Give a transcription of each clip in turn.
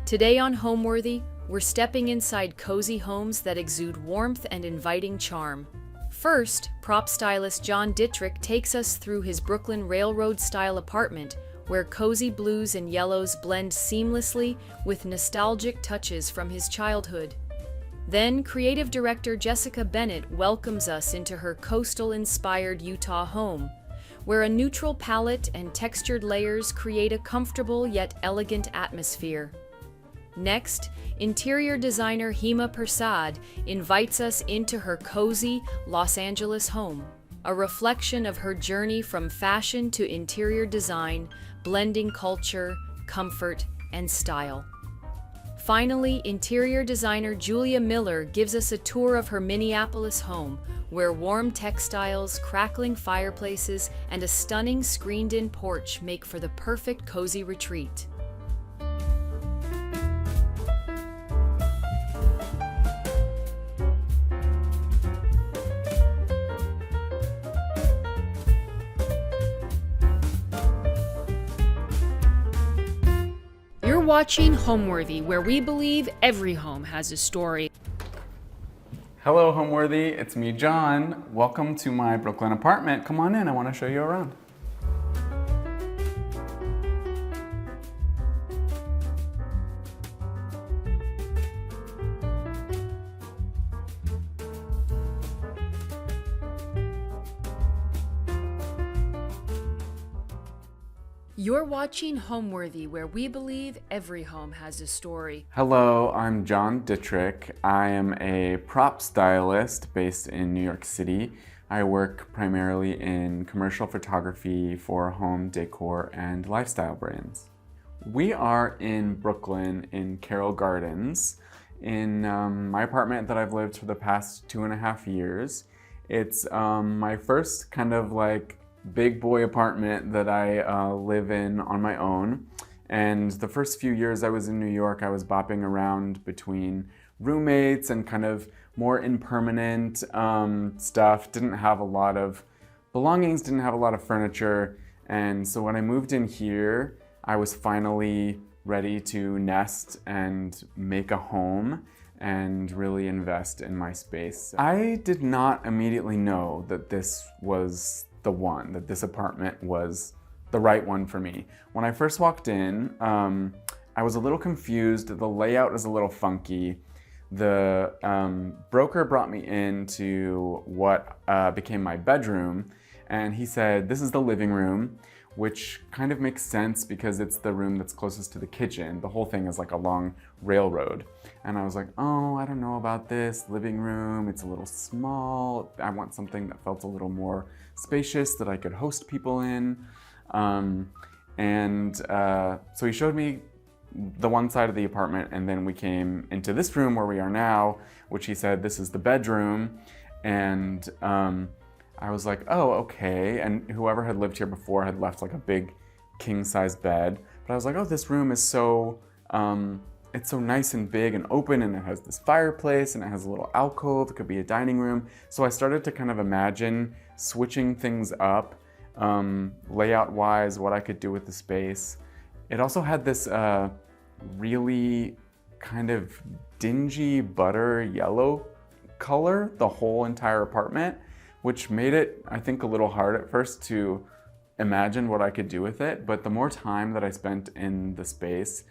Today on Homeworthy, we're stepping inside cozy homes that exude warmth and inviting charm. First, prop stylist John Dittrick takes us through his Brooklyn Railroad-style apartment, where cozy blues and yellows blend seamlessly with nostalgic touches from his childhood. Then, creative director Jessica Bennett welcomes us into her coastal-inspired Utah home, where a neutral palette and textured layers create a comfortable yet elegant atmosphere. Next, interior designer Hema Persad invites us into her cozy Los Angeles home, a reflection of her journey from fashion to interior design, blending culture, comfort, and style. Finally, interior designer Julia Miller gives us a tour of her Minneapolis home, where warm textiles, crackling fireplaces, and a stunning screened-in porch make for the perfect cozy retreat. You're watching Homeworthy, where we believe every home has a story. Hello, Homeworthy. It's me, John. Welcome to my Brooklyn apartment. Come on in. I want to show you around. You're watching Homeworthy, where we believe every home has a story. Hello, I'm John Dittrick. I am a prop stylist based in New York City. I work primarily in commercial photography for home decor and lifestyle brands. We are in Brooklyn in Carroll Gardens in my apartment that I've lived for the past 2.5 years. It's my first kind of like big boy apartment that I live in on my own. And the first few years I was in New York, I was bopping around between roommates and kind of more impermanent stuff. Didn't have a lot of belongings, didn't have a lot of furniture. And so when I moved in here, I was finally ready to nest and make a home and really invest in my space. I did not immediately know that this was the one, that this apartment was the right one for me. When I first walked in, I was a little confused. The layout is a little funky. The broker brought me into what became my bedroom, and he said, this is the living room, which kind of makes sense because it's the room that's closest to the kitchen. The whole thing is like a long railroad. And I was like, oh, I don't know about this living room. It's a little small. I want something that felt a little more spacious that I could host people in. So he showed me the one side of the apartment, and then we came into this room where we are now, which he said, this is the bedroom. And I was like, oh, okay. And whoever had lived here before had left like a big king-size bed. But I was like, oh, this room is so, it's so nice and big and open, and it has this fireplace, and it has a little alcove. It could be a dining room. So I started to kind of imagine switching things up, layout-wise, what I could do with the space. It also had this really kind of dingy butter yellow color, the whole entire apartment, which made it, I think, a little hard at first to imagine what I could do with it. But the more time that I spent in the space,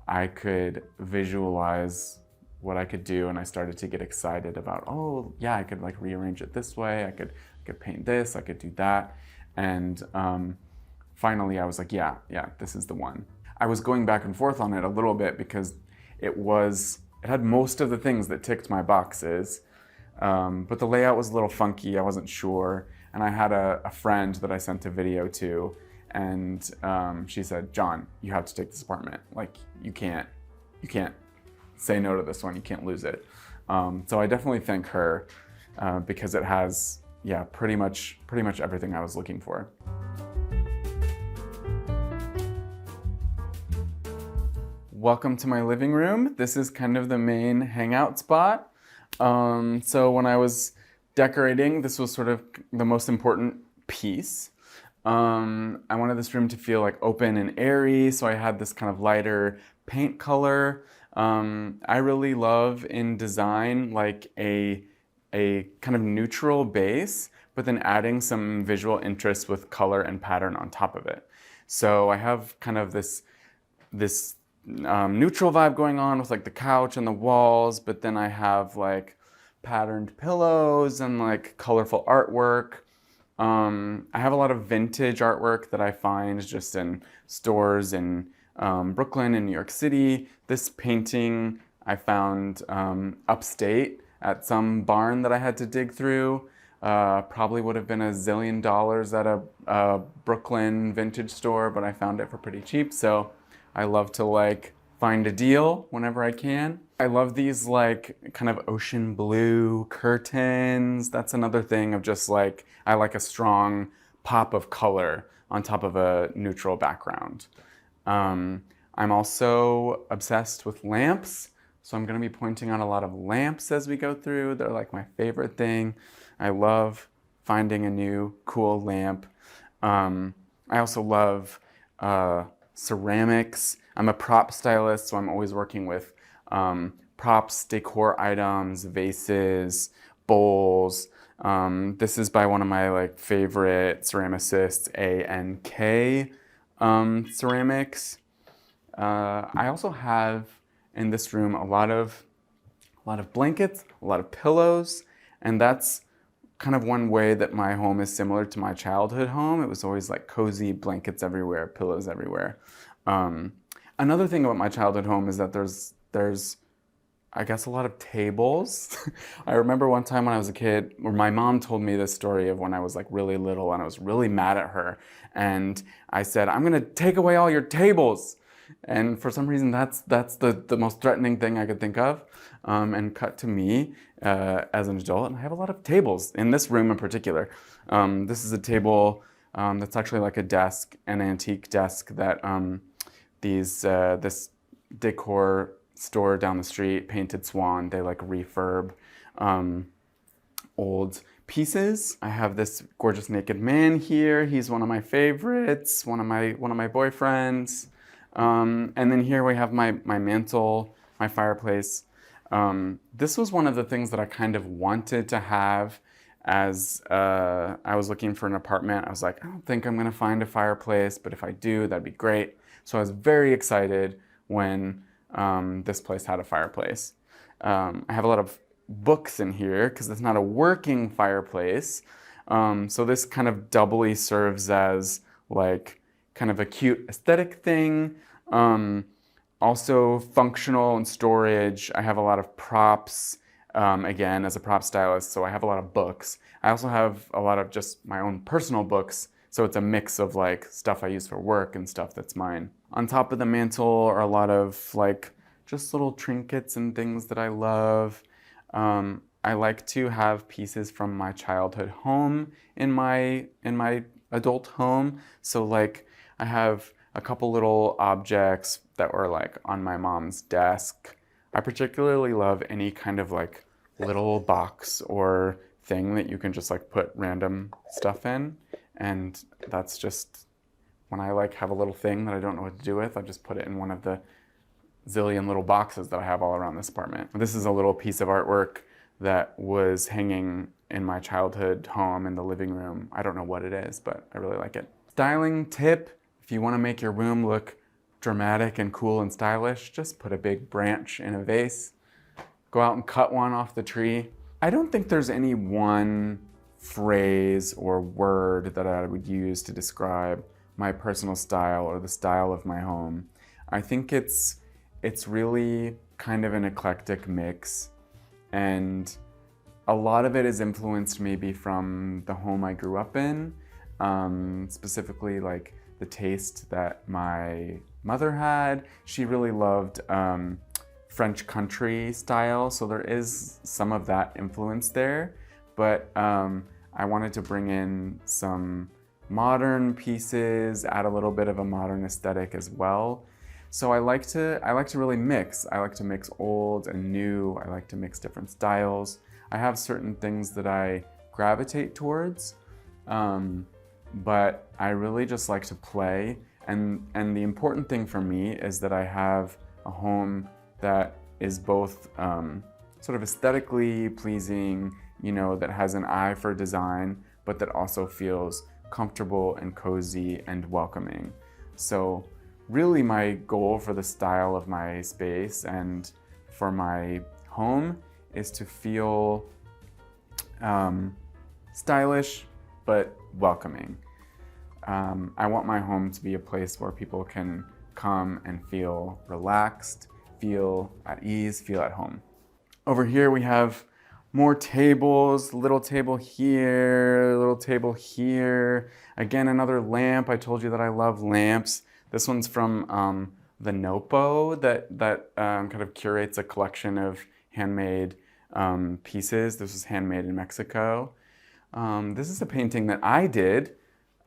I could visualize what I could do, and I started to get excited about, oh yeah, I could like rearrange it this way, I could paint this, I could do that. And finally I was like, yeah, this is the one. I was going back and forth on it a little bit because it had most of the things that ticked my boxes. But the layout was a little funky, I wasn't sure. And I had a friend that I sent a video to, and she said, John, you have to take this apartment. Like, you can't say no to this one, you can't lose it. So I definitely thank her because it has, pretty much everything I was looking for. Welcome to my living room. This is kind of the main hangout spot. So when I was decorating, this was sort of the most important piece. I wanted this room to feel like open and airy, so I had this kind of lighter paint color. I really love in design like a kind of neutral base, but then adding some visual interest with color and pattern on top of it. So I have kind of this neutral vibe going on with like the couch and the walls, but then I have like patterned pillows and like colorful artwork. I have a lot of vintage artwork that I find just in stores in Brooklyn and New York City. This painting I found upstate at some barn that I had to dig through. Probably would have been $1 zillion at a Brooklyn vintage store, but I found it for pretty cheap. So I love to like find a deal whenever I can. I love these like kind of ocean blue curtains. That's another thing of just like, I like a strong pop of color on top of a neutral background. I'm also obsessed with lamps. So I'm gonna be pointing out a lot of lamps as we go through. They're like my favorite thing. I love finding a new cool lamp. I also love ceramics. I'm a prop stylist, so I'm always working with props, decor items, vases, bowls. This is by one of my like favorite ceramicists, A&K Ceramics. I also have in this room a lot of blankets, a lot of pillows, and that's kind of one way that my home is similar to my childhood home. It was always like cozy, blankets everywhere, pillows everywhere. Another thing about my childhood home is that there's I guess a lot of tables. I remember one time when I was a kid, where my mom told me this story of when I was like really little and I was really mad at her. And I said, I'm gonna take away all your tables. And for some reason, that's the most threatening thing I could think of. And cut to me as an adult, and I have a lot of tables in this room in particular. This is a table that's actually like a desk, an antique desk that this decor store down the street, Painted Swan, they like refurb old pieces. I have this gorgeous naked man here. He's one of my favorites, one of my boyfriends. And then here we have my mantle, my fireplace. This was one of the things that I kind of wanted to have as I was looking for an apartment. I was like, I don't think I'm gonna find a fireplace, but if I do, that'd be great. So I was very excited when this place had a fireplace. I have a lot of books in here because it's not a working fireplace. So this kind of doubly serves as like kind of a cute aesthetic thing. Also functional and storage. I have a lot of props, again, as a prop stylist, so I have a lot of books. I also have a lot of just my own personal books, so it's a mix of like stuff I use for work and stuff that's mine. On top of the mantle are a lot of like just little trinkets and things that I love. I like to have pieces from my childhood home in my adult home. So like I have a couple little objects that were like on my mom's desk. I particularly love any kind of like little box or thing that you can just like put random stuff in. And that's just when I like have a little thing that I don't know what to do with, I just put it in one of the zillion little boxes that I have all around this apartment. This is a little piece of artwork that was hanging in my childhood home in the living room. I don't know what it is, but I really like it. Styling tip, if you want to make your room look dramatic and cool and stylish, just put a big branch in a vase. Go out and cut one off the tree. I don't think there's any one phrase or word that I would use to describe my personal style or the style of my home. I think it's really kind of an eclectic mix, and a lot of it is influenced maybe from the home I grew up in, specifically like the taste that my mother had. She really loved French country style, so there is some of that influence there, but I wanted to bring in some modern pieces, add a little bit of a modern aesthetic as well. So I like to really mix. I like to mix old and new. I like to mix different styles. I have certain things that I gravitate towards, but I really just like to play. And the important thing for me is that I have a home that is both sort of aesthetically pleasing, you know, that has an eye for design, but that also feels comfortable and cozy and welcoming. So really my goal for the style of my space and for my home is to feel stylish but welcoming. I want my home to be a place where people can come and feel relaxed, feel at ease, feel at home. Over here we have more tables, little table here, little table here. Again, another lamp. I told you that I love lamps. This one's from the Nopo that kind of curates a collection of handmade pieces. This was handmade in Mexico. This is a painting that I did.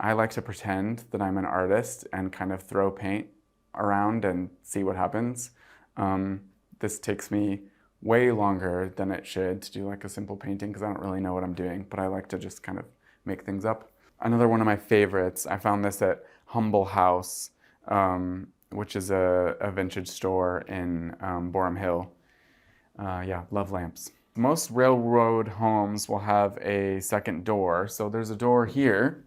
I like to pretend that I'm an artist and kind of throw paint around and see what happens. This takes me way longer than it should to do like a simple painting because I don't really know what I'm doing, but I like to just kind of make things up. Another one of my favorites, I found this at Humble House, which is a vintage store in Borum Hill. Yeah, love lamps. Most railroad homes will have a second door. So there's a door here,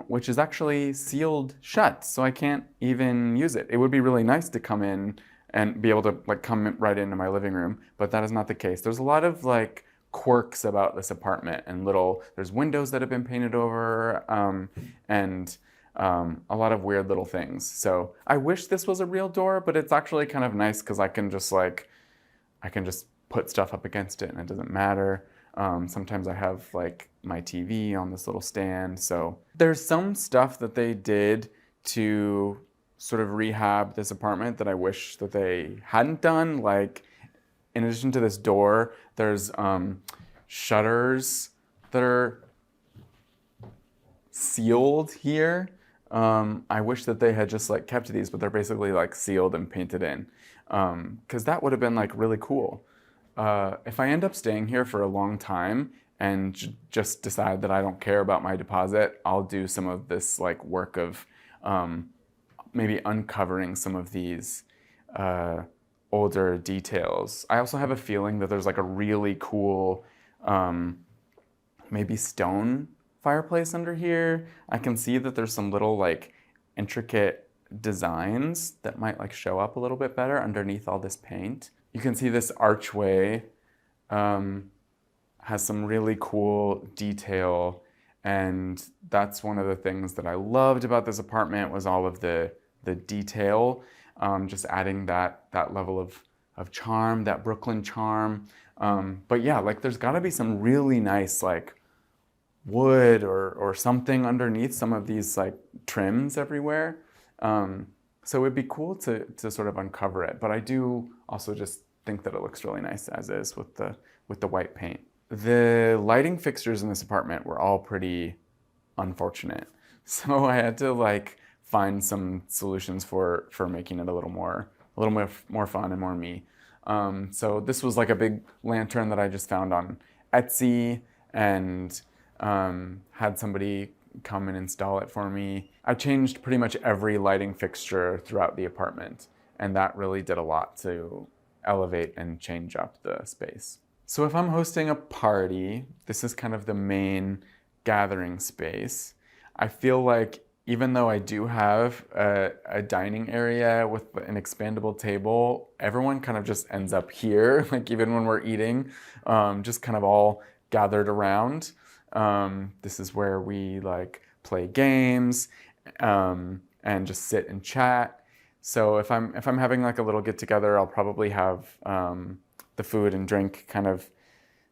which is actually sealed shut, so I can't even use it. It would be really nice to come in and be able to like come right into my living room, but that is not the case. There's a lot of like quirks about this apartment and there's windows that have been painted over and a lot of weird little things. So I wish this was a real door, but it's actually kind of nice because I can just put stuff up against it and it doesn't matter. Sometimes I have like my TV on this little stand. So there's some stuff that they did to sort of rehab this apartment that I wish that they hadn't done. Like in addition to this door, there's shutters that are sealed here. I wish that they had just like kept these, but they're basically like sealed and painted in. Because that would have been like really cool. If I end up staying here for a long time and just decide that I don't care about my deposit, I'll do some of this like work of maybe uncovering some of these older details. I also have a feeling that there's like a really cool maybe stone fireplace under here. I can see that there's some little like intricate designs that might like show up a little bit better underneath all this paint. You can see this archway has some really cool detail, and that's one of the things that I loved about this apartment was all of the detail, just adding that level of charm, that Brooklyn charm. But yeah, like there's gotta be some really nice like wood or something underneath some of these like trims everywhere. So it'd be cool to sort of uncover it, but I do also just think that it looks really nice as is with the white paint. The lighting fixtures in this apartment were all pretty unfortunate, so I had to like find some solutions for making it a little more fun and more me. So this was like a big lantern that I just found on Etsy and had somebody come and install it for me. I changed pretty much every lighting fixture throughout the apartment, and that really did a lot to elevate and change up the space. So if I'm hosting a party, this is kind of the main gathering space. I feel like even though I do have a dining area with an expandable table, everyone kind of just ends up here, like even when we're eating, just kind of all gathered around. This is where we like play games and just sit and chat. So if I'm having like a little get together, I'll probably have the food and drink kind of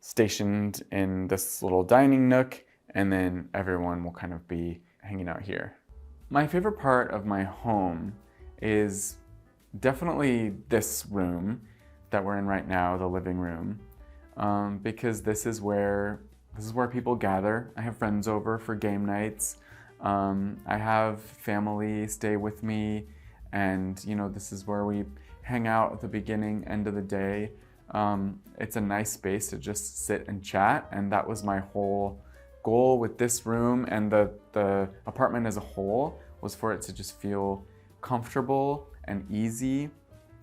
stationed in this little dining nook, and then everyone will kind of be hanging out here. My favorite part of my home is definitely this room that we're in right now, the living room, because this is where people gather. I have friends over for game nights. I have family stay with me, and you know, this is where we hang out at the beginning, end of the day. It's a nice space to just sit and chat, and that was my whole goal with this room and the apartment as a whole was for it to just feel comfortable and easy.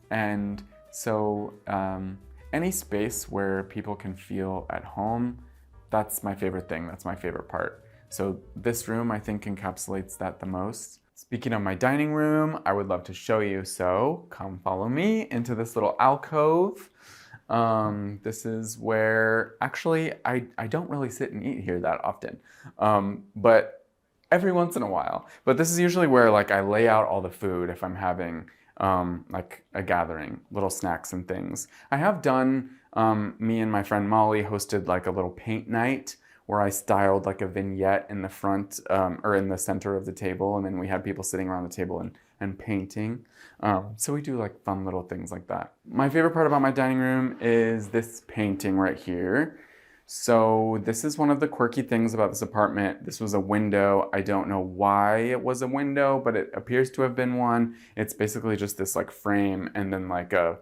And so any space where people can feel at home, that's my favorite thing. That's my favorite part. So this room, I think, encapsulates that the most. Speaking of my dining room, I would love to show you. So come follow me into this little alcove. This is where, actually, I don't really sit and eat here that often, but every once in a while. But this is usually where like I lay out all the food if I'm having like a gathering, little snacks and things. I have done, me and my friend Molly hosted like a little paint night where I styled like a vignette in the front or in the center of the table, and then we had people sitting around the table and painting. So we do like fun little things like that. My favorite part about my dining room is this painting right here. So this is one of the quirky things about this apartment. This was a window. I don't know why it was a window, but it appears to have been one. It's basically just this like frame and then like a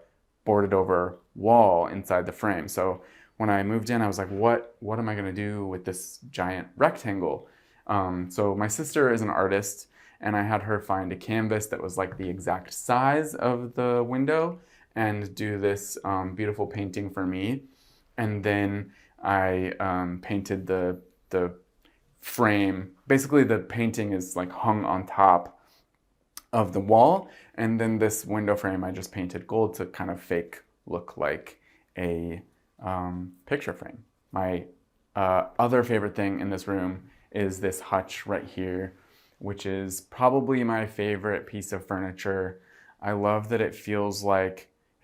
boarded over wall inside the frame. So when I moved in, I was like, what am I gonna do with this giant rectangle? So my sister is an artist, and I had her find a canvas that was like the exact size of the window and do this beautiful painting for me. And then I painted the frame. Basically, the painting is like hung on top of the wall, and then this window frame I just painted gold to kind of fake look like a picture frame. My other favorite thing in this room is this hutch right here, which is probably my favorite piece of furniture. I love that it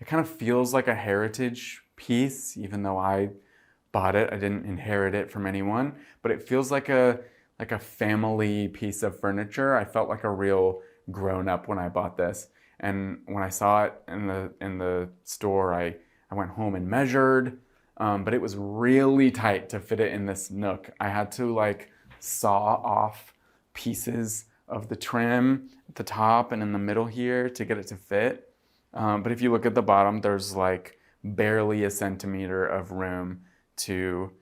kind of feels like a heritage piece, even though I bought it. I didn't inherit it from anyone, but it feels like a family piece of furniture. I felt like a real grown-up when I bought this. And when I saw it in the store, I went home and measured, but it was really tight to fit it in this nook. I had to like saw off pieces of the trim at the top and in the middle here to get it to fit. But if you look at the bottom, there's like barely a centimeter of room to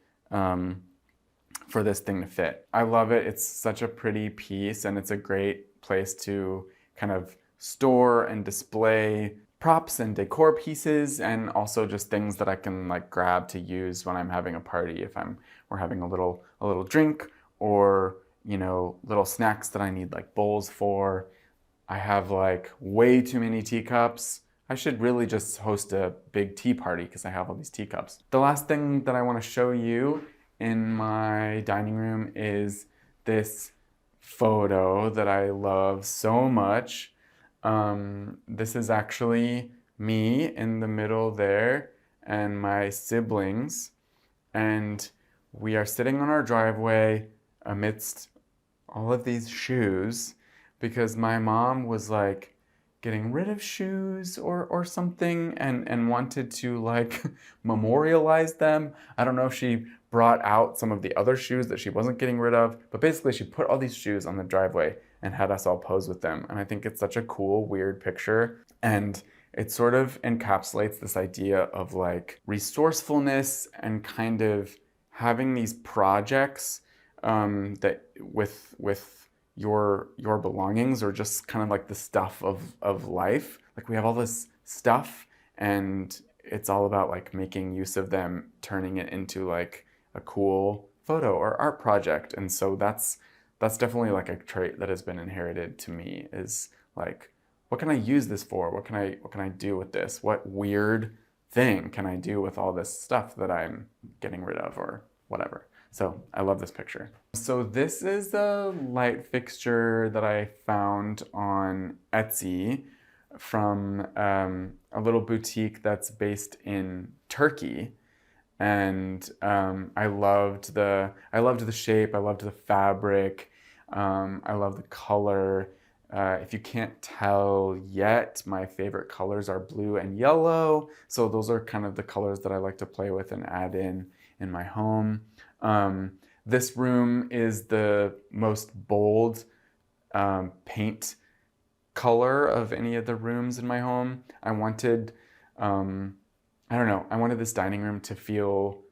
for this thing to fit. I love it. It's such a pretty piece, and it's a great place to kind of store and display props and decor pieces, and also just things that I can like grab to use when I'm having a party, if we're having a little drink, or you know, little snacks that I need like bowls for. I have like way too many teacups. I should really just host a big tea party because I have all these teacups. The last thing that I want to show you in my dining room is this photo that I love so much. This is actually me in the middle there and my siblings, and we are sitting on our driveway amidst all of these shoes because my mom was like getting rid of shoes or something and wanted to like memorialize them. I don't know if she brought out some of the other shoes that she wasn't getting rid of, but basically she put all these shoes on the driveway and had us all pose with them. And I think it's such a cool, weird picture. And it sort of encapsulates this idea of like resourcefulness and kind of having these projects that with your belongings, or just kind of like the stuff of life. Like we have all this stuff, and it's all about like making use of them, turning it into like a cool photo or art project. And so that's definitely like a trait that has been inherited to me, is like, what can I use this for? What can I do with this? What weird thing can I do with all this stuff that I'm getting rid of or whatever? So I love this picture. So this is a light fixture that I found on Etsy from a little boutique that's based in Turkey. And I loved the shape, I loved the fabric, I love the color. If you can't tell yet, my favorite colors are blue and yellow. So those are kind of the colors that I like to play with and add in my home. This room is the most bold paint color of any of the rooms in my home. I wanted, I wanted this dining room to feel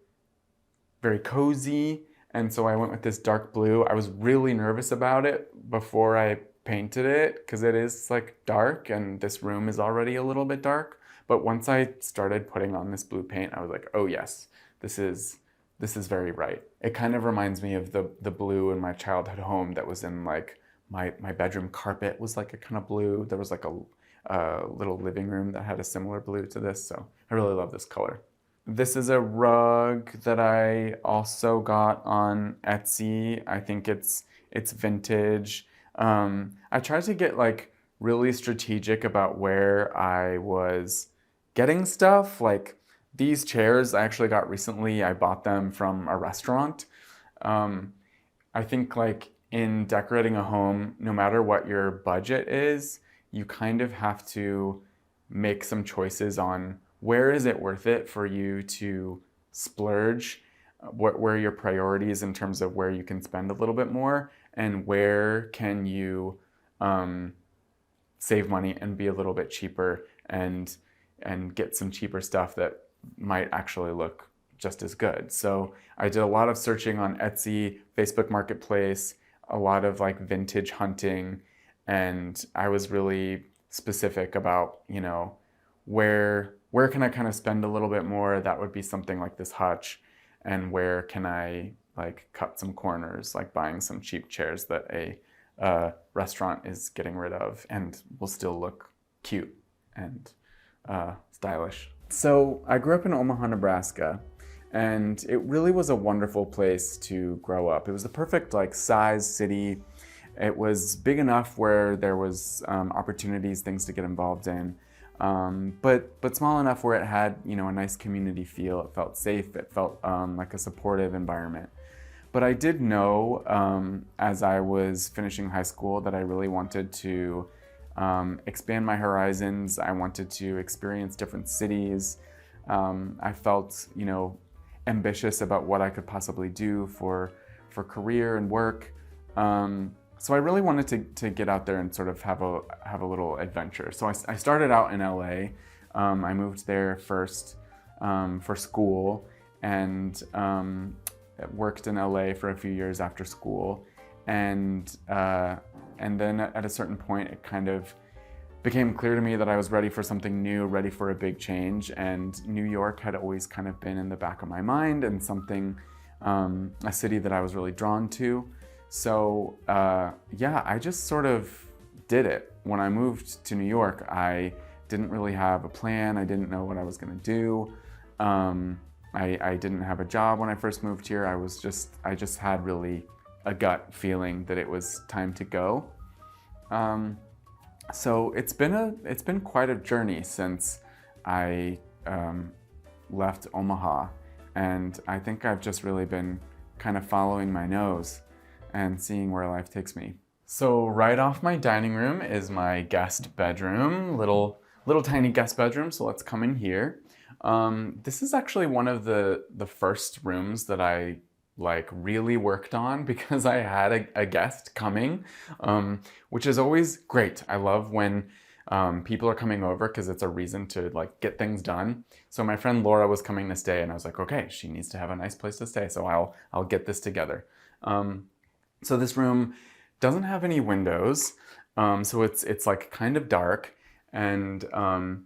very cozy And so I went with this dark blue. I was really nervous about it before I painted it because it is like dark and this room is already a little bit dark. But once I started putting on this blue paint, I was like, oh yes, this is very right. It kind of reminds me of the blue in my childhood home that was in like my bedroom carpet was like a kind of blue. There was like a little living room that had a similar blue to this. So I really love this color. This is a rug that I also got on Etsy. I think it's vintage. I tried to get like really strategic about where I was getting stuff. Like these chairs I actually got recently. I bought them from a restaurant. I think like in decorating a home, no matter what your budget is, you kind of have to make some choices on where is it worth it for you to splurge, where are your priorities in terms of where you can spend a little bit more, and where can you save money and be a little bit cheaper and get some cheaper stuff that might actually look just as good. So I did a lot of searching on Etsy, Facebook Marketplace, a lot of like vintage hunting, and I was really specific about, you know, where can I kind of spend a little bit more? That would be something like this hutch, and where can I like cut some corners, like buying some cheap chairs that a restaurant is getting rid of and will still look cute and stylish. So I grew up in Omaha, Nebraska, and it really was a wonderful place to grow up. It was the perfect like size city. It was big enough where there was opportunities, things to get involved in, but small enough where it had, you know, a nice community feel. It felt safe. It felt like a supportive environment. But I did know as I was finishing high school that I really wanted to expand my horizons. I wanted to experience different cities. I felt, you know, ambitious about what I could possibly do for career and work. So I really wanted to get out there and sort of have a little adventure. So I started out in LA. I moved there first for school and worked in LA for a few years after school. And then at a certain point, it kind of became clear to me that I was ready for something new, ready for a big change. And New York had always kind of been in the back of my mind and something, a city that I was really drawn to. So yeah, I just sort of did it. When I moved to New York, I didn't really have a plan. I didn't know what I was gonna do. I didn't have a job when I first moved here. I just had really a gut feeling that it was time to go. So it's been quite a journey since I left Omaha, and I think I've just really been kind of following my nose and seeing where life takes me. So right off my dining room is my guest bedroom, little tiny guest bedroom. So let's come in here. This is actually one of the first rooms that I like really worked on because I had a guest coming, which is always great. I love when people are coming over because it's a reason to like get things done. So my friend Laura was coming to stay and I was like, okay, she needs to have a nice place to stay. So I'll get this together. So this room doesn't have any windows. So it's like kind of dark. And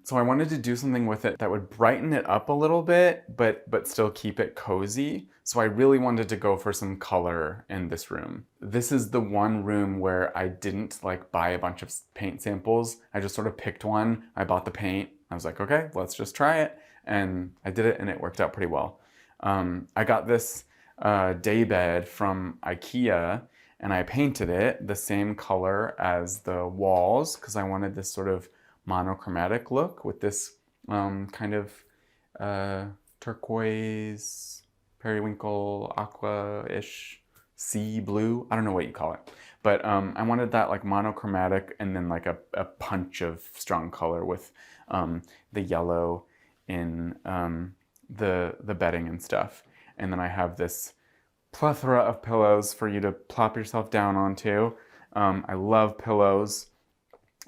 so I wanted to do something with it that would brighten it up a little bit, but still keep it cozy. So I really wanted to go for some color in this room. This is the one room where I didn't like buy a bunch of paint samples. I just sort of picked one. I bought the paint. I was like, okay, let's just try it. And I did it and it worked out pretty well. I got this day bed from IKEA and I painted it the same color as the walls because I wanted this sort of monochromatic look with this kind of turquoise, periwinkle, aqua-ish, sea blue. I don't know what you call it. But I wanted that like monochromatic and then like a punch of strong color with the yellow in the bedding and stuff. And then I have this plethora of pillows for you to plop yourself down onto. I love pillows.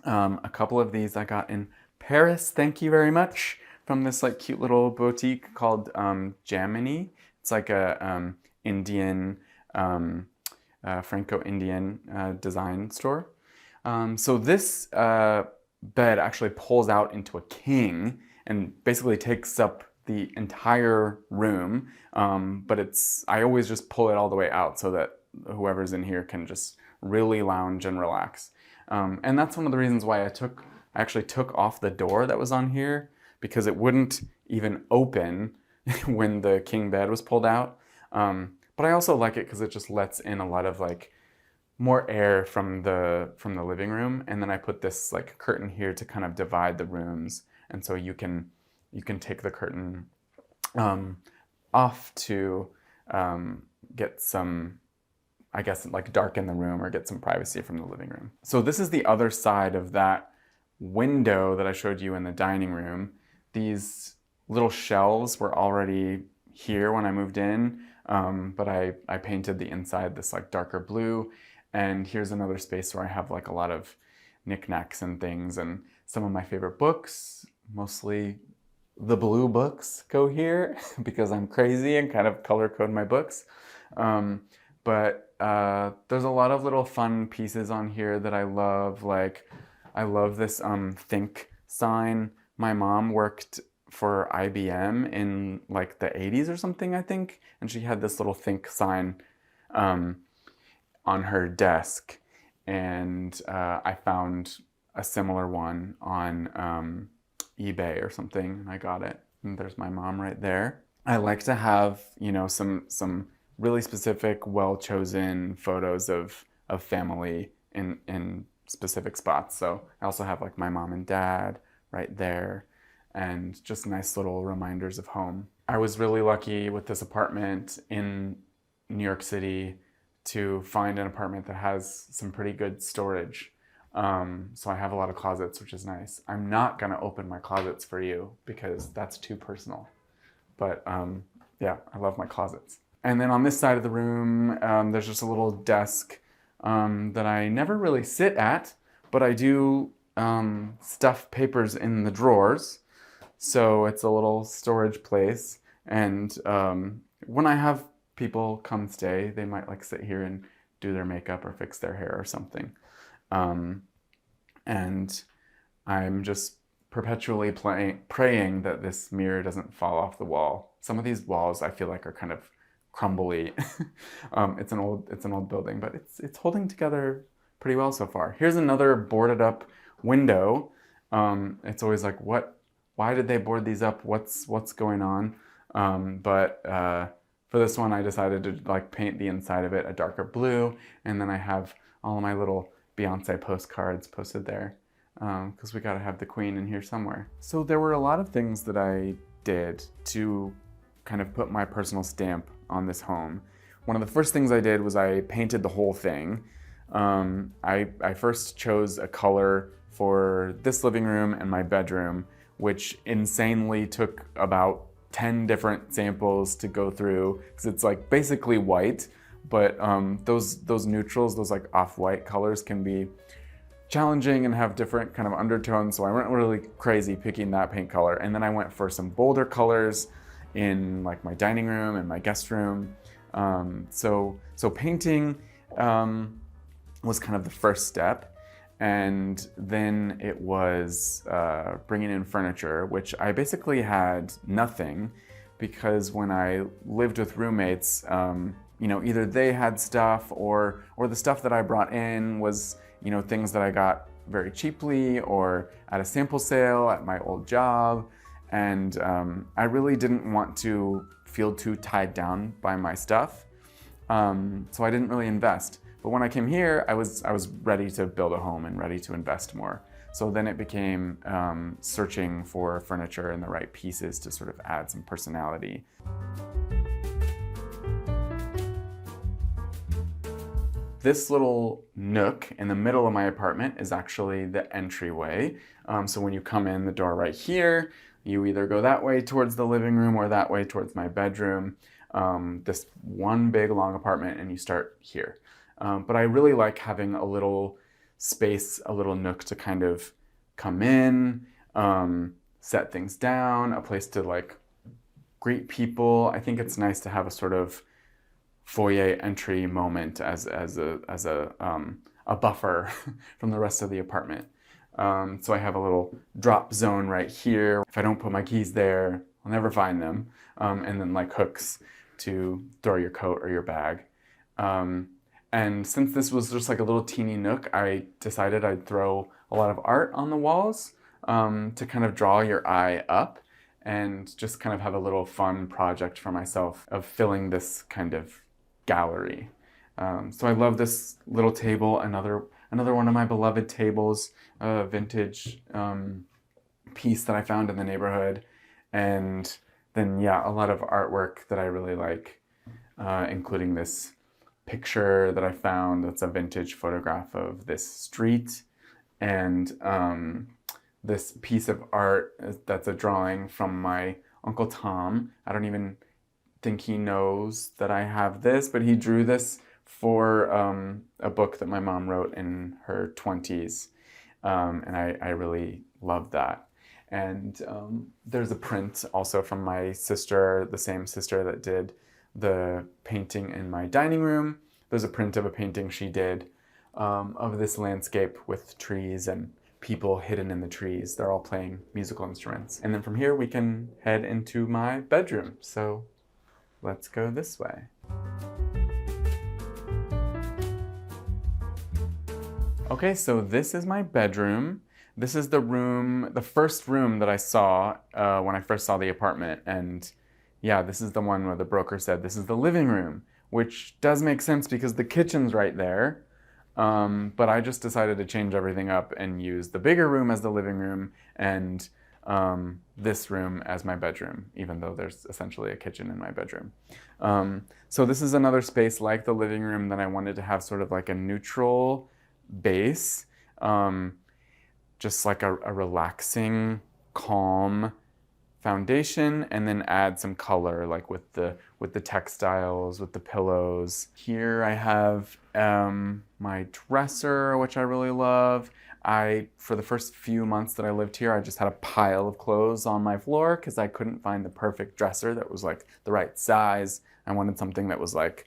A couple of these I got in Paris, thank you very much, from this like cute little boutique called Jamini. It's like a Indian Franco-Indian design store. So this bed actually pulls out into a king and basically takes up the entire room. But I always just pull it all the way out so that whoever's in here can just really lounge and relax. And that's one of the reasons why I actually took off the door that was on here, because it wouldn't even open when the king bed was pulled out. But I also like it because it just lets in a lot of like more air from the living room. And then I put this like curtain here to kind of divide the rooms. And so you can take the curtain off to get some, I guess, like darken the room or get some privacy from the living room. So this is the other side of that window that I showed you in the dining room. These little shelves were already here when I moved in, but I painted the inside this like darker blue. And here's another space where I have like a lot of knickknacks and things, and some of my favorite books, mostly the blue books, go here because I'm crazy and kind of color code my books. But there's a lot of little fun pieces on here that I love. Like, I love this think sign. My mom worked for IBM in like the 80s or something, I think, and she had this little think sign on her desk, and I found a similar one on eBay or something, and I got it. And there's my mom right there. I like to have, you know, some really specific, well-chosen photos of family in specific spots. So I also have like my mom and dad right there, and just nice little reminders of home. I was really lucky with this apartment in New York City to find an apartment that has some pretty good storage. So I have a lot of closets, which is nice. I'm not gonna open my closets for you because that's too personal. But yeah, I love my closets. And then on this side of the room, there's just a little desk that I never really sit at, but I do stuff papers in the drawers. So it's a little storage place. And when I have people come stay, they might like sit here and do their makeup or fix their hair or something. And I'm just perpetually praying that this mirror doesn't fall off the wall. Some of these walls I feel like are kind of crumbly. It's an old building, but it's holding together pretty well so far. Here's another boarded up window. It's always like, why did they board these up? What's going on? But for this one, I decided to like paint the inside of it a darker blue, and then I have all of my little Beyonce postcards posted there, because we gotta have the queen in here somewhere. So there were a lot of things that I did to kind of put my personal stamp on this home. One of the first things I did was I painted the whole thing. I first chose a color for this living room and my bedroom, which insanely took about 10 different samples to go through, because it's like basically white, but those neutrals, those like off-white colors can be challenging and have different kind of undertones, so I went really crazy picking that paint color. And then I went for some bolder colors in like my dining room and my guest room. So painting was kind of the first step. And then it was bringing in furniture, which I basically had nothing, because when I lived with roommates, you know, either they had stuff or the stuff that I brought in was, you know, things that I got very cheaply or at a sample sale at my old job. And I really didn't want to feel too tied down by my stuff. So I didn't really invest. But when I came here, I was ready to build a home and ready to invest more. So then it became searching for furniture and the right pieces to sort of add some personality. This little nook in the middle of my apartment is actually the entryway. So when you come in the door right here, you either go that way towards the living room or that way towards my bedroom. This one big long apartment, and you start here. But I really like having a little space, a little nook to kind of come in, set things down, a place to like greet people. I think it's nice to have a sort of foyer entry moment as a buffer from the rest of the apartment. So I have a little drop zone right here. If I don't put my keys there, I'll never find them. And then like hooks to throw your coat or your bag. And since this was just like a little teeny nook, I decided I'd throw a lot of art on the walls to kind of draw your eye up and just kind of have a little fun project for myself of filling this kind of gallery. So I love this little table, another one of my beloved tables, a vintage piece that I found in the neighborhood. And then, yeah, a lot of artwork that I really like, including this picture that I found that's a vintage photograph of this street, and this piece of art that's a drawing from my Uncle Tom. I don't even think he knows that I have this, but he drew this for a book that my mom wrote in her 20s, and I really love that. And there's a print also from my sister, the same sister that did the painting in my dining room. There's a print of a painting she did of this landscape with trees and people hidden in the trees. They're all playing musical instruments. And then from here we can head into my bedroom. So let's go this way. Okay, so this is my bedroom. This is the first room that I saw when I first saw the apartment. And yeah, this is the one where the broker said this is the living room, which does make sense because the kitchen's right there. But I just decided to change everything up and use the bigger room as the living room and this room as my bedroom, even though there's essentially a kitchen in my bedroom. So this is another space like the living room that I wanted to have sort of like a neutral base, just like a relaxing, calm foundation, and then add some color, like with the textiles, with the pillows. Here I have my dresser, which I really love. For the first few months that I lived here, I just had a pile of clothes on my floor because I couldn't find the perfect dresser that was like the right size. I wanted something that was like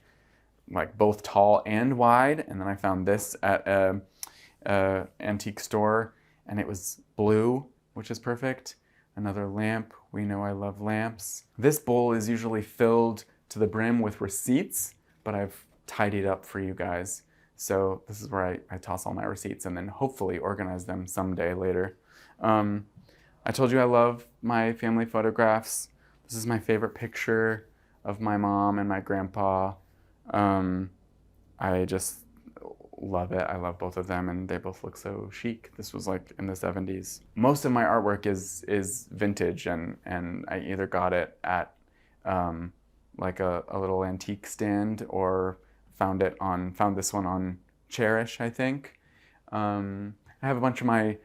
both tall and wide, and then I found this at a antique store, and it was blue, which is perfect. Another lamp. We know I love lamps. This bowl is usually filled to the brim with receipts, but I've tidied up for you guys. So this is where I toss all my receipts and then hopefully organize them someday later. I told you I love my family photographs. This is my favorite picture of my mom and my grandpa. I just love it. I love both of them, and they both look so chic. This was like in the 70s. Most of my artwork is vintage, and I either got it at like a little antique stand or found this one on Cherish, I think. I have a bunch of my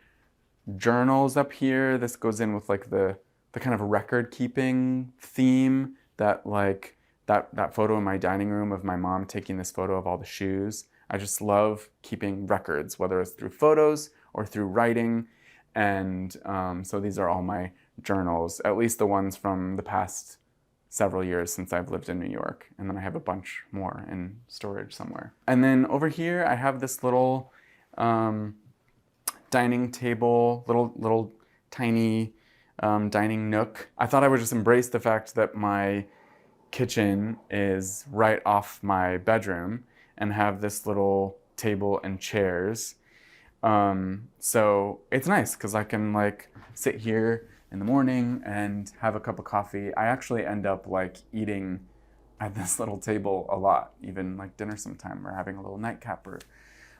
journals up here. This goes in with like the kind of record keeping theme that like that photo in my dining room of my mom taking this photo of all the shoes. I just love keeping records, whether it's through photos or through writing. And so these are all my journals, at least the ones from the past several years since I've lived in New York. And then I have a bunch more in storage somewhere. And then over here, I have this little dining table, little tiny dining nook. I thought I would just embrace the fact that my kitchen is right off my bedroom and have this little table and chairs. So it's nice because I can like sit here in the morning and have a cup of coffee. I actually end up like eating at this little table a lot, even like dinner sometime, or having a little nightcap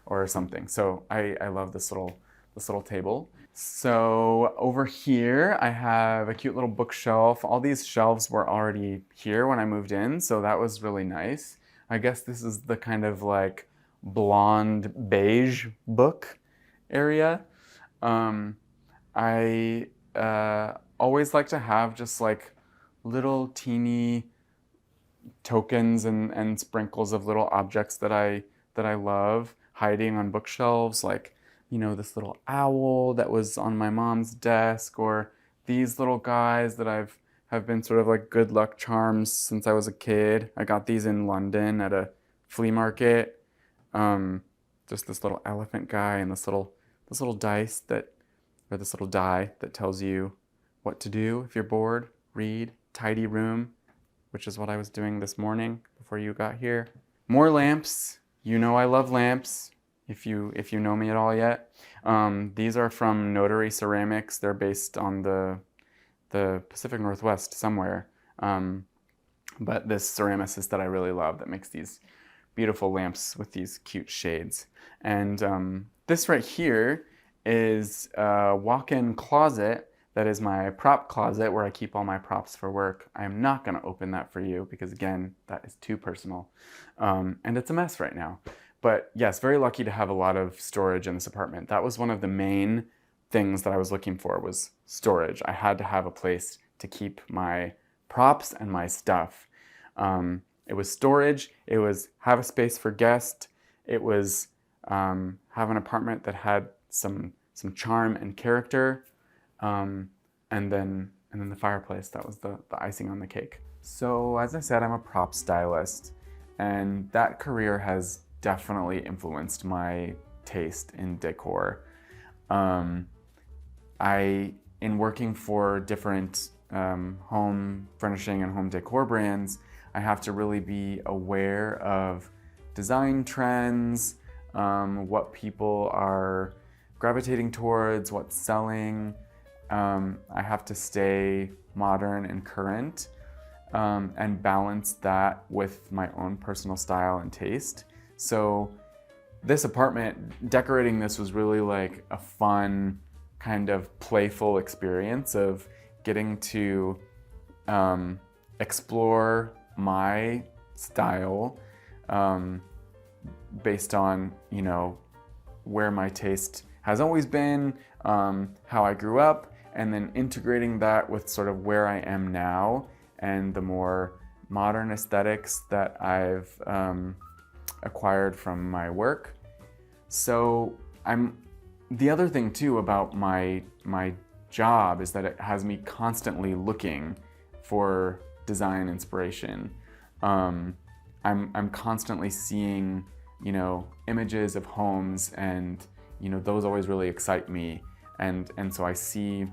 or something. So I love this little table. So over here, I have a cute little bookshelf. All these shelves were already here when I moved in, so that was really nice. I guess this is the kind of like blonde beige book area. I always like to have just like little teeny tokens and sprinkles of little objects that I love hiding on bookshelves, like, you know, this little owl that was on my mom's desk, or these little guys that I've have been sort of like good luck charms since I was a kid. I got these in London at a flea market. Just this little elephant guy and this little dice that, or this little die that tells you what to do if you're bored. Read, tidy room, which is what I was doing this morning before you got here. More lamps. You know I love lamps, if you know me at all yet. These are from Notary Ceramics. They're based on the Pacific Northwest somewhere. But this ceramicist that I really love that makes these beautiful lamps with these cute shades. And this right here is a walk-in closet that is my prop closet where I keep all my props for work. I am not going to open that for you because, again, that is too personal. And it's a mess right now. But yes, very lucky to have a lot of storage in this apartment. That was one of the main things that I was looking for, was storage. I had to have a place to keep my props and my stuff. It was storage. It was have a space for guests. It was have an apartment that had some charm and character. And then the fireplace, that was the icing on the cake. So as I said, I'm a prop stylist, and that career has definitely influenced my taste in decor. In working for different home furnishing and home decor brands, I have to really be aware of design trends, what people are gravitating towards, what's selling. I have to stay modern and current, and balance that with my own personal style and taste. So this apartment, decorating this was really like a fun, kind of playful experience of getting to explore my style based on, where my taste has always been, how I grew up, and then integrating that with sort of where I am now and the more modern aesthetics that I've acquired from my work. So the other thing too about my job is that it has me constantly looking for design inspiration. I'm constantly seeing, images of homes, and those always really excite me. And so I see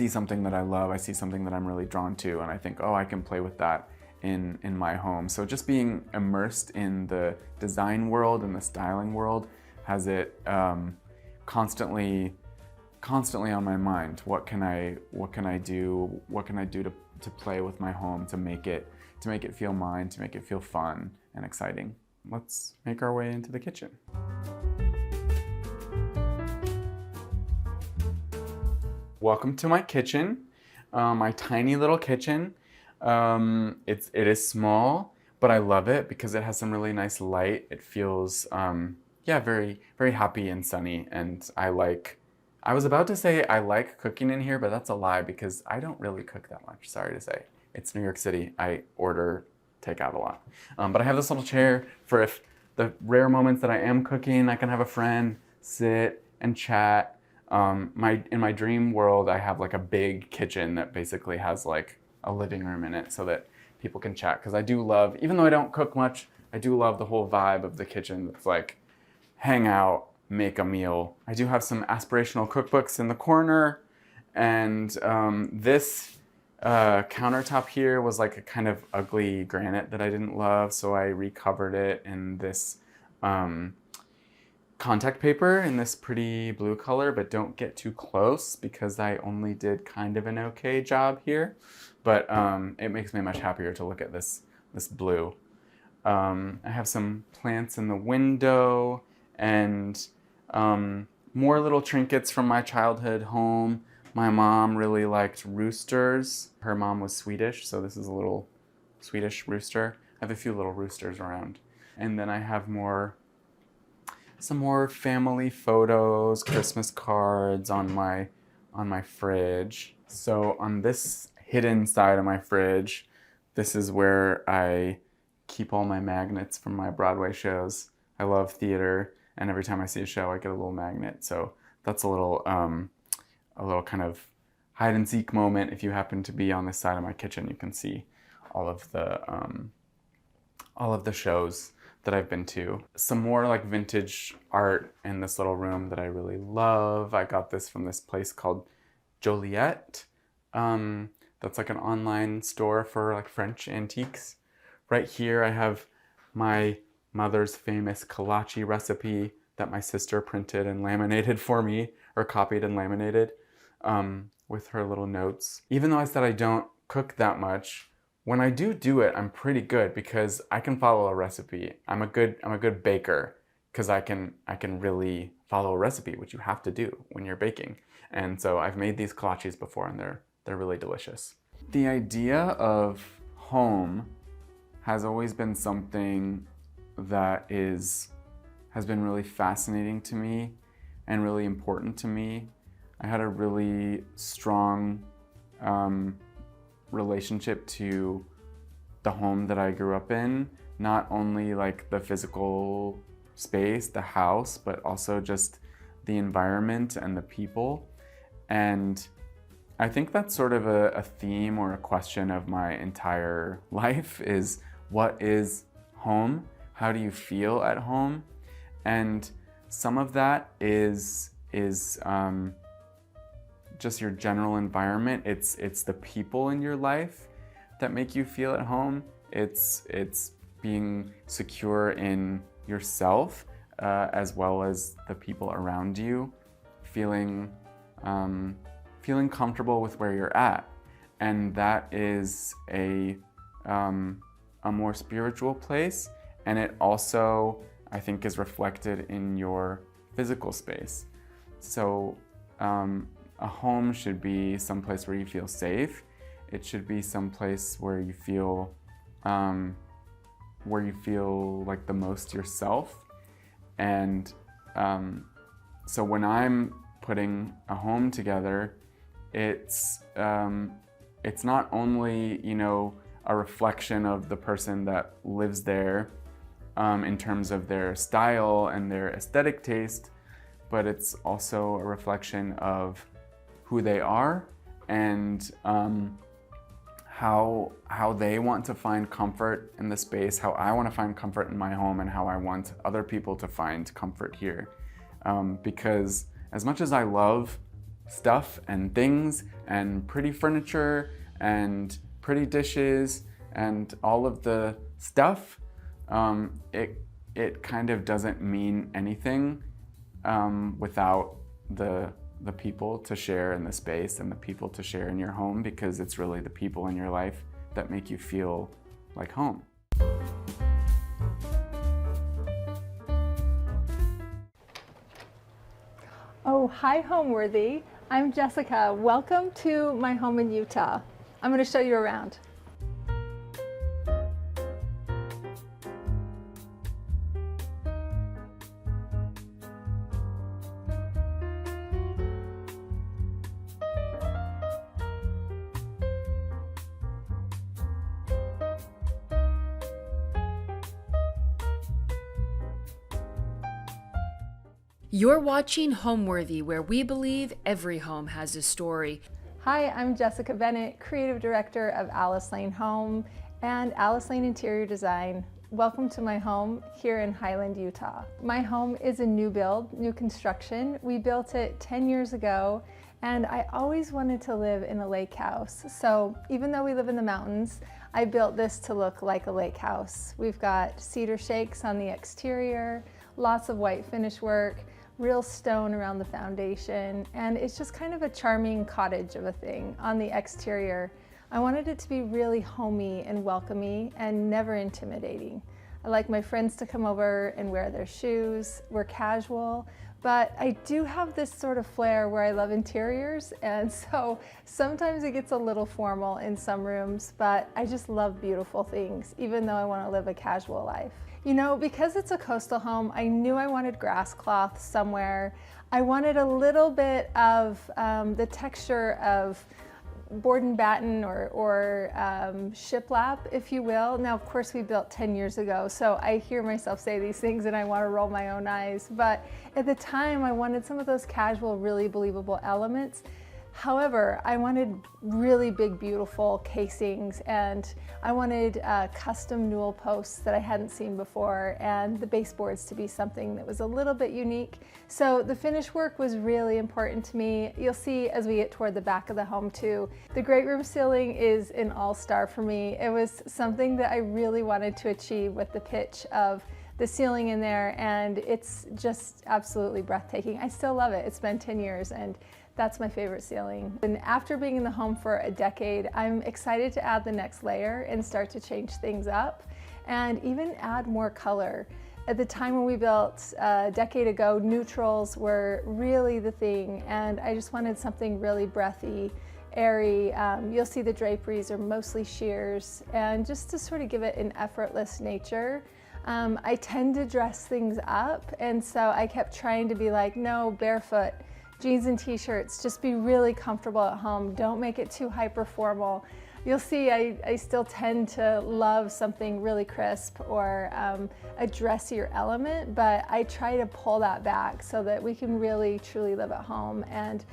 something that I love, I see something that I'm really drawn to, and I think, oh, I can play with that in my home. So just being immersed in the design world and the styling world has it constantly on my mind. What can I do? What can I do to play with my home to make it feel mine, to make it feel fun and exciting? Let's make our way into the kitchen. Welcome to my kitchen, my tiny little kitchen. It is small, but I love it because it has some really nice light. It feels, very, very happy and sunny. And I was about to say I like cooking in here, but that's a lie because I don't really cook that much, sorry to say. It's New York City. I order takeout a lot. But I have this little chair for if the rare moments that I am cooking, I can have a friend sit and chat. In my dream world, I have like a big kitchen that basically has like a living room in it so that people can chat. Because I do love, even though I don't cook much, I do love the whole vibe of the kitchen. That's like hang out, make a meal. I do have some aspirational cookbooks in the corner, and this countertop here was like a kind of ugly granite that I didn't love, so I recovered it in this contact paper in this pretty blue color, but don't get too close because I only did kind of an okay job here. But it makes me much happier to look at this blue. I have some plants in the window and more little trinkets from my childhood home. My mom really liked roosters. Her mom was Swedish, so this is a little Swedish rooster. I have a few little roosters around. And then I have some more family photos, Christmas cards on my fridge. So on this hidden side of my fridge, this is where I keep all my magnets from my Broadway shows. I love theater, and every time I see a show, I get a little magnet. So that's a little kind of hide and seek moment. If you happen to be on this side of my kitchen, you can see all of the shows that I've been to. Some more like vintage art in this little room that I really love. I got this from this place called Joliet. That's like an online store for like French antiques. Right here I have my mother's famous kolache recipe that my sister printed and laminated for me, or copied and laminated, with her little notes. Even though I said I don't cook that much, when I do it, I'm pretty good because I can follow a recipe. I'm a good baker because I can really follow a recipe, which you have to do when you're baking. And so I've made these kolaches before, and they're really delicious. The idea of home has always been something that has been really fascinating to me and really important to me. I had a really strong relationship to the home that I grew up in, not only like the physical space, the house, but also just the environment and the people. And I think that's sort of a theme or a question of my entire life is, what is home? How do you feel at home? And some of that is just your general environment. It's the people in your life that make you feel at home. It's being secure in yourself, as well as the people around you, feeling comfortable with where you're at. And that is a more spiritual place. And it also, I think, is reflected in your physical space. So a home should be someplace where you feel safe. It should be someplace where you feel like the most yourself. And so when I'm putting a home together, it's not only, you know, a reflection of the person that lives there in terms of their style and their aesthetic taste, but it's also a reflection of who they are and how they want to find comfort in the space, how I want to find comfort in my home, and how I want other people to find comfort here. Because as much as I love stuff and things and pretty furniture and pretty dishes and all of the stuff, it kind of doesn't mean anything without the people to share in the space and the people to share in your home, because it's really the people in your life that make you feel like home. Oh, hi Homeworthy. I'm Jessica. Welcome to my home in Utah. I'm going to show you around. You're watching Homeworthy, where we believe every home has a story. Hi, I'm Jessica Bennett, Creative Director of Alice Lane Home and Alice Lane Interior Design. Welcome to my home here in Highland, Utah. My home is a new build, new construction. We built it 10 years ago, and I always wanted to live in a lake house. So even though we live in the mountains, I built this to look like a lake house. We've got cedar shakes on the exterior, lots of white finish work, real stone around the foundation, and it's just kind of a charming cottage of a thing on the exterior. I wanted it to be really homey and welcoming and never intimidating. I like my friends to come over and wear their shoes. We're casual, but I do have this sort of flair where I love interiors, and so sometimes it gets a little formal in some rooms, but I just love beautiful things, even though I want to live a casual life. You know, because it's a coastal home, I knew I wanted grass cloth somewhere. I wanted a little bit of the texture of board and batten or shiplap, if you will. Now, of course, we built 10 years ago, so I hear myself say these things and I want to roll my own eyes. But at the time, I wanted some of those casual, really believable elements However, I wanted really big, beautiful casings, and I wanted custom newel posts that I hadn't seen before, and the baseboards to be something that was a little bit unique. So the finish work was really important to me. You'll see as we get toward the back of the home too. The great room ceiling is an all-star for me. It was something that I really wanted to achieve with the pitch of the ceiling in there, and it's just absolutely breathtaking. I still love it. It's been 10 years, and that's my favorite ceiling. And after being in the home for a decade, I'm excited to add the next layer and start to change things up and even add more color. At the time when we built a decade ago, neutrals were really the thing, and I just wanted something really breathy, airy. You'll see the draperies are mostly sheers, and just to sort of give it an effortless nature. I tend to dress things up, and so I kept trying to be like, no, barefoot, jeans and t-shirts, just be really comfortable at home. Don't make it too hyper formal. You'll see I still tend to love something really crisp or a dressier element, but I try to pull that back so that we can really truly live at home and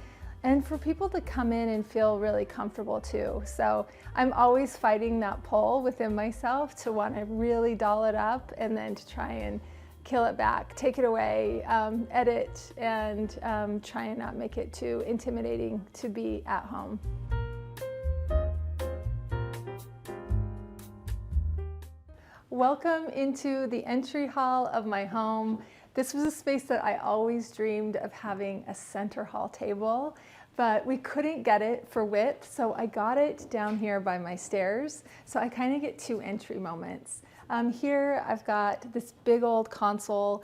for people to come in and feel really comfortable too. So I'm always fighting that pull within myself to want to really doll it up and then to try and kill it back, take it away, edit, and try and not make it too intimidating to be at home. Welcome into the entry hall of my home. This was a space that I always dreamed of having a center hall table, but we couldn't get it for width, so I got it down here by my stairs. So I kind of get two entry moments. Here I've got this big old console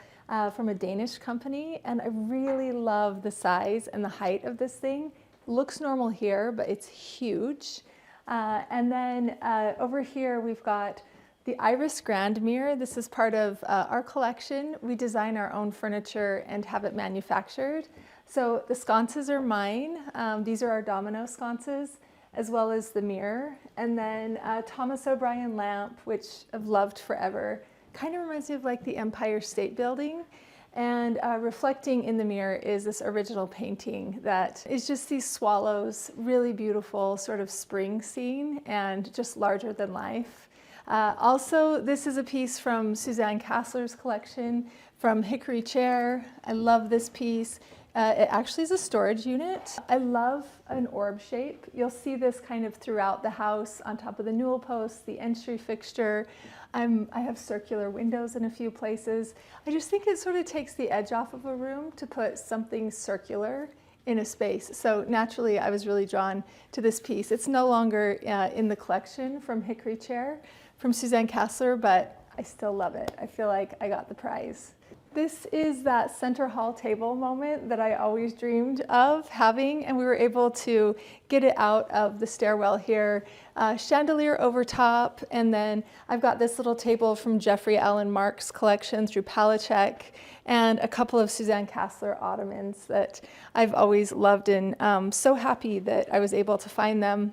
from a Danish company, and I really love the size and the height of this thing. Looks normal here, but it's huge. And then over here we've got the Iris Grand mirror. This is part of our collection. We design our own furniture and have it manufactured. So the sconces are mine. These are our domino sconces, as well as the mirror. And then Thomas O'Brien lamp, which I've loved forever. Kind of reminds me of like the Empire State Building. And reflecting in the mirror is this original painting that is just these swallows, really beautiful sort of spring scene and just larger than life. Also, this is a piece from Suzanne Kassler's collection from Hickory Chair. I love this piece. It actually is a storage unit. I love an orb shape. You'll see this kind of throughout the house on top of the newel posts, the entry fixture. I have circular windows in a few places. I just think it sort of takes the edge off of a room to put something circular in a space. So naturally, I was really drawn to this piece. It's no longer in the collection from Hickory Chair from Suzanne Kassler, but I still love it. I feel like I got the prize. This is that center hall table moment that I always dreamed of having, and we were able to get it out of the stairwell here. Chandelier over top, and then I've got this little table from Jeffrey Allen Mark's collection through Palachek, and a couple of Suzanne Kassler ottomans that I've always loved, and so happy that I was able to find them.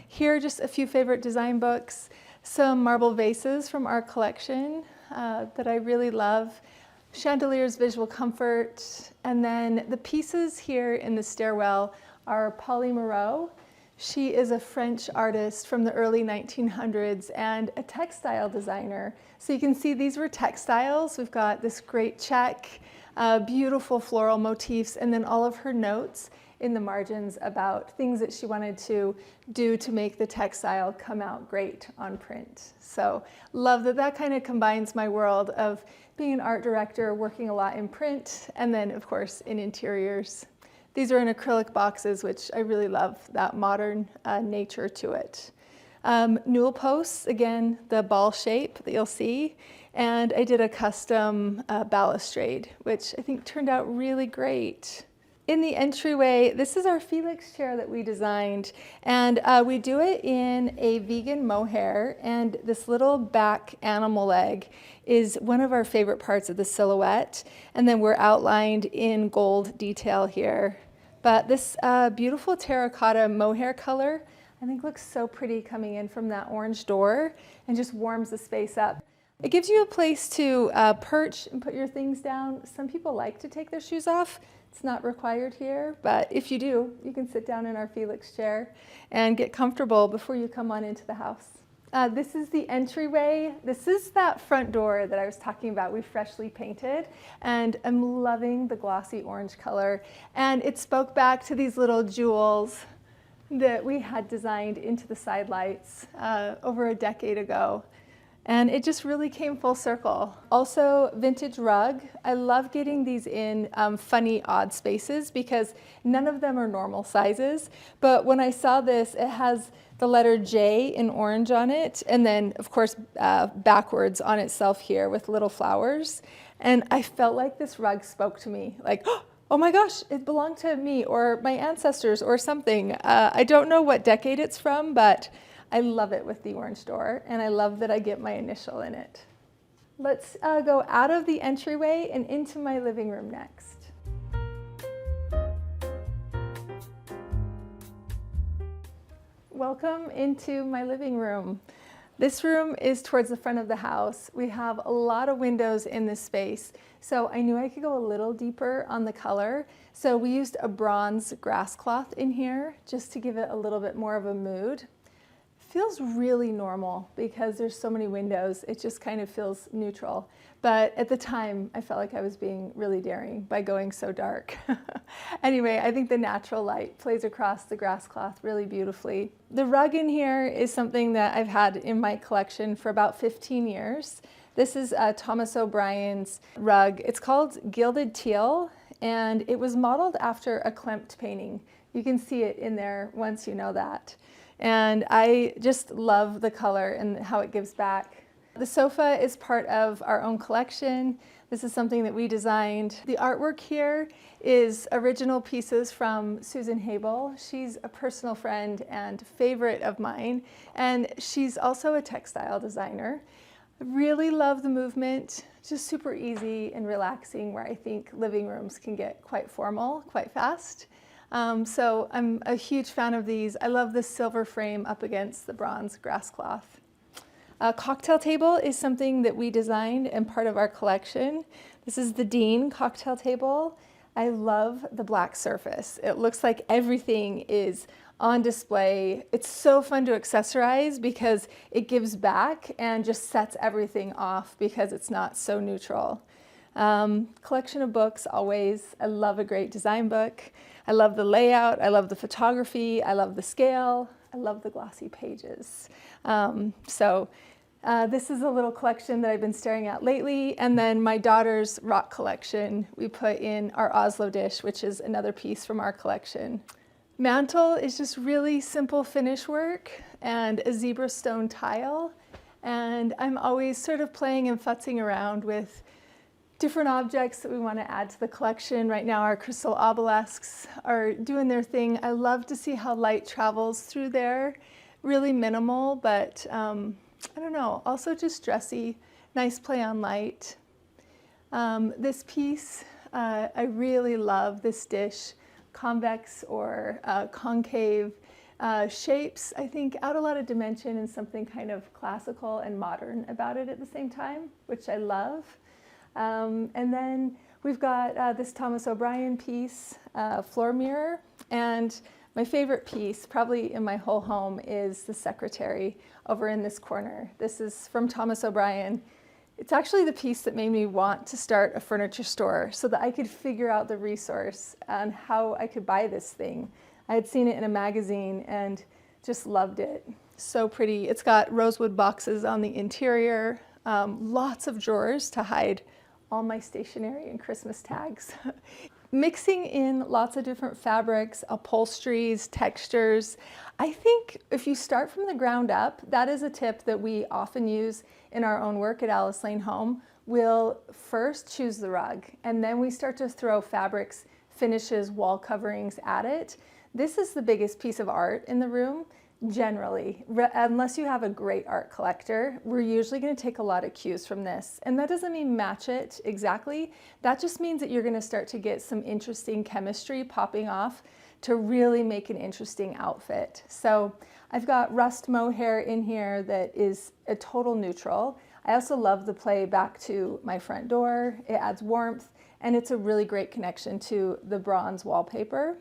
Here, just a few favorite design books, some marble vases from our collection that I really love. Chandelier's visual comfort, and then the pieces here in the stairwell are Polly Moreau. She is a French artist from the early 1900s and a textile designer. So you can see these were textiles. We've got this great check, beautiful floral motifs, and then all of her notes in the margins about things that she wanted to do to make the textile come out great on print. So love that that kind of combines my world of being an art director, working a lot in print, and then of course in interiors. These are in acrylic boxes, which I really love that modern nature to it. Newel posts, again, the ball shape that you'll see. And I did a custom balustrade, which I think turned out really great. In the entryway, this is our Felix chair that we designed, and we do it in a vegan mohair, and this little back animal leg is one of our favorite parts of the silhouette, and then we're outlined in gold detail here. But this beautiful terracotta mohair color, I think looks so pretty coming in from that orange door and just warms the space up. It gives you a place to perch and put your things down. Some people like to take their shoes off. It's not required here, but if you do, you can sit down in our Felix chair and get comfortable before you come on into the house. This is the entryway. This is that front door that I was talking about. We freshly painted, and I'm loving the glossy orange color. And it spoke back to these little jewels that we had designed into the side lights over a decade ago. And it just really came full circle. Also, vintage rug. I love getting these in funny, odd spaces because none of them are normal sizes. But when I saw this, it has the letter J in orange on it, and then, of course, backwards on itself here with little flowers. And I felt like this rug spoke to me, like, oh my gosh, it belonged to me or my ancestors or something. I don't know what decade it's from, but I love it with the orange door, and I love that I get my initial in it. Let's go out of the entryway and into my living room next. Welcome into my living room. This room is towards the front of the house. We have a lot of windows in this space, so I knew I could go a little deeper on the color. So we used a bronze grass cloth in here just to give it a little bit more of a mood. Feels really normal because there's so many windows. It just kind of feels neutral. But at the time, I felt like I was being really daring by going so dark. Anyway, I think the natural light plays across the grass cloth really beautifully. The rug in here is something that I've had in my collection for about 15 years. This is Thomas O'Brien's rug. It's called Gilded Teal, and it was modeled after a Klimt painting. You can see it in there once you know that. And I just love the color and how it gives back. The sofa is part of our own collection. This is something that we designed. The artwork here is original pieces from Susan Habel. She's a personal friend and favorite of mine, and she's also a textile designer. I really love the movement, just super easy and relaxing, where I think living rooms can get quite formal, quite fast. So I'm a huge fan of these. I love the silver frame up against the bronze grass cloth. A cocktail table is something that we designed and part of our collection. This is the Dean cocktail table. I love the black surface. It looks like everything is on display. It's so fun to accessorize because it gives back and just sets everything off because it's not so neutral. Collection of books, always. I love a great design book. I love the layout, I love the photography, I love the scale, I love the glossy pages. This is a little collection that I've been staring at lately, and then my daughter's rock collection we put in our Oslo dish, which is another piece from our collection. Mantle is just really simple finish work and a zebra stone tile, and I'm always sort of playing and futzing around with different objects that we want to add to the collection. Right now our crystal obelisks are doing their thing. I love to see how light travels through there. Really minimal, but I don't know, also just dressy, nice play on light. This piece, I really love this dish. Convex or concave shapes, I think, add a lot of dimension and something kind of classical and modern about it at the same time, which I love. And then we've got this Thomas O'Brien piece, floor mirror, and my favorite piece, probably in my whole home, is the secretary over in this corner. This is from Thomas O'Brien. It's actually the piece that made me want to start a furniture store so that I could figure out the resource and how I could buy this thing. I had seen it in a magazine and just loved it. So pretty. It's got rosewood boxes on the interior, lots of drawers to hide all my stationery and Christmas tags. Mixing in lots of different fabrics, upholsteries, textures. I think if you start from the ground up, that is a tip that we often use in our own work at Alice Lane Home. We'll first choose the rug, and then we start to throw fabrics, finishes, wall coverings at it. This is the biggest piece of art in the room. Generally, unless you have a great art collector, we're usually going to take a lot of cues from this. And that doesn't mean match it exactly. That just means that you're going to start to get some interesting chemistry popping off to really make an interesting outfit. So I've got rust mohair in here that is a total neutral. I also love the play back to my front door. It adds warmth and it's a really great connection to the bronze wallpaper.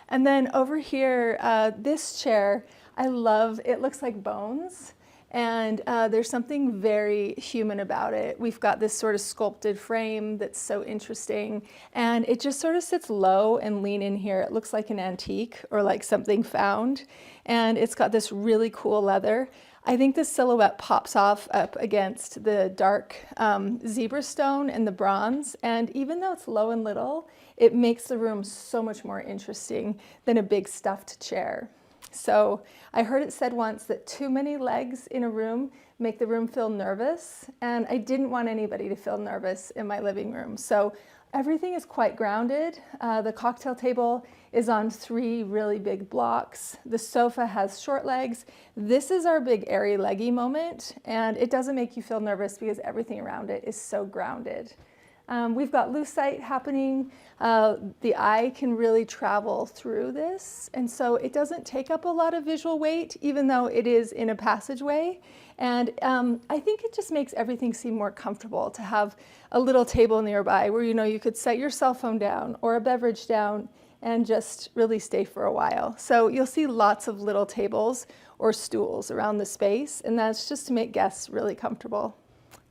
And then over here, this chair, I love, it looks like bones. And there's something very human about it. We've got this sort of sculpted frame that's so interesting. And it just sort of sits low and lean in here. It looks like an antique or like something found. And it's got this really cool leather. I think the silhouette pops off up against the dark zebra stone and the bronze. And even though it's low and little, it makes the room so much more interesting than a big stuffed chair. So I heard it said once that too many legs in a room make the room feel nervous, and I didn't want anybody to feel nervous in my living room. So everything is quite grounded. The cocktail table is on 3 really big blocks. The sofa has short legs. This is our big airy leggy moment, and it doesn't make you feel nervous because everything around it is so grounded. We've got lucite happening. The eye can really travel through this, and so it doesn't take up a lot of visual weight, even though it is in a passageway. And I think it just makes everything seem more comfortable to have a little table nearby where you could set your cell phone down or a beverage down and just really stay for a while. So you'll see lots of little tables or stools around the space, and that's just to make guests really comfortable.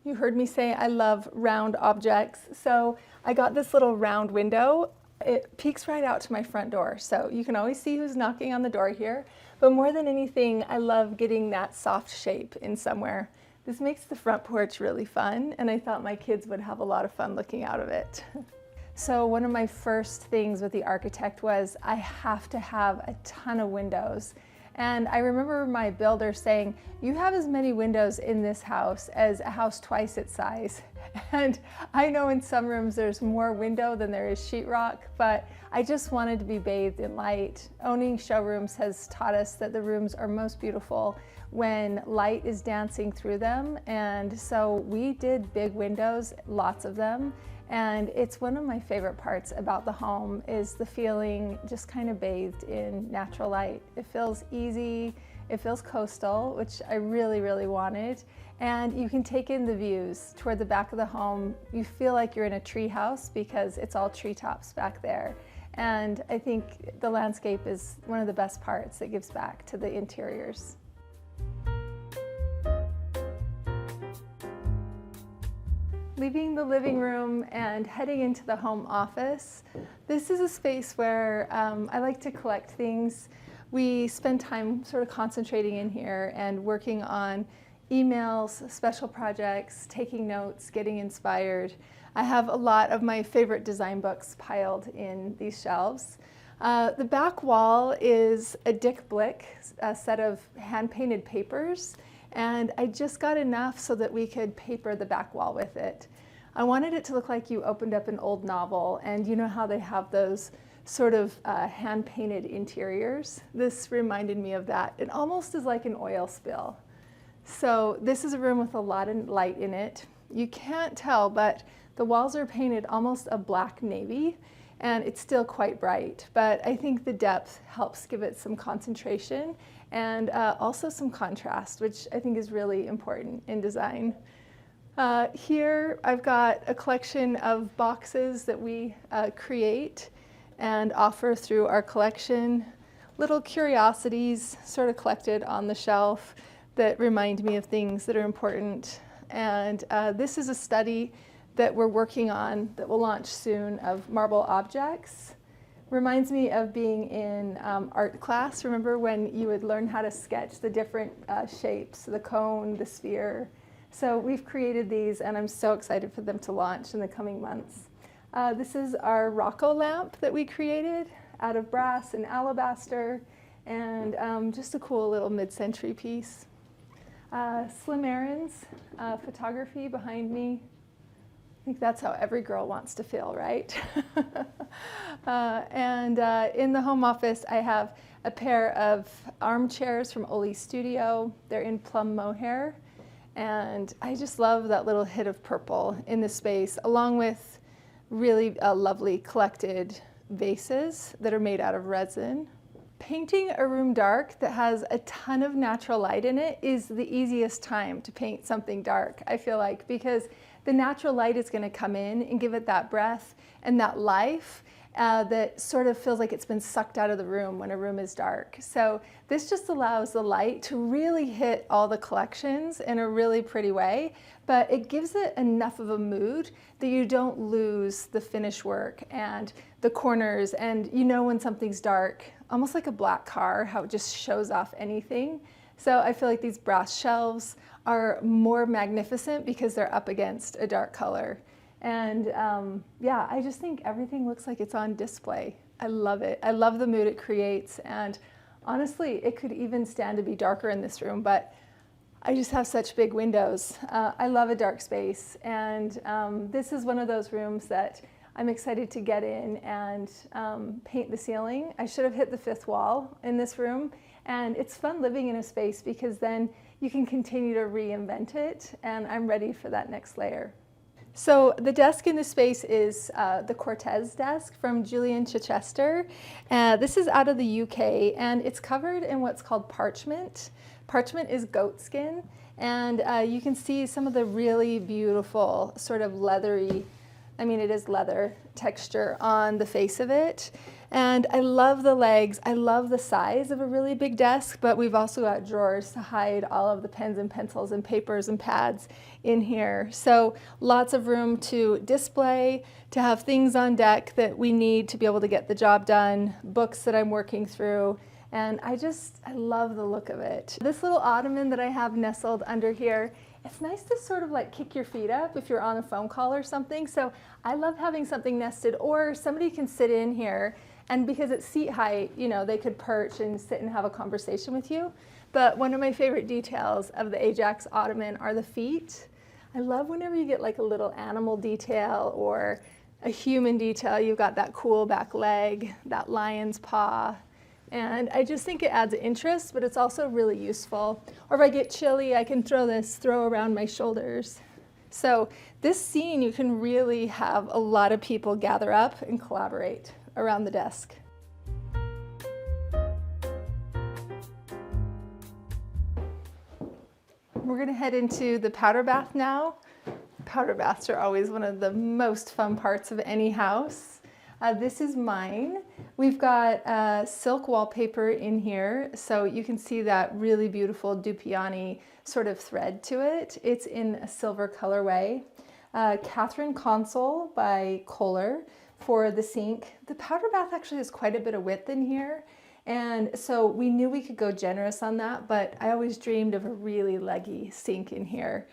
You heard me say I love round objects, so I got this little round window. It peeks right out to my front door, so you can always see who's knocking on the door here. But more than anything, I love getting that soft shape in somewhere. This makes the front porch really fun, and I thought my kids would have a lot of fun looking out of it. So one of my first things with the architect was I have to have a ton of windows. And I remember my builder saying, you have as many windows in this house as a house twice its size. And I know in some rooms there's more window than there is sheetrock, but I just wanted to be bathed in light. Owning showrooms has taught us that the rooms are most beautiful when light is dancing through them. And so we did big windows, lots of them. And it's one of my favorite parts about the home is the feeling just kind of bathed in natural light. It feels easy, it feels coastal, which I really, really wanted. And you can take in the views toward the back of the home. You feel like you're in a tree house because it's all treetops back there. And I think the landscape is one of the best parts that gives back to the interiors. Leaving the living room and heading into the home office, this is a space where I like to collect things. We spend time sort of concentrating in here and working on emails, special projects, taking notes, getting inspired. I have a lot of my favorite design books piled in these shelves. The back wall is a Dick Blick, a set of hand-painted papers. And I just got enough so that we could paper the back wall with it. I wanted it to look like you opened up an old novel, and you know how they have those sort of hand-painted interiors? This reminded me of that. It almost is like an oil spill. So this is a room with a lot of light in it. You can't tell, but the walls are painted almost a black navy, and it's still quite bright. But I think the depth helps give it some concentration and also some contrast, which I think is really important in design. Here I've got a collection of boxes that we create and offer through our collection. Little curiosities sort of collected on the shelf that remind me of things that are important. And this is a study that we're working on that will launch soon of marble objects. Reminds me of being in art class. Remember when you would learn how to sketch the different shapes, the cone, the sphere. So we've created these, and I'm so excited for them to launch in the coming months. This is our Rocco lamp that we created out of brass and alabaster, and just a cool little mid-century piece. Slim Aaron's photography behind me. I think that's how every girl wants to feel, right? And in the home office, I have a pair of armchairs from Oli Studio. They're in plum mohair. And I just love that little hit of purple in the space, along with really lovely collected vases that are made out of resin. Painting a room dark that has a ton of natural light in it is the easiest time to paint something dark, I feel like, because the natural light is going to come in and give it that breath and that life that sort of feels like it's been sucked out of the room when a room is dark. So this just allows the light to really hit all the collections in a really pretty way, but it gives it enough of a mood that you don't lose the finish work and the corners, and you know when something's dark, almost like a black car, how it just shows off anything. So I feel like these brass shelves are more magnificent because they're up against a dark color. And yeah, I just think everything looks like it's on display. I love it. I love the mood it creates. And honestly, it could even stand to be darker in this room, but I just have such big windows. I love a dark space. And this is one of those rooms that I'm excited to get in and paint the ceiling. I should have hit the 5th wall in this room. And it's fun living in a space because then you can continue to reinvent it. And I'm ready for that next layer. So the desk in this space is the Cortez desk from Julian Chichester. This is out of the UK, and it's covered in what's called parchment. Parchment is goat skin, and you can see some of the really beautiful sort of leathery, I mean it is leather texture on the face of it. And I love the legs. I love the size of a really big desk, but we've also got drawers to hide all of the pens and pencils and papers and pads in here. So lots of room to display, to have things on deck that we need to be able to get the job done, books that I'm working through. And I love the look of it. This little ottoman that I have nestled under here, it's nice to sort of like kick your feet up if you're on a phone call or something. So I love having something nested, or somebody can sit in here, and because it's seat height, you know, they could perch and sit and have a conversation with you. But one of my favorite details of the Ajax ottoman are the feet. I love whenever you get like a little animal detail or a human detail. You've got that cool back leg, that lion's paw. And I just think it adds interest, but it's also really useful. Or if I get chilly, I can throw around my shoulders. So this scene, you can really have a lot of people gather up and collaborate around the desk. We're gonna head into the powder bath now. Powder baths are always one of the most fun parts of any house. This is mine. We've got silk wallpaper in here, so you can see that really beautiful Dupioni sort of thread to it. It's in a silver colorway. Catherine Console by Kohler for the sink. The powder bath actually has quite a bit of width in here, and so we knew we could go generous on that, but I always dreamed of a really leggy sink in here.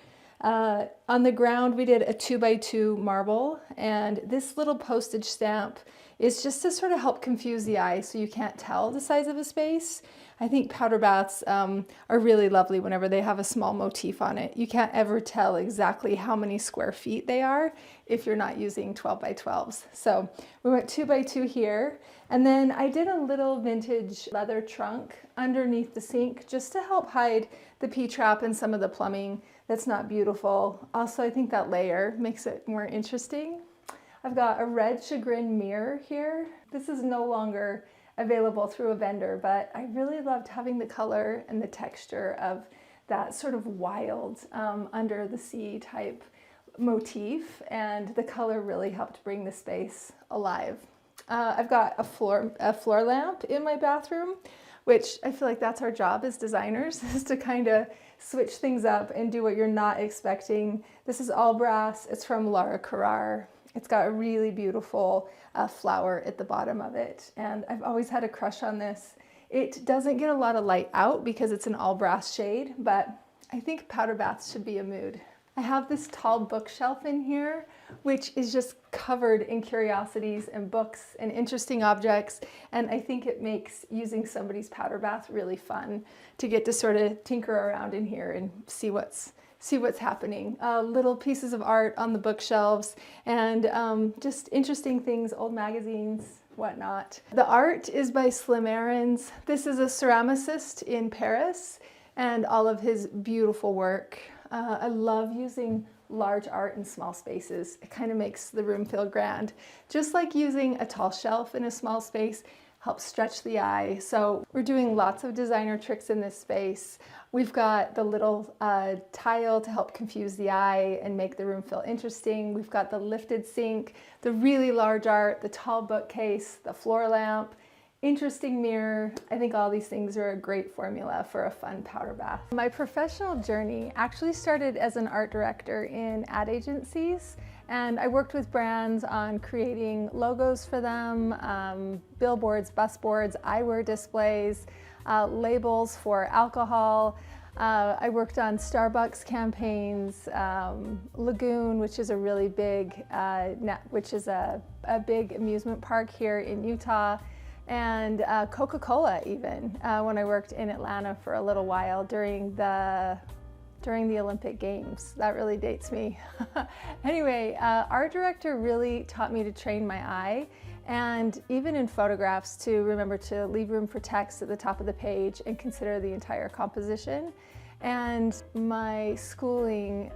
On the ground, we did a 2x2 marble, and this little postage stamp is just to sort of help confuse the eye so you can't tell the size of a space. I think powder baths are really lovely whenever they have a small motif on it. You can't ever tell exactly how many square feet they are if you're not using 12x12s. So we went 2x2 here, and then I did a little vintage leather trunk underneath the sink just to help hide the P-trap and some of the plumbing that's not beautiful. Also, I think that layer makes it more interesting. I've got a red chagrin mirror here. This is no longer available through a vendor, but I really loved having the color and the texture of that sort of wild under the sea type motif, and the color really helped bring the space alive. I've got a floor lamp in my bathroom, which I feel like that's our job as designers, is to kind of switch things up and do what you're not expecting. This is all brass. It's from Lara Carrar. It's got a really beautiful flower at the bottom of it, and I've always had a crush on this. It doesn't get a lot of light out because it's an all brass shade, but I think powder baths should be a mood. I have this tall bookshelf in here, which is just covered in curiosities and books and interesting objects, and I think it makes using somebody's powder bath really fun to get to sort of tinker around in here and see what's happening. Little pieces of art on the bookshelves, and just interesting things, old magazines, whatnot. The art is by Slim Aarons. This is a ceramicist in Paris, and all of his beautiful work. I love using large art in small spaces. It kind of makes the room feel grand. Just like using a tall shelf in a small space, helps stretch the eye. So we're doing lots of designer tricks in this space. We've got the little tile to help confuse the eye and make the room feel interesting. We've got the lifted sink, the really large art, the tall bookcase, the floor lamp, interesting mirror. I think all these things are a great formula for a fun powder bath. My professional journey actually started as an art director in ad agencies, and I worked with brands on creating logos for them, billboards, bus boards, eyewear displays, labels for alcohol. I worked on Starbucks campaigns, Lagoon, which is a really big, which is a big amusement park here in Utah, and Coca-Cola even, when I worked in Atlanta for a little while during the Olympic Games. That really dates me. Anyway, art director really taught me to train my eye, and even in photographs to remember to leave room for text at the top of the page and consider the entire composition. And my schooling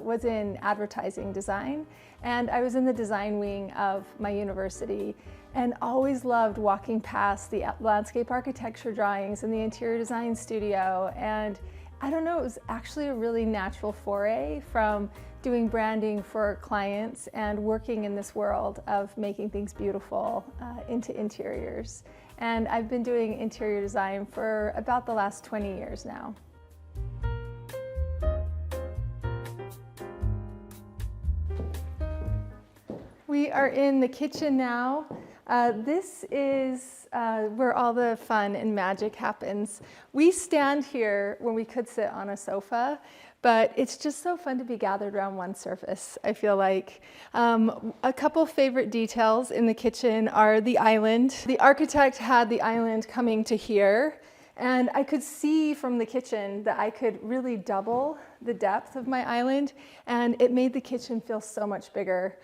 was in advertising design, and I was in the design wing of my university, and always loved walking past the landscape architecture drawings in the interior design studio. And I don't know, it was actually a really natural foray from doing branding for clients and working in this world of making things beautiful into interiors. And I've been doing interior design for about the last 20 years now. We are in the kitchen now. This is where all the fun and magic happens. We stand here when we could sit on a sofa, but it's just so fun to be gathered around one surface, I feel like. A couple favorite details in the kitchen are the island. The architect had the island coming to here, and I could see from the kitchen that I could really double the depth of my island, and it made the kitchen feel so much bigger.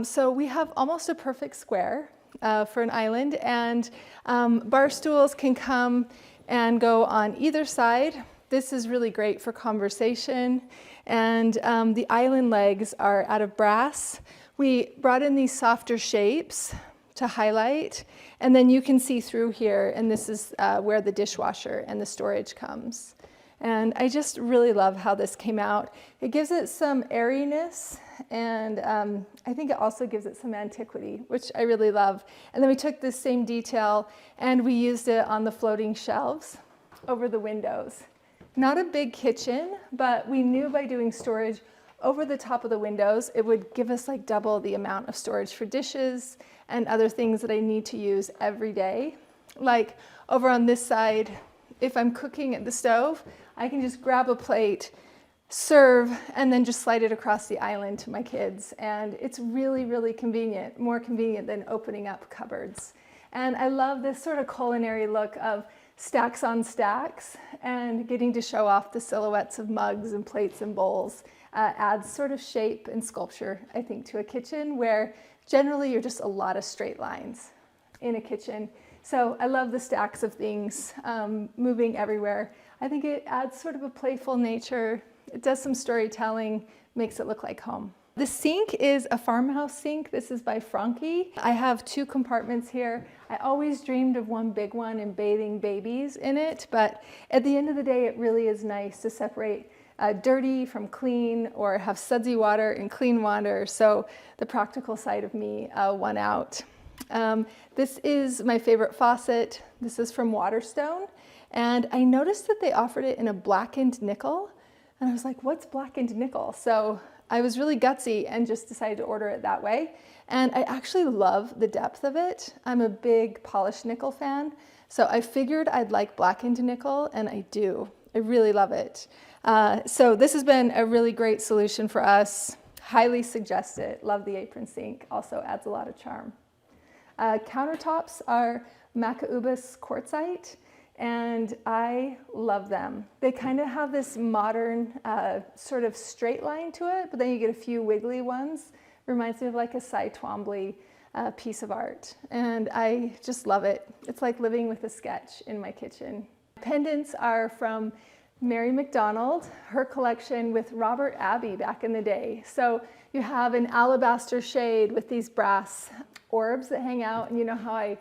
So we have almost a perfect square for an island, and bar stools can come and go on either side. This is really great for conversation, and the island legs are out of brass. We brought in these softer shapes to highlight, and then you can see through here, and this is where the dishwasher and the storage comes. And I just really love how this came out. It gives it some airiness, and I think it also gives it some antiquity, which I really love. And then we took this same detail and we used it on the floating shelves over the windows. Not a big kitchen, but we knew by doing storage over the top of the windows, it would give us like double the amount of storage for dishes and other things that I need to use every day. Like over on this side, if I'm cooking at the stove, I can just grab a plate, serve, and then just slide it across the island to my kids. And it's really, really convenient, more convenient than opening up cupboards. And I love this sort of culinary look of stacks on stacks, and getting to show off the silhouettes of mugs and plates and bowls adds sort of shape and sculpture, I think, to a kitchen where generally you're just a lot of straight lines in a kitchen. So I love the stacks of things moving everywhere. I think it adds sort of a playful nature. It does some storytelling, makes it look like home. The sink is a farmhouse sink. This is by Franke. I have 2 compartments here. I always dreamed of one big one and bathing babies in it, but at the end of the day, it really is nice to separate dirty from clean, or have sudsy water and clean water. So the practical side of me won out. This is my favorite faucet. This is from Waterstone, and I noticed that they offered it in a blackened nickel, and I was like, what's blackened nickel? So I was really gutsy and just decided to order it that way, and I actually love the depth of it. I'm a big polished nickel fan, so I figured I'd like blackened nickel, and I do. I really love it. So this has been a really great solution for us. Highly suggest it. Love the apron sink. Also adds a lot of charm. Countertops are Macaubus quartzite, and I love them. They kind of have this modern sort of straight line to it, but then you get a few wiggly ones. Reminds me of like a Cy Twombly piece of art, and I just love it. It's like living with a sketch in my kitchen. Pendants are from Mary McDonald, her collection with Robert Abbey back in the day. So you have an alabaster shade with these brass orbs that hang out, and you know how I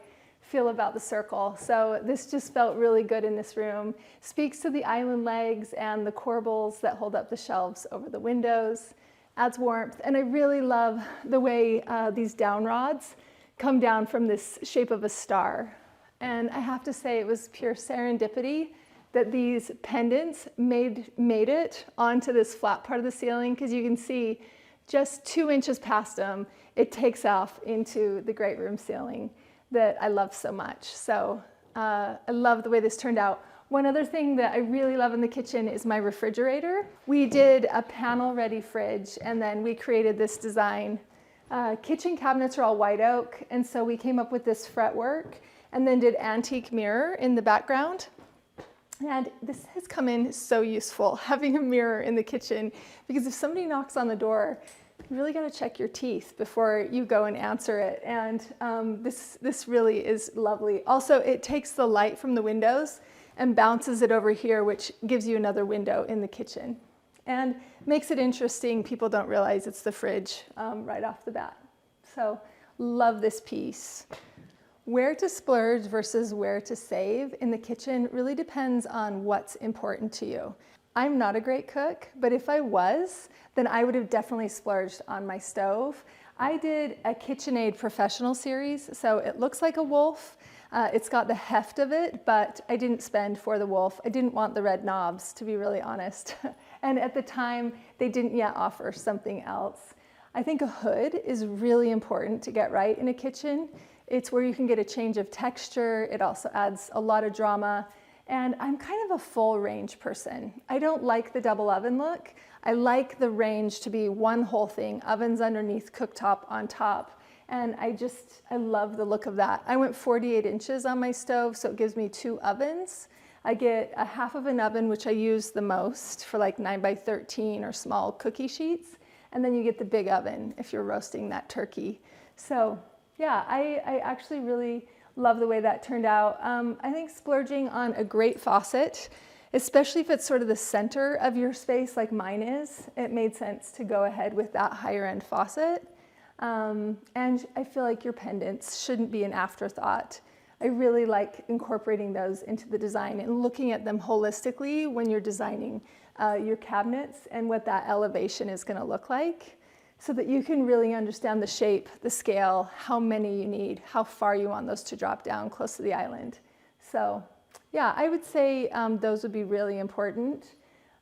feel about the circle. So this just felt really good in this room. Speaks to the island legs and the corbels that hold up the shelves over the windows. Adds warmth. And I really love the way these down rods come down from this shape of a star. And I have to say it was pure serendipity that these pendants made it onto this flat part of the ceiling, because you can see just 2 inches past them, it takes off into the great room ceiling that I love so much. So I love the way this turned out. One other thing that I really love in the kitchen is my refrigerator. We did a panel ready fridge, and then we created this design. Kitchen cabinets are all white oak, and so we came up with this fretwork and then did antique mirror in the background. And this has come in so useful, having a mirror in the kitchen, because if somebody knocks on the door, you really got to check your teeth before you go and answer it. And this really is lovely. Also, it takes the light from the windows and bounces it over here, which gives you another window in the kitchen. And makes it interesting. People don't realize it's the fridge right off the bat. So love this piece. Where to splurge versus where to save in the kitchen really depends on what's important to you. I'm not a great cook, but if I was, then I would have definitely splurged on my stove. I did a KitchenAid professional series, so it looks like a wolf. It's got the heft of it, but I didn't spend for the wolf. I didn't want the red knobs, to be really honest. And at the time, they didn't yet offer something else. I think a hood is really important to get right in a kitchen. It's where you can get a change of texture. It also adds a lot of drama. And I'm kind of a full range person. I don't like the double oven look. I like the range to be one whole thing, ovens underneath, cooktop on top. And I love the look of that. I went 48 inches on my stove, so it gives me 2 ovens. I get a half of an oven, which I use the most for like 9x13 or small cookie sheets. And then you get the big oven if you're roasting that turkey. So yeah, I actually really love the way that turned out. I think splurging on a great faucet, especially if it's sort of the center of your space like mine is, it made sense to go ahead with that higher end faucet. And I feel like your pendants shouldn't be an afterthought. I really like incorporating those into the design and looking at them holistically when you're designing your cabinets and what that elevation is going to look like, so that you can really understand the shape, the scale, how many you need, how far you want those to drop down close to the island. So yeah, I would say those would be really important.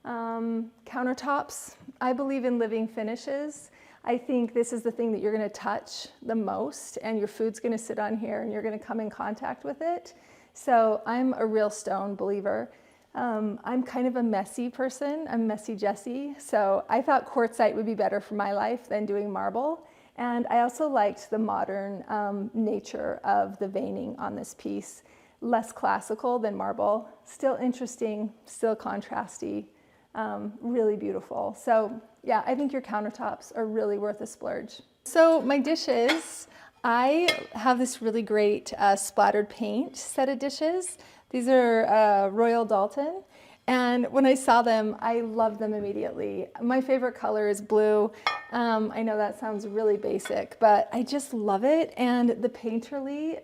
Countertops, I believe in living finishes. I think this is the thing that you're gonna touch the most, and your food's gonna sit on here and you're gonna come in contact with it. So I'm a real stone believer. I'm kind of a messy person. I'm messy Jessie. So I thought quartzite would be better for my life than doing marble. And I also liked the modern nature of the veining on this piece. Less classical than marble, still interesting, still contrasty, really beautiful. So yeah, I think your countertops are really worth a splurge. So my dishes, I have this really great splattered paint set of dishes. These are Royal Dalton, and when I saw them, I loved them immediately. My favorite color is blue. I know that sounds really basic, but I just love it, and the painterly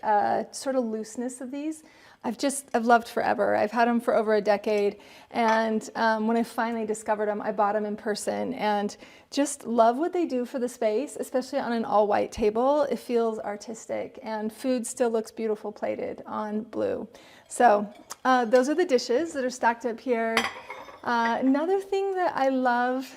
sort of looseness of these, I've loved forever. I've had them for over a decade, and when I finally discovered them, I bought them in person, and just love what they do for the space, especially on an all-white table. It feels artistic, and food still looks beautiful plated on blue. So those are the dishes that are stacked up here. Another thing that I love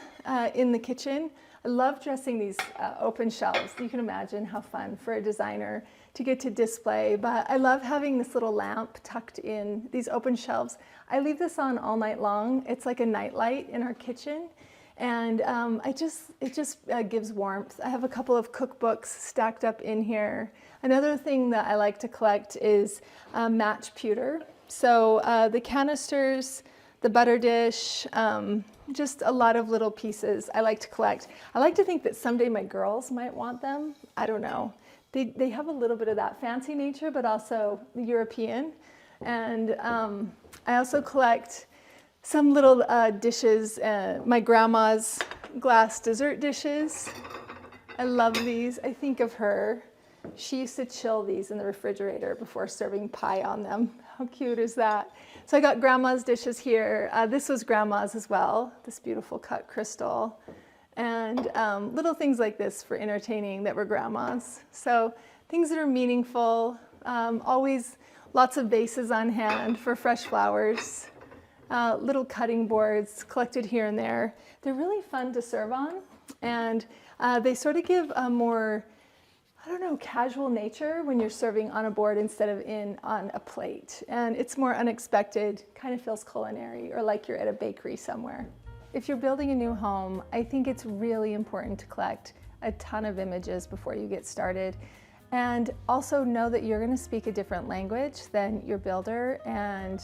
in the kitchen, I love dressing these open shelves. You can imagine how fun for a designer to get to display, but I love having this little lamp tucked in these open shelves. I leave this on all night long. It's like a nightlight in our kitchen, and it just gives warmth. I have a couple of cookbooks stacked up in here. Another thing that I like to collect is match pewter. So the canisters, the butter dish, just a lot of little pieces I like to collect. I like to think that someday my girls might want them. I don't know. They have a little bit of that fancy nature, but also European. And I also collect some little dishes, my grandma's glass dessert dishes. I love these. I think of her. She used to chill these in the refrigerator before serving pie on them. How cute is that? So I got Grandma's dishes here. This was Grandma's as well, this beautiful cut crystal. And little things like this for entertaining that were Grandma's. So things that are meaningful, always lots of vases on hand for fresh flowers. Little cutting boards collected here and there. They're really fun to serve on, and they sort of give a more, I don't know, casual nature when you're serving on a board instead of on a plate. And it's more unexpected, kind of feels culinary or like you're at a bakery somewhere. If you're building a new home, I think it's really important to collect a ton of images before you get started. And also know that you're going to speak a different language than your builder and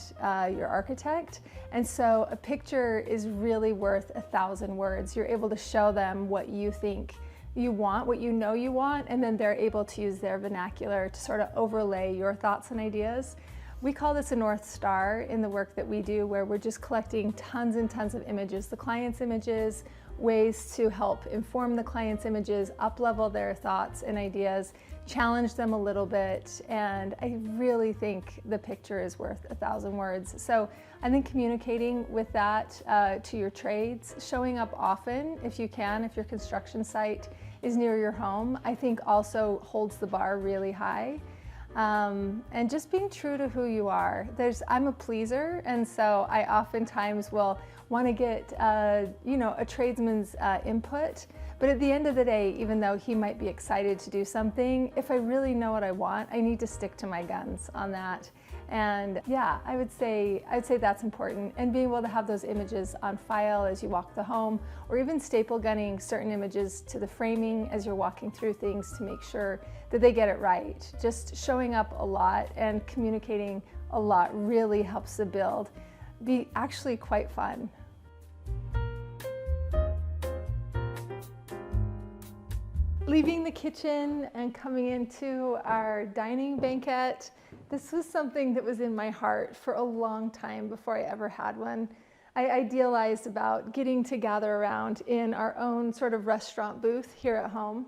your architect. And so a picture is really worth 1,000 words. You're able to show them what you think you want, what you know you want, and then they're able to use their vernacular to sort of overlay your thoughts and ideas. We call this a North Star in the work that we do, where we're just collecting tons and tons of images, the client's images, ways to help inform the client's images, up-level their thoughts and ideas, challenge them a little bit, and I really think the picture is worth 1,000 words. So I think communicating with that to your trades, showing up often if you can, if your construction site is near your home, I think also holds the bar really high. And just being true to who you are. I'm a pleaser, and so I oftentimes will want to get a tradesman's input. But at the end of the day, even though he might be excited to do something, if I really know what I want, I need to stick to my guns on that. And yeah, I would say that's important. And being able to have those images on file as you walk the home, or even staple gunning certain images to the framing as you're walking through things to make sure that they get it right. Just showing up a lot and communicating a lot really helps the build be actually quite fun. Leaving the kitchen and coming into our dining banquette, this was something that was in my heart for a long time before I ever had one. I idealized about getting to gather around in our own sort of restaurant booth here at home.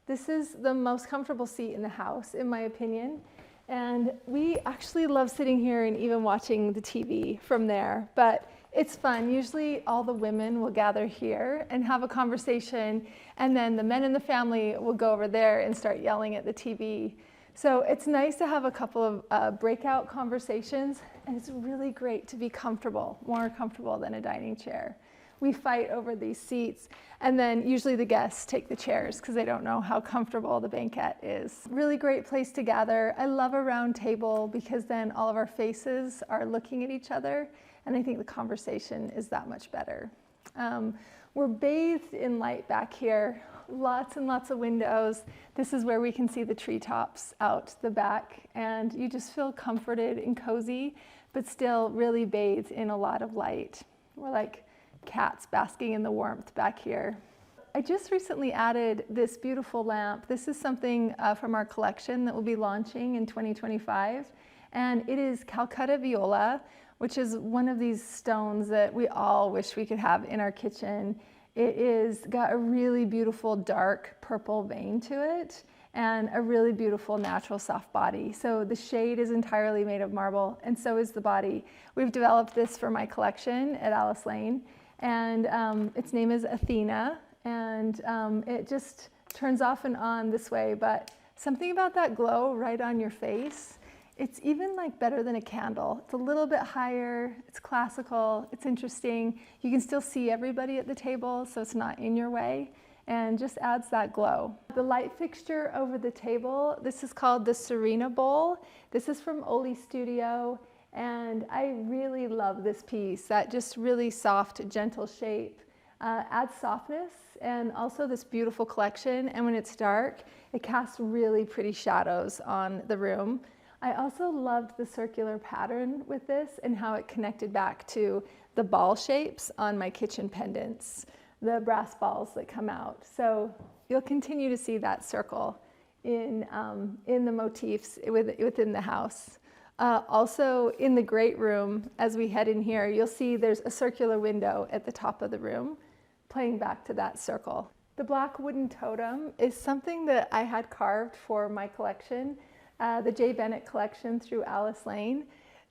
This is the most comfortable seat in the house, in my opinion. And we actually love sitting here and even watching the TV from there. But it's fun. Usually all the women will gather here and have a conversation, and then the men in the family will go over there and start yelling at the TV. So it's nice to have a couple of breakout conversations, and it's really great to be comfortable, more comfortable than a dining chair. We fight over these seats, and then usually the guests take the chairs because they don't know how comfortable the banquette is. Really great place to gather. I love a round table because then all of our faces are looking at each other, and I think the conversation is that much better. We're bathed in light back here, lots and lots of windows. This is where we can see the treetops out the back, and you just feel comforted and cozy, but still really bathed in a lot of light. We're like cats basking in the warmth back here. I just recently added this beautiful lamp. This is something from our collection that will be launching in 2025, and it is Calcutta Viola, which is one of these stones that we all wish we could have in our kitchen. It is got a really beautiful dark purple vein to it and a really beautiful natural soft body. So the shade is entirely made of marble, and so is the body. We've developed this for my collection at Alice Lane, and its name is Athena, and it just turns off and on this way, but something about that glow right on your face, it's even like better than a candle. It's a little bit higher, it's classical, it's interesting. You can still see everybody at the table, so it's not in your way, and just adds that glow. The light fixture over the table, this is called the Serena Bowl. This is from Oli Studio, and I really love this piece. That just really soft, gentle shape adds softness, and also this beautiful collection, and when it's dark, it casts really pretty shadows on the room. I also loved the circular pattern with this and how it connected back to the ball shapes on my kitchen pendants, the brass balls that come out. So you'll continue to see that circle in the motifs within the house. Also in the great room, as we head in here, you'll see there's a circular window at the top of the room, playing back to that circle. The black wooden totem is something that I had carved for my collection, the J. Bennett collection through Alice Lane.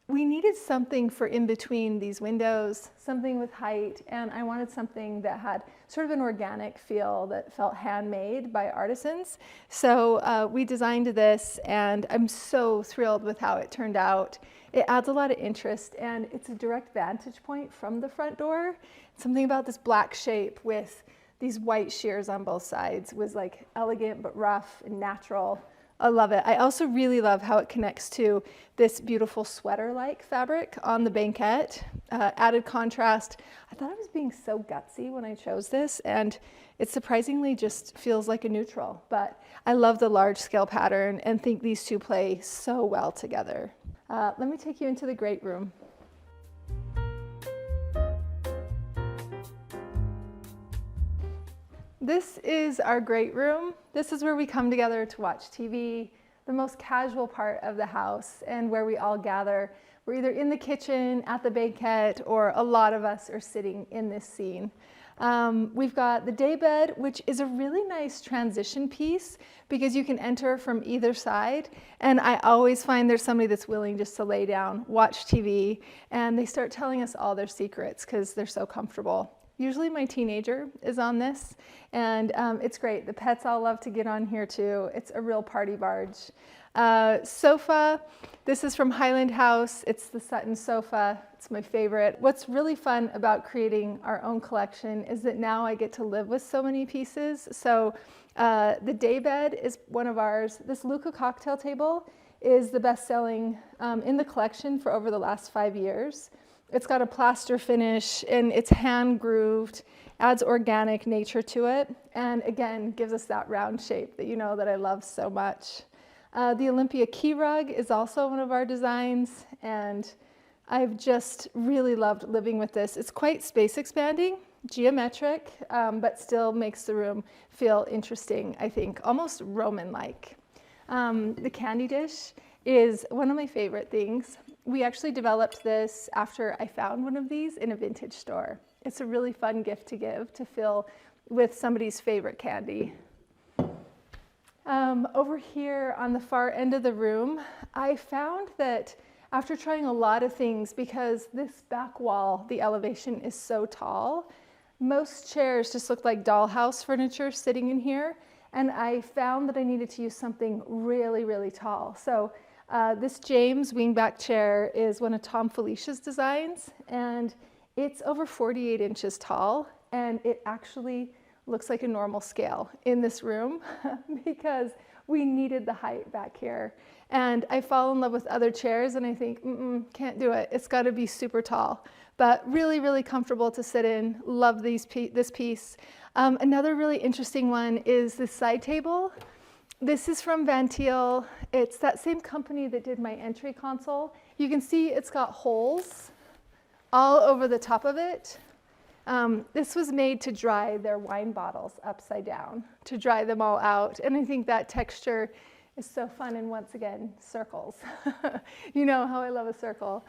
We needed something for in between these windows, something with height, and I wanted something that had sort of an organic feel that felt handmade by artisans. So we designed this, and I'm so thrilled with how it turned out. It adds a lot of interest, and it's a direct vantage point from the front door. Something about this black shape with these white shears on both sides was like elegant but rough and natural. I love it. I also really love how it connects to this beautiful sweater-like fabric on the banquette. Added contrast. I thought I was being so gutsy when I chose this, and it surprisingly just feels like a neutral. But I love the large-scale pattern and think these two play so well together. Let me take you into the great room. This is our great room. This is where we come together to watch TV, the most casual part of the house and where we all gather. We're either in the kitchen, at the banquette, or a lot of us are sitting in this scene. We've got the daybed, which is a really nice transition piece because you can enter from either side. And I always find there's somebody that's willing just to lay down, watch TV, and they start telling us all their secrets because they're so comfortable. Usually my teenager is on this, and it's great. The pets all love to get on here too. It's a real party barge. Sofa, this is from Highland House. It's the Sutton sofa. It's my favorite. What's really fun about creating our own collection is that now I get to live with so many pieces. So the daybed is one of ours. This Luca cocktail table is the best-selling in the collection for over the last 5 years. It's got a plaster finish and it's hand grooved, adds organic nature to it, and again, gives us that round shape that you know that I love so much. The Olympia key rug is also one of our designs, and I've just really loved living with this. It's quite space expanding, geometric, but still makes the room feel interesting, I think, almost Roman-like. The candy dish is one of my favorite things. We actually developed this after I found one of these in a vintage store. It's a really fun gift to give to fill with somebody's favorite candy. Over here on the far end of the room, I found that after trying a lot of things, because this back wall, the elevation is so tall, most chairs just look like dollhouse furniture sitting in here, and I found that I needed to use something really, really tall. So this James wingback chair is one of Tom Felicia's designs, and it's over 48 inches tall, and it actually looks like a normal scale in this room because we needed the height back here. And I fall in love with other chairs and I think, can't do it. It's gotta be super tall, but really, really comfortable to sit in. Love this piece. Another really interesting one is this side table. This is from Van Thiel. It's that same company that did my entry console. You can see it's got holes all over the top of it. This was made to dry their wine bottles upside down, to dry them all out. And I think that texture is so fun. And once again, circles. You know how I love a circle.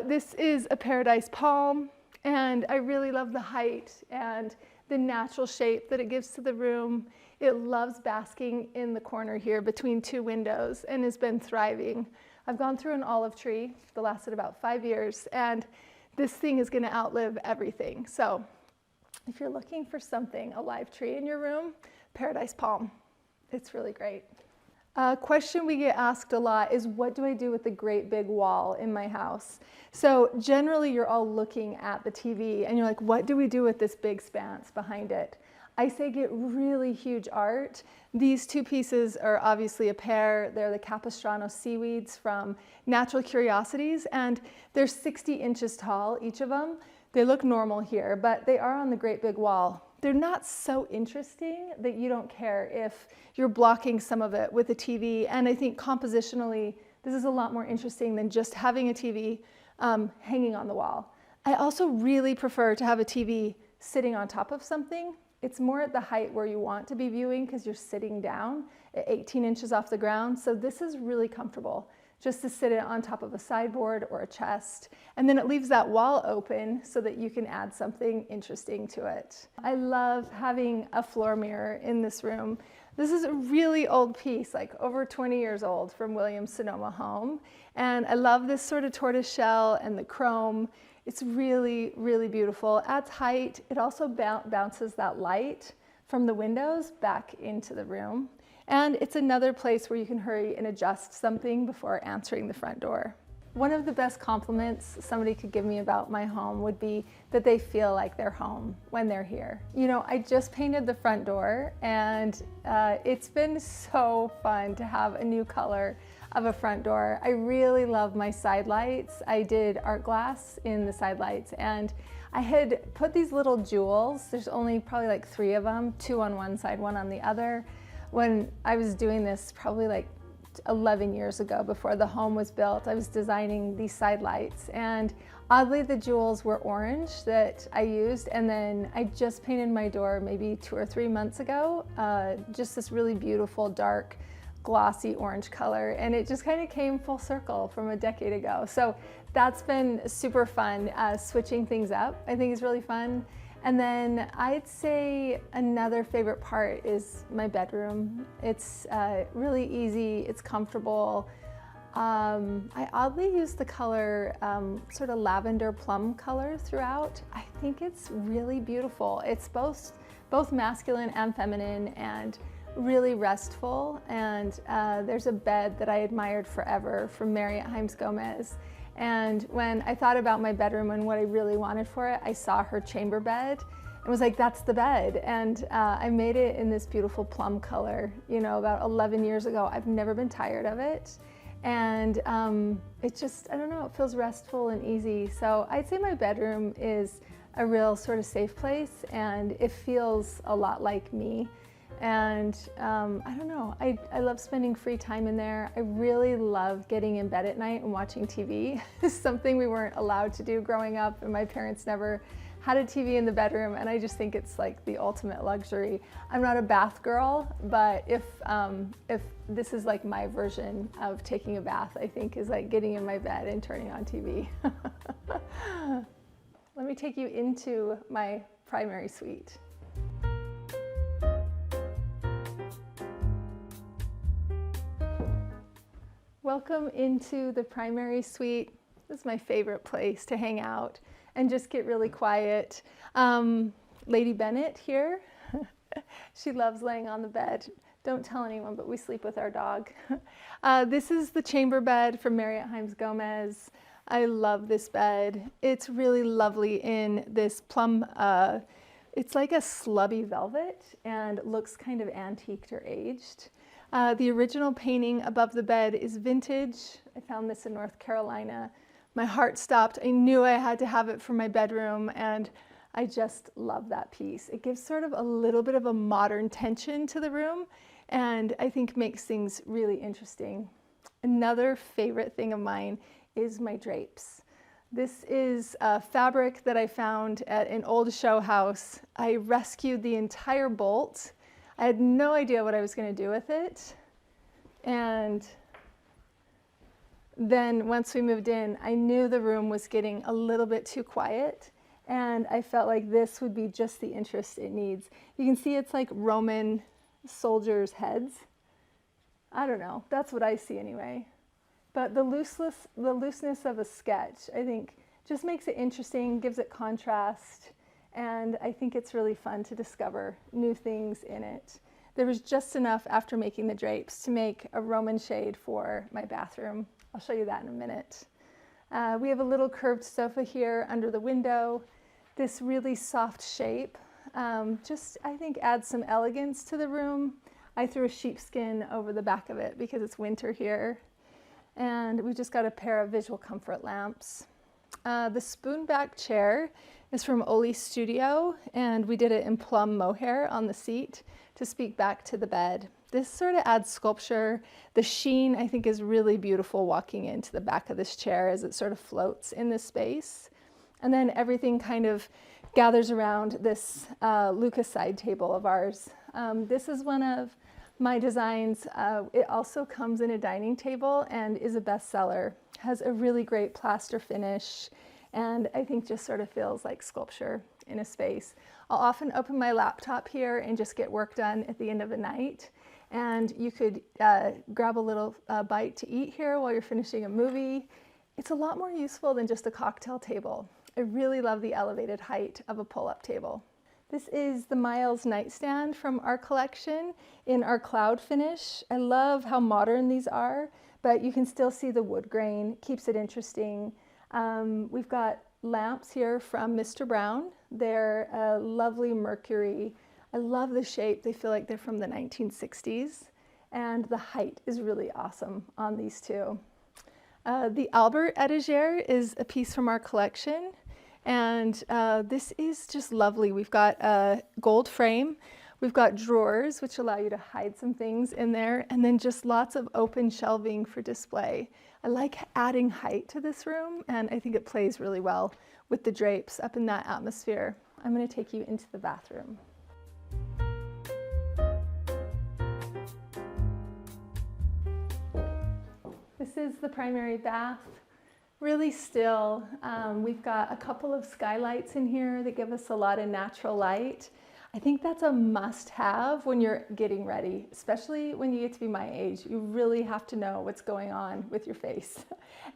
This is a paradise palm, and I really love the height and the natural shape that it gives to the room. It loves basking in the corner here between two windows and has been thriving. I've gone through an olive tree that lasted about 5 years, and this thing is going to outlive everything. So if you're looking for something, a live tree in your room, paradise palm. It's really great. A question we get asked a lot is, what do I do with the great big wall in my house? So generally you're all looking at the TV and you're like, what do we do with this big expanse behind it? I say get really huge art. These two pieces are obviously a pair. They're the Capistrano seaweeds from Natural Curiosities, and they're 60 inches tall, each of them. They look normal here, but they are on the great big wall. They're not so interesting that you don't care if you're blocking some of it with a TV, and I think compositionally, this is a lot more interesting than just having a TV hanging on the wall. I also really prefer to have a TV sitting on top of something. It's more at the height where you want to be viewing because you're sitting down at 18 inches off the ground. So this is really comfortable just to sit it on top of a sideboard or a chest. And then it leaves that wall open so that you can add something interesting to it. I love having a floor mirror in this room. This is a really old piece, like over 20 years old, from Williams-Sonoma Home. And I love this sort of tortoise shell and the chrome. It's really, really beautiful. It adds height. It also bounces that light from the windows back into the room. And it's another place where you can hurry and adjust something before answering the front door. One of the best compliments somebody could give me about my home would be that they feel like they're home when they're here. You know, I just painted the front door, and it's been so fun to have a new color of a front door. I really love my side lights. I did art glass in the side lights, and I had put these little jewels. There's only probably like 3 of them, 2 on one side, 1 on the other. When I was doing this probably like 11 years ago, before the home was built, I was designing these side lights, and oddly the jewels were orange that I used, and then I just painted my door maybe 2 or 3 months ago, just this really beautiful dark glossy orange color, and it just kind of came full circle from a decade ago. So that's been super fun, switching things up. I think is really fun. And then I'd say another favorite part is my bedroom. It's really easy, it's comfortable. I oddly use the color sort of lavender plum color throughout. I think it's really beautiful. It's both masculine and feminine and really restful. And there's a bed that I admired forever from Marriott Heims Gomez. And when I thought about my bedroom and what I really wanted for it, I saw her chamber bed and was like, that's the bed. And I made it in this beautiful plum color, you know, about 11 years ago. I've never been tired of it. And it just, I don't know, it feels restful and easy. So I'd say my bedroom is a real sort of safe place, and it feels a lot like me. And I don't know, I love spending free time in there. I really love getting in bed at night and watching TV. It's something we weren't allowed to do growing up, and my parents never had a TV in the bedroom, and I just think it's like the ultimate luxury. I'm not a bath girl, but if this is like my version of taking a bath, I think, is like getting in my bed and turning on TV. Let me take you into my primary suite. Welcome into the primary suite. This is my favorite place to hang out and just get really quiet. Lady Bennett here, she loves laying on the bed. Don't tell anyone, but we sleep with our dog. This is the chamber bed from Marriott Heims Gomez. I love this bed. It's really lovely in this plum, it's like a slubby velvet and looks kind of antiqued or aged. The original painting above the bed is vintage. I found this in North Carolina. My heart stopped. I knew I had to have it for my bedroom, and I just love that piece. It gives sort of a little bit of a modern tension to the room, and I think makes things really interesting. Another favorite thing of mine is my drapes. This is a fabric that I found at an old show house. I rescued the entire bolt. I had no idea what I was going to do with it. And then once we moved in, I knew the room was getting a little bit too quiet, and I felt like this would be just the interest it needs. You can see it's like Roman soldiers' heads. I don't know, that's what I see anyway. But the looseness of a sketch, I think, just makes it interesting, gives it contrast. And I think it's really fun to discover new things in it. There was just enough after making the drapes to make a Roman shade for my bathroom. I'll show you that in a minute. We have a little curved sofa here under the window. This really soft shape just, I think, adds some elegance to the room. I threw a sheepskin over the back of it because it's winter here. And we just got a pair of visual comfort lamps. The spoonback chair is from Oli Studio, and we did it in plum mohair on the seat to speak back to the bed. This sort of adds sculpture. The sheen, I think, is really beautiful walking into the back of this chair as it sort of floats in this space. And then everything kind of gathers around this Lucas side table of ours. This is one of my designs. It also comes in a dining table and is a bestseller. Has a really great plaster finish, and I think just sort of feels like sculpture in a space. I'll often open my laptop here and just get work done at the end of the night. And you could grab a little bite to eat here while you're finishing a movie. It's a lot more useful than just a cocktail table. I really love the elevated height of a pull-up table. This is the Miles nightstand from our collection in our cloud finish. I love how modern these are, but you can still see the wood grain, keeps it interesting. We've got lamps here from Mr. Brown. They're a lovely mercury. I love the shape. They feel like they're from the 1960s, and the height is really awesome on these two. The Albert Etagere is a piece from our collection, and this is just lovely. We've got a gold frame. We've got drawers, which allow you to hide some things in there, and then just lots of open shelving for display. I like adding height to this room, and I think it plays really well with the drapes up in that atmosphere. I'm going to take you into the bathroom. This is the primary bath, really still. We've got a couple of skylights in here that give us a lot of natural light. I think that's a must-have when you're getting ready, especially when you get to be my age. You really have to know what's going on with your face.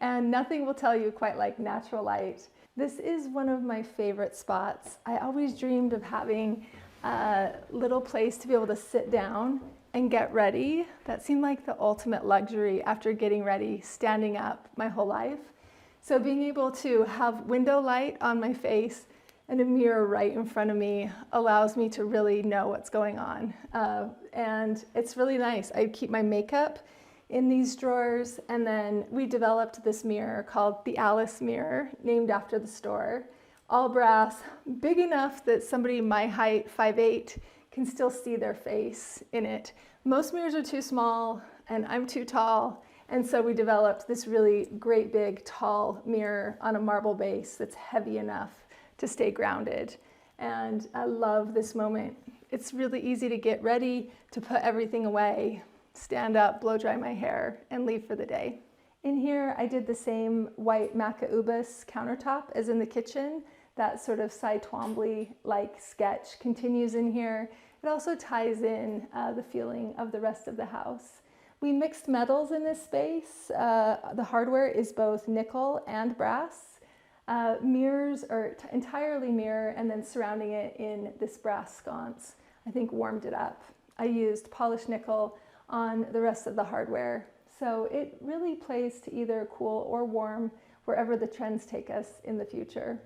And nothing will tell you quite like natural light. This is one of my favorite spots. I always dreamed of having a little place to be able to sit down and get ready. That seemed like the ultimate luxury after getting ready, standing up my whole life. So being able to have window light on my face and a mirror right in front of me allows me to really know what's going on. And it's really nice. I keep my makeup in these drawers, and then we developed this mirror called the Alice mirror, named after the store. All brass, big enough that somebody my height, 5'8", can still see their face in it. Most mirrors are too small, and I'm too tall, and so we developed this really great big tall mirror on a marble base that's heavy enough to stay grounded. And I love this moment. It's really easy to get ready, to put everything away, stand up, blow dry my hair, and leave for the day. In here, I did the same white maca ubus countertop as in the kitchen. That sort of Cy Twombly-like sketch continues in here. It also ties in the feeling of the rest of the house. We mixed metals in this space. The hardware is both nickel and brass. Mirrors are entirely mirror, and then surrounding it in this brass sconce, I think warmed it up. I used polished nickel on the rest of the hardware. So it really plays to either cool or warm wherever the trends take us in the future.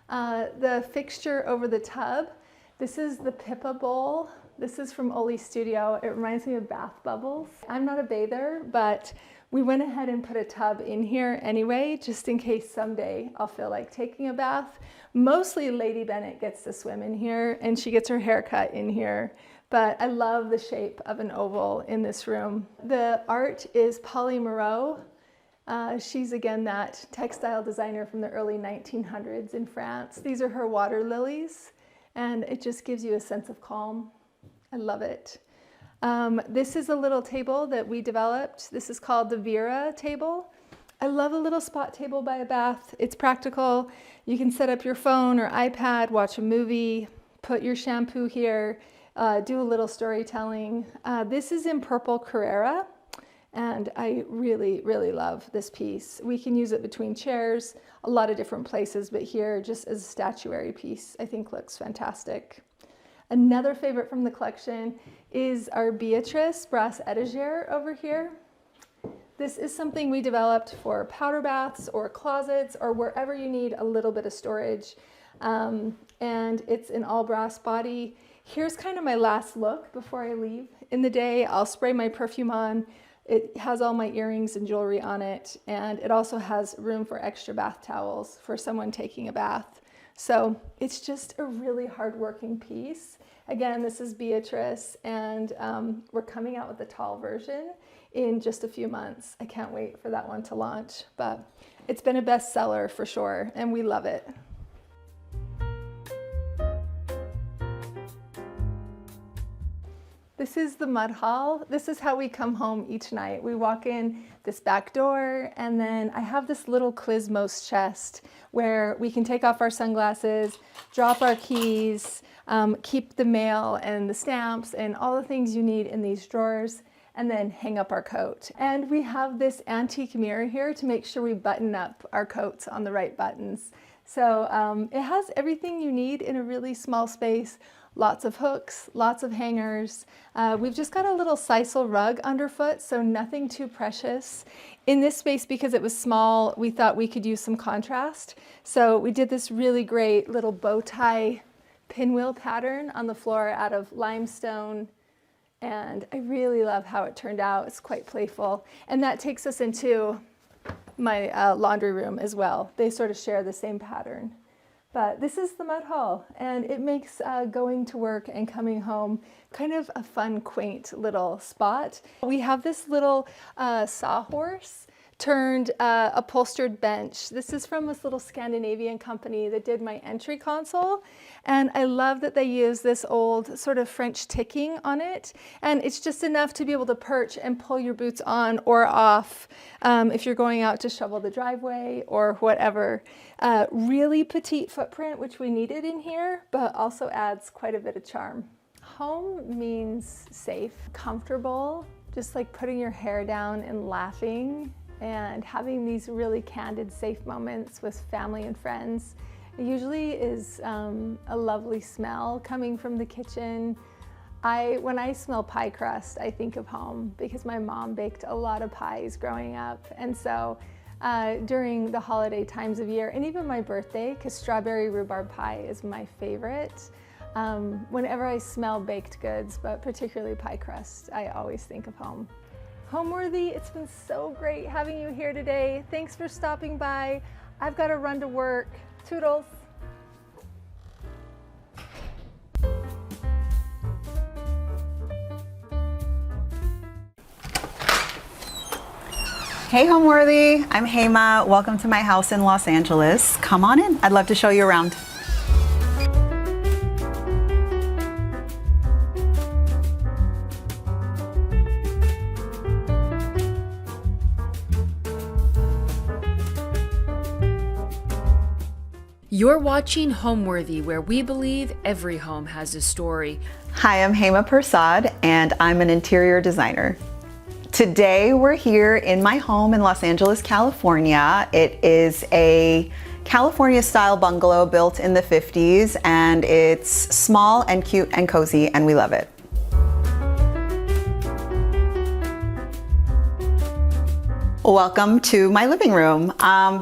The fixture over the tub, this is the Pippa bowl. This is from Oli Studio. It reminds me of bath bubbles. I'm not a bather, but we went ahead and put a tub in here anyway, just in case someday I'll feel like taking a bath. Mostly Lady Bennett gets to swim in here, and she gets her hair cut in here. But I love the shape of an oval in this room. The art is Polly Moreau. She's again that textile designer from the early 1900s in France. These are her water lilies, and it just gives you a sense of calm. I love it. This is a little table that we developed. This is called the Vera table. I love a little spot table by a bath. It's practical. You can set up your phone or iPad, watch a movie, put your shampoo here, do a little storytelling. This is in purple Carrara, and I really, really love this piece. We can use it between chairs, a lot of different places, but here just as a statuary piece, I think looks fantastic. Another favorite from the collection is our Beatrice brass etagere over here. This is something we developed for powder baths or closets or wherever you need a little bit of storage. And it's an all brass body. Here's kind of my last look before I leave. In the day, I'll spray my perfume on. It has all my earrings and jewelry on it, and it also has room for extra bath towels for someone taking a bath. So it's just a really hard-working piece. Again, this is Beatrice, and we're coming out with a tall version in just a few months. I can't wait for that one to launch, but it's been a bestseller for sure, and we love it. This is the mud hall. This is how we come home each night. We walk in this back door, and then I have this little Clismos chest where we can take off our sunglasses, drop our keys, keep the mail and the stamps and all the things you need in these drawers, and then hang up our coat. And we have this antique mirror here to make sure we button up our coats on the right buttons. So it has everything you need in a really small space. Lots of hooks, lots of hangers. We've just got a little sisal rug underfoot, so nothing too precious. In this space, because it was small, we thought we could use some contrast. So we did this really great little bow tie pinwheel pattern on the floor out of limestone. And I really love how it turned out. It's quite playful. And that takes us into my laundry room as well. They sort of share the same pattern. But this is the mud hall, and it makes going to work and coming home kind of a fun, quaint little spot. We have this little sawhorse turned upholstered bench. This is from this little Scandinavian company that did my entry console, and I love that they use this old sort of French ticking on it, and it's just enough to be able to perch and pull your boots on or off if you're going out to shovel the driveway or whatever. Really petite footprint, which we needed in here, but also adds quite a bit of charm. Home means safe, comfortable, just like putting your hair down and laughing and having these really candid, safe moments with family and friends. It usually is a lovely smell coming from the kitchen. When I smell pie crust, I think of home because my mom baked a lot of pies growing up. And so during the holiday times of year, and even my birthday, because strawberry rhubarb pie is my favorite, whenever I smell baked goods, but particularly pie crust, I always think of home. Homeworthy, it's been so great having you here today. Thanks for stopping by. I've got to run to work. Toodles. Hey Homeworthy, I'm Hema. Welcome to my house in Los Angeles. Come on in, I'd love to show you around. You're watching Homeworthy, where we believe every home has a story. Hi, I'm Hema Persad, and I'm an interior designer. Today we're here in my home in Los Angeles, California. It is a California style bungalow built in the 50s, and it's small and cute and cozy, and we love it. Welcome to my living room.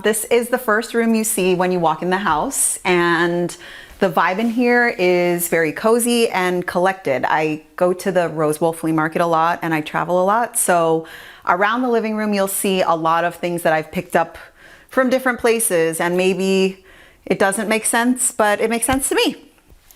This is the first room you see when you walk in the house, and the vibe in here is very cozy and collected. I go to the Rose Bowl flea market a lot and I travel a lot, so around the living room you'll see a lot of things that I've picked up from different places, and maybe it doesn't make sense, but it makes sense to me.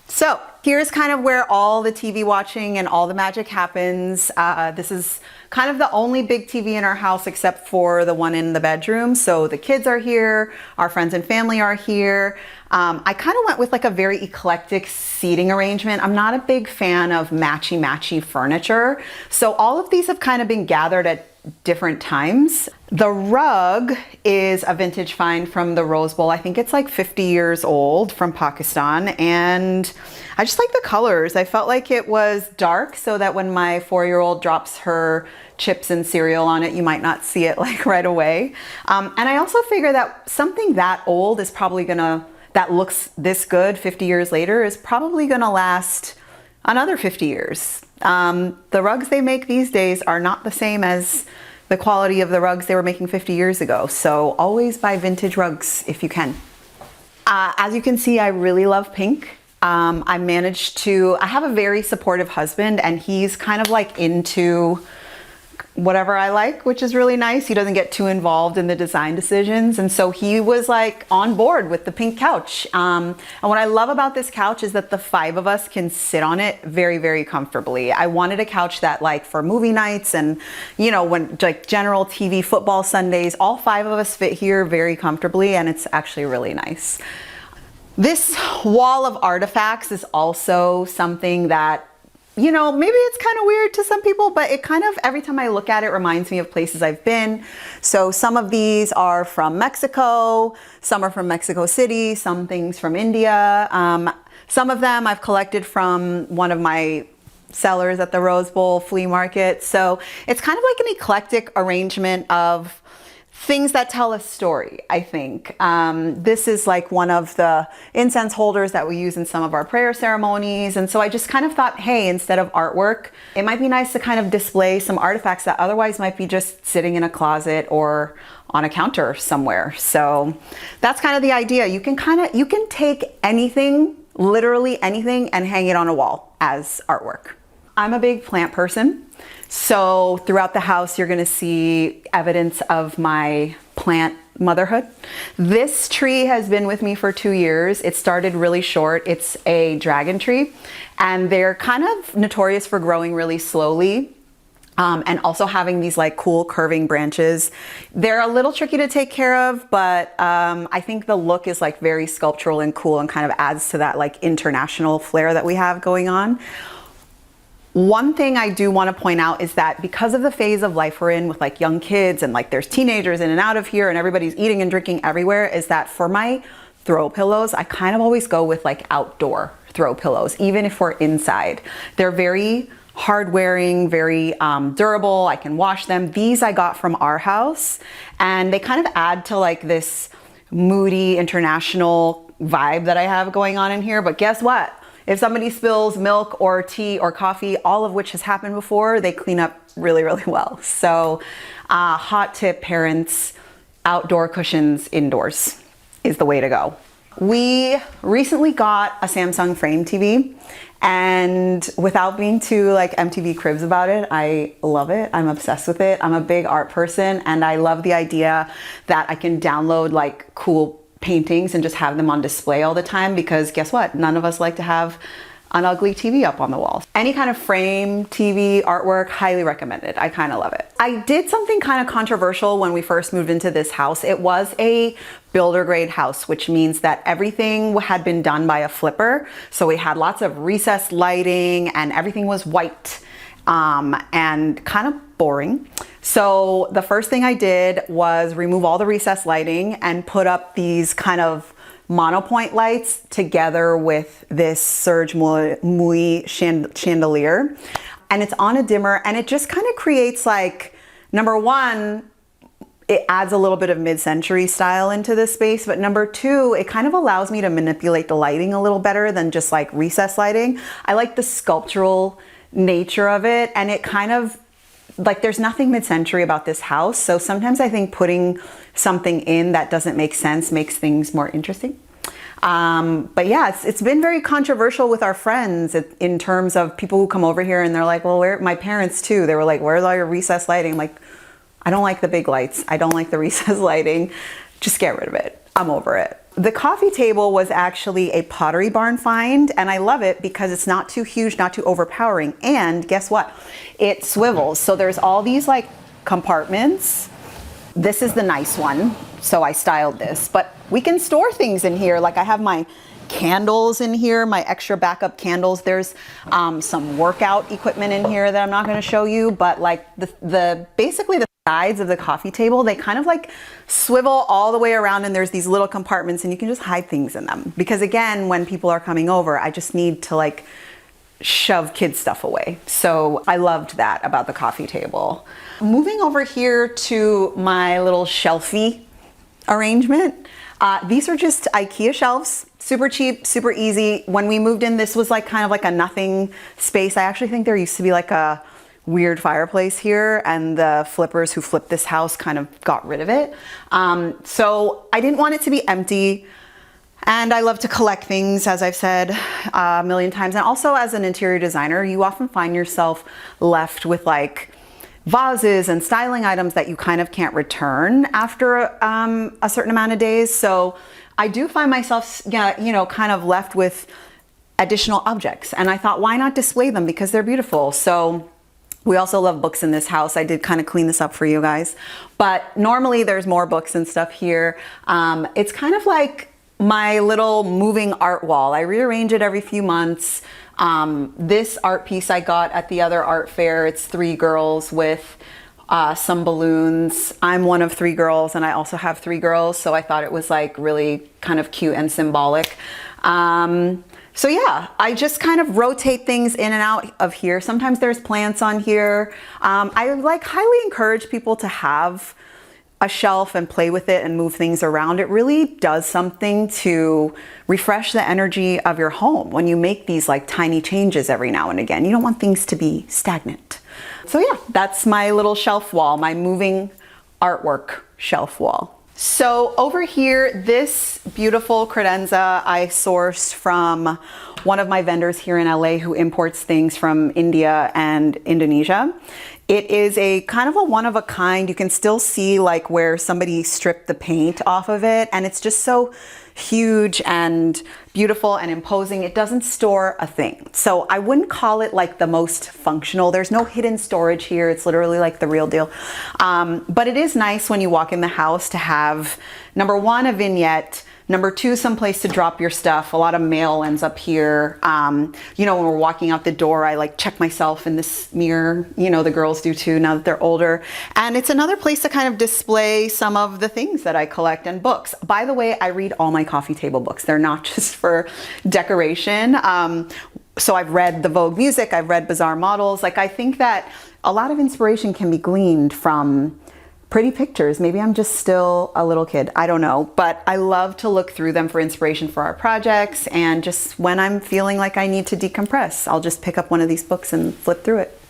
So here's kind of where all the TV watching and all the magic happens. This is kind of the only big TV in our house except for the one in the bedroom. So the kids are here, our friends and family are here. I kind of went with like a very eclectic seating arrangement. I'm not a big fan of matchy furniture. So all of these have kind of been gathered at different times. The rug is a vintage find from the Rose Bowl. I think it's like 50 years old, from Pakistan, and I just like the colors. I felt like it was dark so that when my 4-year-old drops her chips and cereal on it, you might not see it like right away. And I also figure that something that old is probably that looks this good 50 years later is probably gonna last another 50 years. The rugs they make these days are not the same as the quality of the rugs they were making 50 years ago. So always buy vintage rugs if you can. As you can see, I really love pink. I have a very supportive husband, and he's kind of like into whatever I like, which is really nice. He doesn't get too involved in the design decisions. And so he was like on board with the pink couch. And what I love about this couch is that the 5 of us can sit on it very, very comfortably. I wanted a couch that, like, for movie nights and, you know, when like general TV football Sundays, all 5 of us fit here very comfortably, and it's actually really nice. This wall of artifacts is also something that you know, maybe it's kind of weird to some people, but it kind of, every time I look at it, reminds me of places I've been. So some of these are from Mexico, some are from Mexico City, some things from India. Some of them I've collected from one of my sellers at the Rose Bowl flea market. So it's kind of like an eclectic arrangement of things that tell a story, I think. This is like one of the incense holders that we use in some of our prayer ceremonies. And so I just kind of thought, hey, instead of artwork, it might be nice to kind of display some artifacts that otherwise might be just sitting in a closet or on a counter somewhere. So that's kind of the idea. You can take anything, literally anything, and hang it on a wall as artwork. I'm a big plant person. So throughout the house, you're gonna see evidence of my plant motherhood. This tree has been with me for 2 years. It started really short. It's a dragon tree, and they're kind of notorious for growing really slowly. And also having these like cool curving branches. They're a little tricky to take care of, but I think the look is like very sculptural and cool and kind of adds to that like international flair that we have going on. One thing I do want to point out is that because of the phase of life we're in with like young kids and like there's teenagers in and out of here and everybody's eating and drinking everywhere, is that for my throw pillows, I kind of always go with like outdoor throw pillows, even if we're inside. They're very hard wearing, very durable. I can wash them. These I got from our house, and they kind of add to like this moody international vibe that I have going on in here. But guess what? If somebody spills milk or tea or coffee, all of which has happened before, they clean up really, really well. So hot tip, parents, outdoor cushions indoors is the way to go. We recently got a Samsung Frame TV, and without being too like MTV Cribs about it, I love it. I'm obsessed with it. I'm a big art person, and I love the idea that I can download like cool paintings and just have them on display all the time, because guess what? None of us like to have an ugly TV up on the wall. Any kind of frame, TV, artwork, highly recommended. I kind of love it. I did something kind of controversial when we first moved into this house. It was a builder grade house, which means that everything had been done by a flipper. So we had lots of recessed lighting and everything was white and kind of boring. So the first thing I did was remove all the recessed lighting and put up these kind of monopoint lights together with this Serge Mouy chandelier. And it's on a dimmer, and it just kind of creates like, number one, it adds a little bit of mid-century style into this space, but number two, it kind of allows me to manipulate the lighting a little better than just like recessed lighting. I like the sculptural nature of it, and it kind of, like, there's nothing mid-century about this house. So sometimes I think putting something in that doesn't make sense makes things more interesting. But yeah, it's been very controversial with our friends in terms of people who come over here and they're like, well, my parents too, they were like, where's all your recessed lighting? I'm like, I don't like the big lights. I don't like the recessed lighting. Just get rid of it. I'm over it. The coffee table was actually a Pottery Barn find, and I love it because it's not too huge, not too overpowering. And guess what? It swivels. So there's all these like compartments. This is the nice one, so I styled this. But we can store things in here. Like I have my candles in here, my extra backup candles. There's some workout equipment in here that I'm not going to show you, but like basically the sides of the coffee table, they kind of like swivel all the way around, and there's these little compartments, and you can just hide things in them. Because again, when people are coming over, I just need to like shove kid stuff away. So I loved that about the coffee table. Moving over here to my little shelfie arrangement. These are just IKEA shelves, super cheap, super easy. When we moved in, this was like kind of like a nothing space. I actually think there used to be like a weird fireplace here, and the flippers who flipped this house kind of got rid of it. So I didn't want it to be empty. And I love to collect things, as I've said a million times. And also as an interior designer, you often find yourself left with like vases and styling items that you kind of can't return after a certain amount of days. So I do find myself, kind of left with additional objects. And I thought, why not display them? Because they're beautiful. So we also love books in this house. I did kind of clean this up for you guys. But normally there's more books and stuff here. It's kind of like my little moving art wall. I rearrange it every few months. This art piece I got at the other art fair. It's 3 girls with some balloons. I'm one of 3 girls, and I also have 3 girls, so I thought it was like really kind of cute and symbolic. So yeah, I just kind of rotate things in and out of here. Sometimes there's plants on here. I like highly encourage people to have a shelf and play with it and move things around. It really does something to refresh the energy of your home when you make these like tiny changes every now and again. You don't want things to be stagnant. So yeah, that's my little shelf wall, my moving artwork shelf wall. So over here, this beautiful credenza I sourced from one of my vendors here in LA who imports things from India and Indonesia. It is a kind of a one of a kind. You can still see like where somebody stripped the paint off of it, and it's just so huge and beautiful and imposing. It doesn't store a thing. So I wouldn't call it like the most functional. There's no hidden storage here. It's literally like the real deal. But it is nice when you walk in the house to have, number 1, a vignette, number 2, someplace to drop your stuff. A lot of mail ends up here. You know, when we're walking out the door, I like check myself in this mirror. You know, the girls do too now that they're older. And it's another place to kind of display some of the things that I collect and books. By the way, I read all my coffee table books. They're not just for decoration. So I've read the Vogue music, I've read Bizarre Models. Like, I think that a lot of inspiration can be gleaned from pretty pictures. Maybe I'm just still a little kid, I don't know, but I love to look through them for inspiration for our projects, and just when I'm feeling like I need to decompress, I'll just pick up one of these books and flip through it.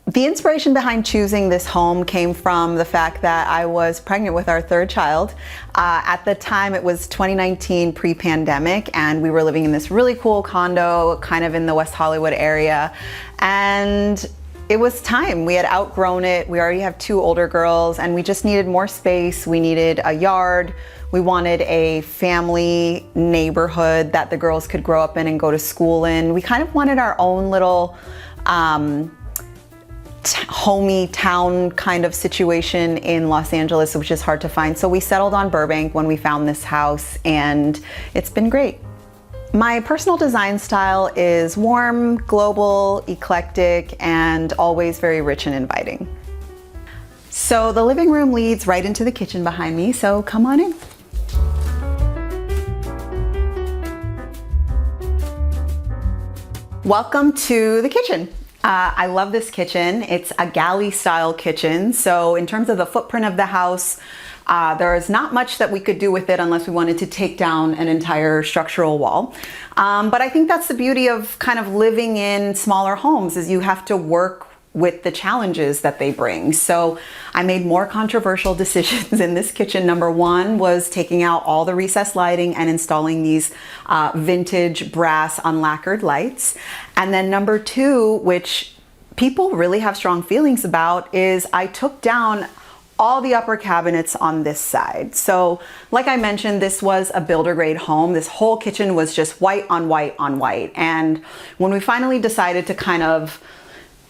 The inspiration behind choosing this home came from the fact that I was pregnant with our 3rd child. At the time, it was 2019 pre-pandemic, and we were living in this really cool condo kind of in the West Hollywood area, and it was time. We had outgrown it. We already have 2 older girls, and we just needed more space. We needed a yard. We wanted a family neighborhood that the girls could grow up in and go to school in. We kind of wanted our own little homey town kind of situation in Los Angeles, which is hard to find. So we settled on Burbank when we found this house, and it's been great. My personal design style is warm, global, eclectic, and always very rich and inviting. So the living room leads right into the kitchen behind me, so come on in. Welcome to the kitchen. I love this kitchen. It's a galley style kitchen. So in terms of the footprint of the house, there is not much that we could do with it unless we wanted to take down an entire structural wall. But I think that's the beauty of kind of living in smaller homes, is you have to work with the challenges that they bring. So I made more controversial decisions in this kitchen. Number 1 was taking out all the recessed lighting and installing these vintage brass unlacquered lights. And then number 2, which people really have strong feelings about, is I took down all the upper cabinets on this side. So like I mentioned, this was a builder grade home. This whole kitchen was just white on white on white. And when we finally decided to kind of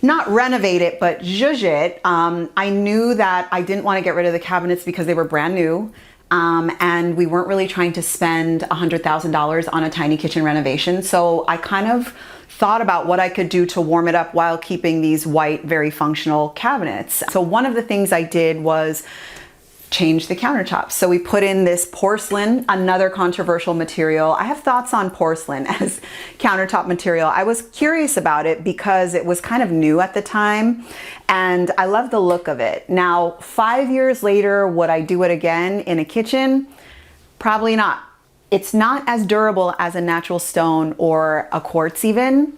not renovate it, but zhuzh it, I knew that I didn't want to get rid of the cabinets because they were brand new. And we weren't really trying to spend $100,000 on a tiny kitchen renovation. So I kind of thought about what I could do to warm it up while keeping these white, very functional cabinets. So one of the things I did was change the countertops. So we put in this porcelain, another controversial material. I have thoughts on porcelain as countertop material. I was curious about it because it was kind of new at the time, and I love the look of it. Now, 5 years later, would I do it again in a kitchen? Probably not. It's not as durable as a natural stone or a quartz even.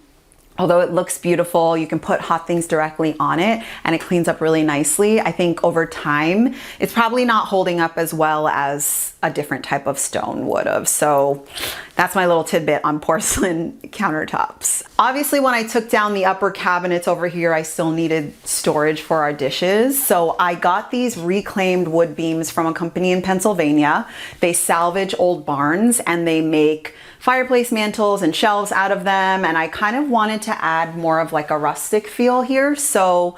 Although it looks beautiful, you can put hot things directly on it and it cleans up really nicely. I think over time, it's probably not holding up as well as a different type of stone would have. So that's my little tidbit on porcelain countertops. Obviously, when I took down the upper cabinets over here, I still needed storage for our dishes. So I got these reclaimed wood beams from a company in Pennsylvania. They salvage old barns and they make fireplace mantles and shelves out of them, and I kind of wanted to add more of like a rustic feel here. So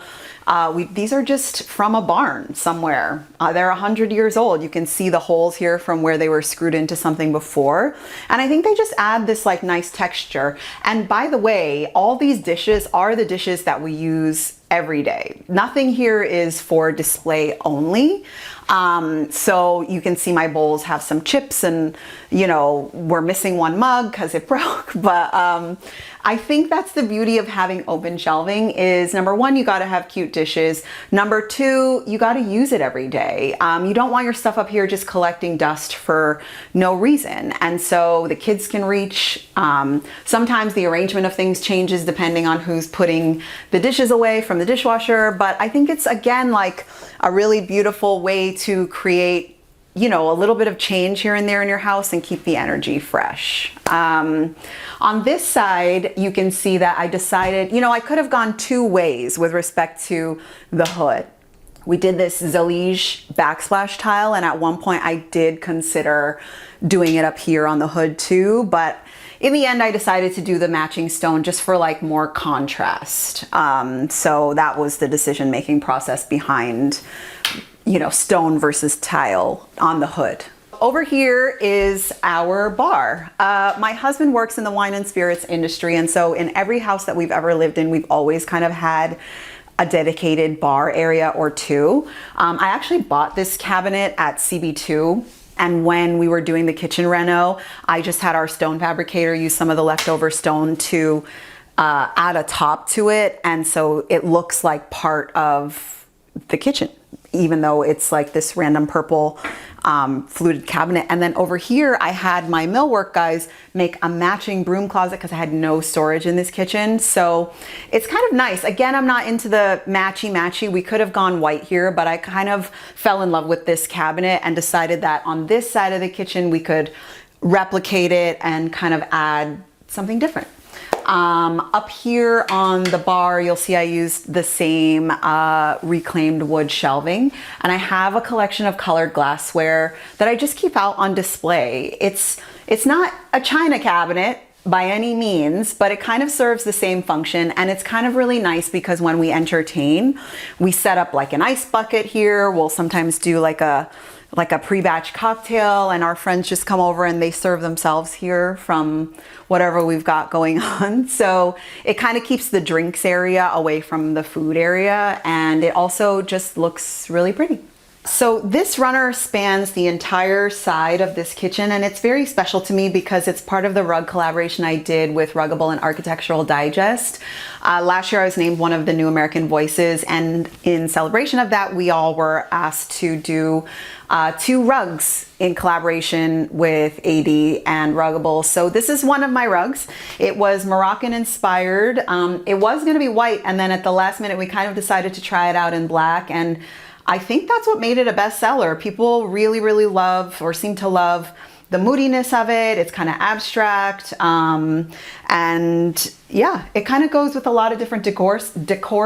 these are just from a barn somewhere. They're 100 years old. You can see the holes here from where they were screwed into something before. And I think they just add this like nice texture. And by the way, all these dishes are the dishes that we use every day. Nothing here is for display only. So you can see my bowls have some chips, and you know, we're missing one mug because it broke. But I think that's the beauty of having open shelving is, number one, you got to have cute dishes. Number two, you got to use it every day. You don't want your stuff up here just collecting dust for no reason. And so the kids can reach. Sometimes the arrangement of things changes depending on who's putting the dishes away from the dishwasher. But I think it's, again, like a really beautiful way to create, you know, a little bit of change here and there in your house and keep the energy fresh. On this side, you can see that I decided, you know, I could have gone two ways with respect to the hood. We did this Zalige backsplash tile, and at one point I did consider doing it up here on the hood too, but in the end I decided to do the matching stone just for like more contrast. So that was the decision-making process behind, you know, stone versus tile on the hood. Over here is our bar. My husband works in the wine and spirits industry, and so in every house that we've ever lived in, we've always kind of had a dedicated bar area or two. I actually bought this cabinet at CB2, and when we were doing the kitchen reno, I just had our stone fabricator use some of the leftover stone to add a top to it, and so it looks like part of the kitchen, even though it's like this random purple fluted cabinet. And then over here, I had my millwork guys make a matching broom closet because I had no storage in this kitchen. So it's kind of nice. Again, I'm not into the matchy. We could have gone white here, but I kind of fell in love with this cabinet and decided that on this side of the kitchen, we could replicate it and kind of add something different. Up here on the bar, you'll see I used the same reclaimed wood shelving, and I have a collection of colored glassware that I just keep out on display. It's not a china cabinet by any means, but it kind of serves the same function, and it's kind of really nice because when we entertain, we set up like an ice bucket here. We'll sometimes do like a pre-batch cocktail, and our friends just come over and they serve themselves here from whatever we've got going on. So it kind of keeps the drinks area away from the food area, and it also just looks really pretty. So this runner spans the entire side of this kitchen, and it's very special to me because it's part of the rug collaboration I did with Ruggable and Architectural Digest. Last year I was named one of the New American Voices, and in celebration of that, we all were asked to do 2 rugs in collaboration with AD and Ruggable. So this is one of my rugs. It was Moroccan inspired. It was gonna be white, and then at the last minute, we kind of decided to try it out in black, and I think that's what made it a bestseller. People really love, or seem to love, the moodiness of it. It's kind of abstract. And yeah, it kind of goes with a lot of different decor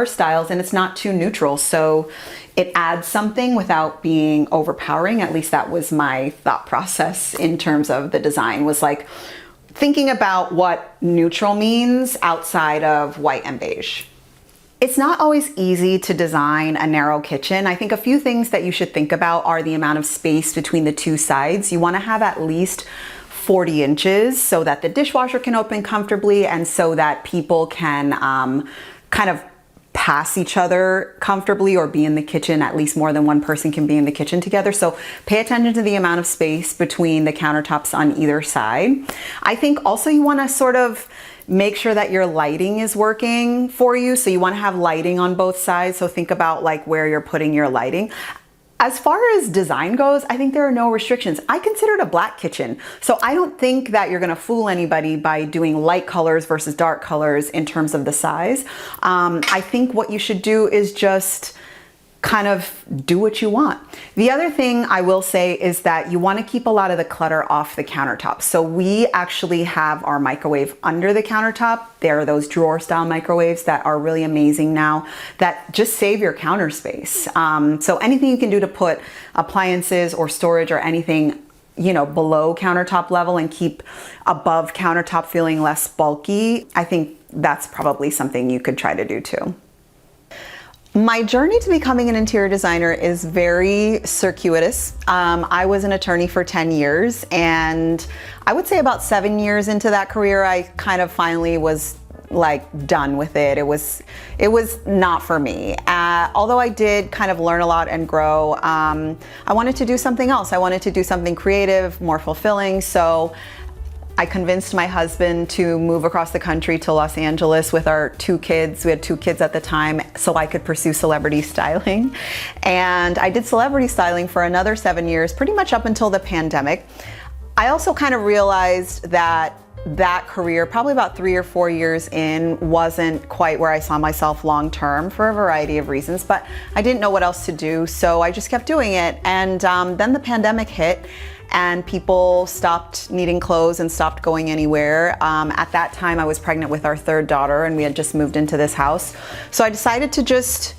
styles, and it's not too neutral. So it adds something without being overpowering. At least that was my thought process in terms of the design, was like thinking about what neutral means outside of white and beige. It's not always easy to design a narrow kitchen. I think a few things that you should think about are the amount of space between the two sides. You want to have at least 40 inches so that the dishwasher can open comfortably and so that people can kind of pass each other comfortably or be in the kitchen. At least more than one person can be in the kitchen together. So pay attention to the amount of space between the countertops on either side. I think also you want to sort of make sure that your lighting is working for you. So you want to have lighting on both sides. So think about like where you're putting your lighting. As far as design goes, I think there are no restrictions. I consider it a black kitchen. So I don't think that you're gonna fool anybody by doing light colors versus dark colors in terms of the size. I think what you should do is just kind of do what you want. The other thing I will say is that you want to keep a lot of the clutter off the countertop. So we actually have our microwave under the countertop. There are those drawer style microwaves that are really amazing now that just save your counter space. So anything you can do to put appliances or storage or anything below countertop level and keep above countertop feeling less bulky, I think that's probably something you could try to do too. My journey to becoming an interior designer is very circuitous. I was an attorney for 10 years, and I would say about 7 years into that career, I kind of finally was like done with it. It was not for me. Although I did kind of learn a lot and grow, I wanted to do something else. I wanted to do something creative, more fulfilling. So I convinced my husband to move across the country to Los Angeles with our 2 kids. We had 2 kids at the time, so I could pursue celebrity styling. And I did celebrity styling for another 7 years, pretty much up until the pandemic. I also kind of realized that career, probably about 3 or 4 years in, wasn't quite where I saw myself long term for a variety of reasons, but I didn't know what else to do, so I just kept doing it. And then the pandemic hit, and people stopped needing clothes and stopped going anywhere. At that time, I was pregnant with our 3rd daughter, and we had just moved into this house. So I decided to just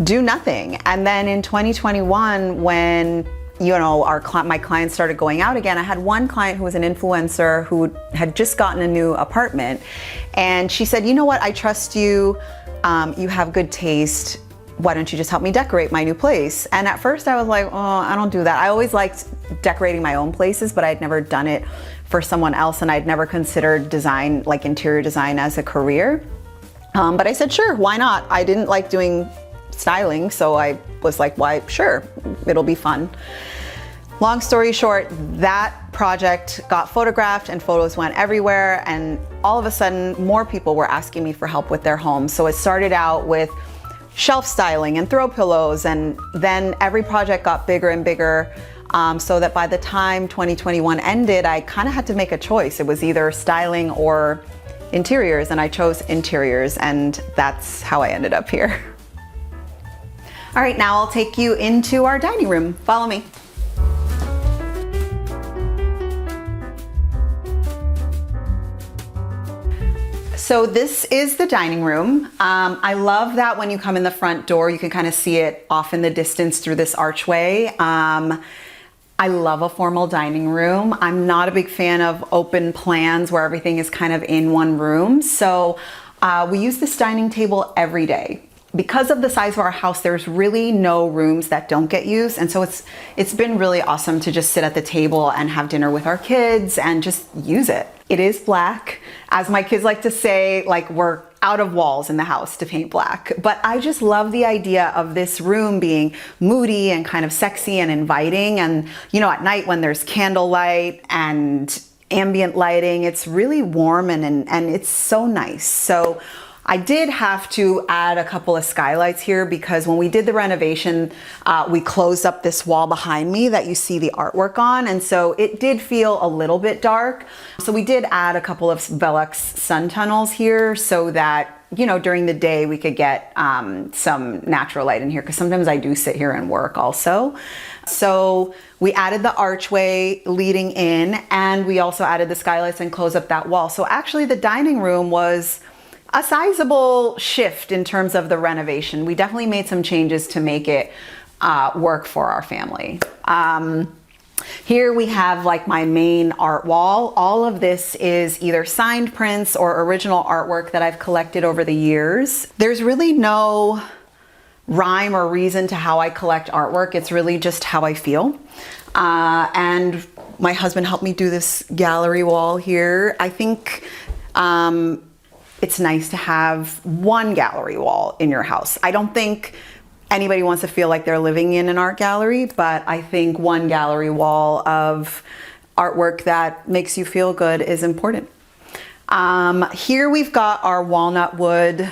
do nothing. And then in 2021, when my clients started going out again, I had one client who was an influencer who had just gotten a new apartment, and she said, "You know what? I trust you. You have good taste. Why don't you just help me decorate my new place?" And at first I was like, "Oh, I don't do that." I always liked decorating my own places, but I'd never done it for someone else, and I'd never considered design, like interior design, as a career. But I said, sure, why not? I didn't like doing styling, so I was like, why, sure, it'll be fun. Long story short, that project got photographed and photos went everywhere, and all of a sudden more people were asking me for help with their homes. So it started out with shelf styling and throw pillows, and then every project got bigger and bigger, so that by the time 2021 ended, I kind of had to make a choice. It was either styling or interiors, and I chose interiors, and that's how I ended up here. All right, now I'll take you into our dining room. Follow me. So this is the dining room. I love that when you come in the front door, you can kind of see it off in the distance through this archway. I love a formal dining room. I'm not a big fan of open plans where everything is kind of in one room. So we use this dining table every day. Because of the size of our house, there's really no rooms that don't get used. And so it's been really awesome to just sit at the table and have dinner with our kids and just use it. It is black. As my kids like to say, like, we're out of walls in the house to paint black. But I just love the idea of this room being moody and kind of sexy and inviting. And, at night when there's candlelight and ambient lighting, it's really warm and it's so nice. So I did have to add a couple of skylights here because when we did the renovation, we closed up this wall behind me that you see the artwork on, and so it did feel a little bit dark. So we did add a couple of Velux sun tunnels here so that, during the day we could get some natural light in here, because sometimes I do sit here and work also. So we added the archway leading in, and we also added the skylights and closed up that wall. So actually the dining room was a sizable shift in terms of the renovation. We definitely made some changes to make it work for our family. Here we have like my main art wall. All of this is either signed prints or original artwork that I've collected over the years. There's really no rhyme or reason to how I collect artwork. It's really just how I feel. And my husband helped me do this gallery wall here. I think it's nice to have one gallery wall in your house. I don't think anybody wants to feel like they're living in an art gallery, but I think one gallery wall of artwork that makes you feel good is important. Here we've got our walnut wood,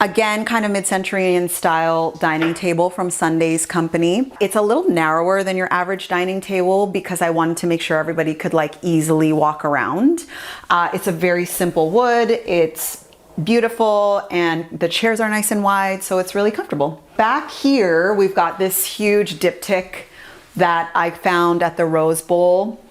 again, kind of mid-century style dining table from Sunday's Company. It's a little narrower than your average dining table because I wanted to make sure everybody could like easily walk around. It's a very simple wood. It's beautiful, and the chairs are nice and wide, so it's really comfortable. Back here, we've got this huge diptych that I found at the Rose Bowl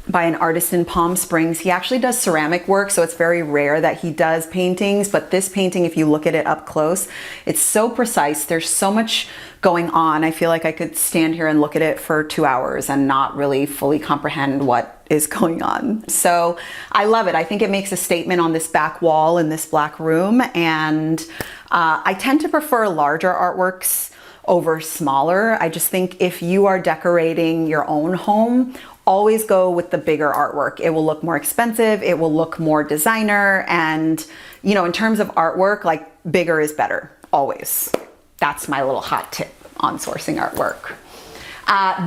by an artist in Palm Springs. He actually does ceramic work, so it's very rare that he does paintings, but this painting, if you look at it up close, it's so precise. There's so much going on. I feel like I could stand here and look at it for 2 hours and not really fully comprehend what is going on. So I love it. I think it makes a statement on this back wall in this black room, and I tend to prefer larger artworks over smaller. I just think if you are decorating your own home, always go with the bigger artwork. It will look more expensive, it will look more designer, and you know, in terms of artwork, like bigger is better, always. That's my little hot tip on sourcing artwork.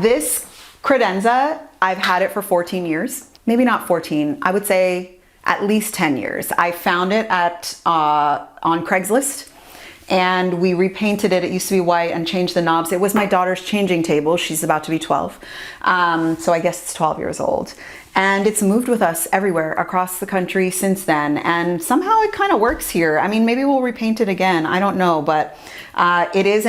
This credenza, I've had it for 14 years. Maybe not 14, I would say at least 10 years. I found it on Craigslist, and we repainted it. It used to be white and changed the knobs. It was my daughter's changing table. She's about to be 12. So I guess it's 12 years old. And it's moved with us everywhere across the country since then. And somehow it kind of works here. I mean, maybe we'll repaint it again. I don't know, but it is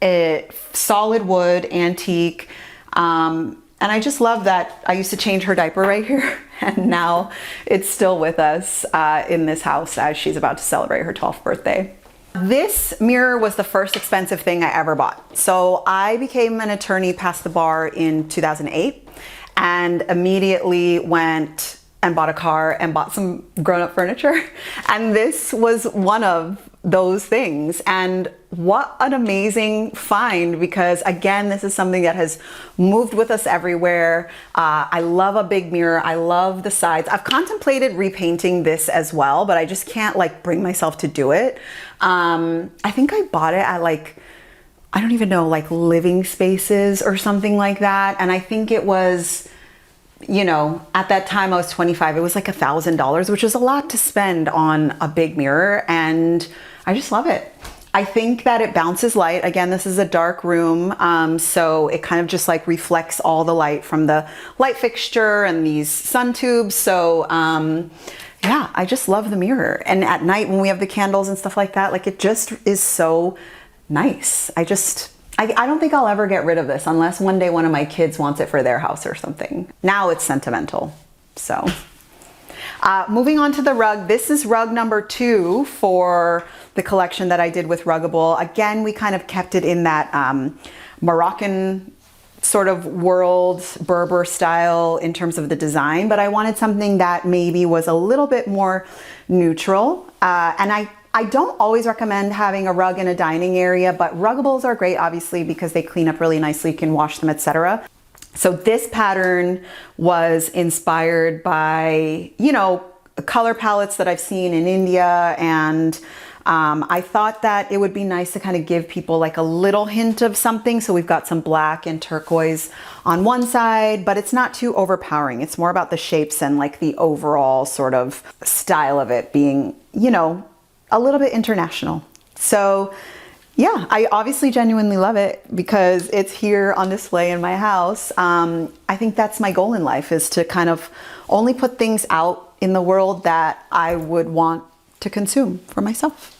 a solid wood, antique. And I just love that I used to change her diaper right here. And now it's still with us in this house as she's about to celebrate her 12th birthday. This mirror was the first expensive thing I ever bought. So I became an attorney past the bar in 2008 and immediately went and bought a car and bought some grown-up furniture. And this was one of those things. And what an amazing find, because again, this is something that has moved with us everywhere. I love a big mirror. I love the sides. I've contemplated repainting this as well, but I just can't like bring myself to do it. I think I bought it at like, I don't even know, like Living Spaces or something like that. And I think it was, you know, at that time I was 25, it was like $1,000, which is a lot to spend on a big mirror. And I just love it. I think that it bounces light. Again, this is a dark room, so it kind of just like reflects all the light from the light fixture and these sun tubes. So yeah, I just love the mirror. And at night when we have the candles and stuff like that, like it just is so nice. I don't think I'll ever get rid of this unless one day one of my kids wants it for their house or something. Now it's sentimental, so. Moving on to the rug, this is rug number 2 for the collection that I did with Ruggable. Again, we kind of kept it in that Moroccan sort of world, Berber style in terms of the design, but I wanted something that maybe was a little bit more neutral. And I don't always recommend having a rug in a dining area, but Ruggables are great, obviously, because they clean up really nicely, you can wash them, etc. So this pattern was inspired by, you know, color palettes that I've seen in India, and I thought that it would be nice to kind of give people like a little hint of something. So we've got some black and turquoise on one side, but it's not too overpowering. It's more about the shapes and like the overall sort of style of it being, you know, a little bit international. So yeah, I obviously genuinely love it because it's here on display in my house. I think that's my goal in life, is to kind of only put things out in the world that I would want to consume for myself.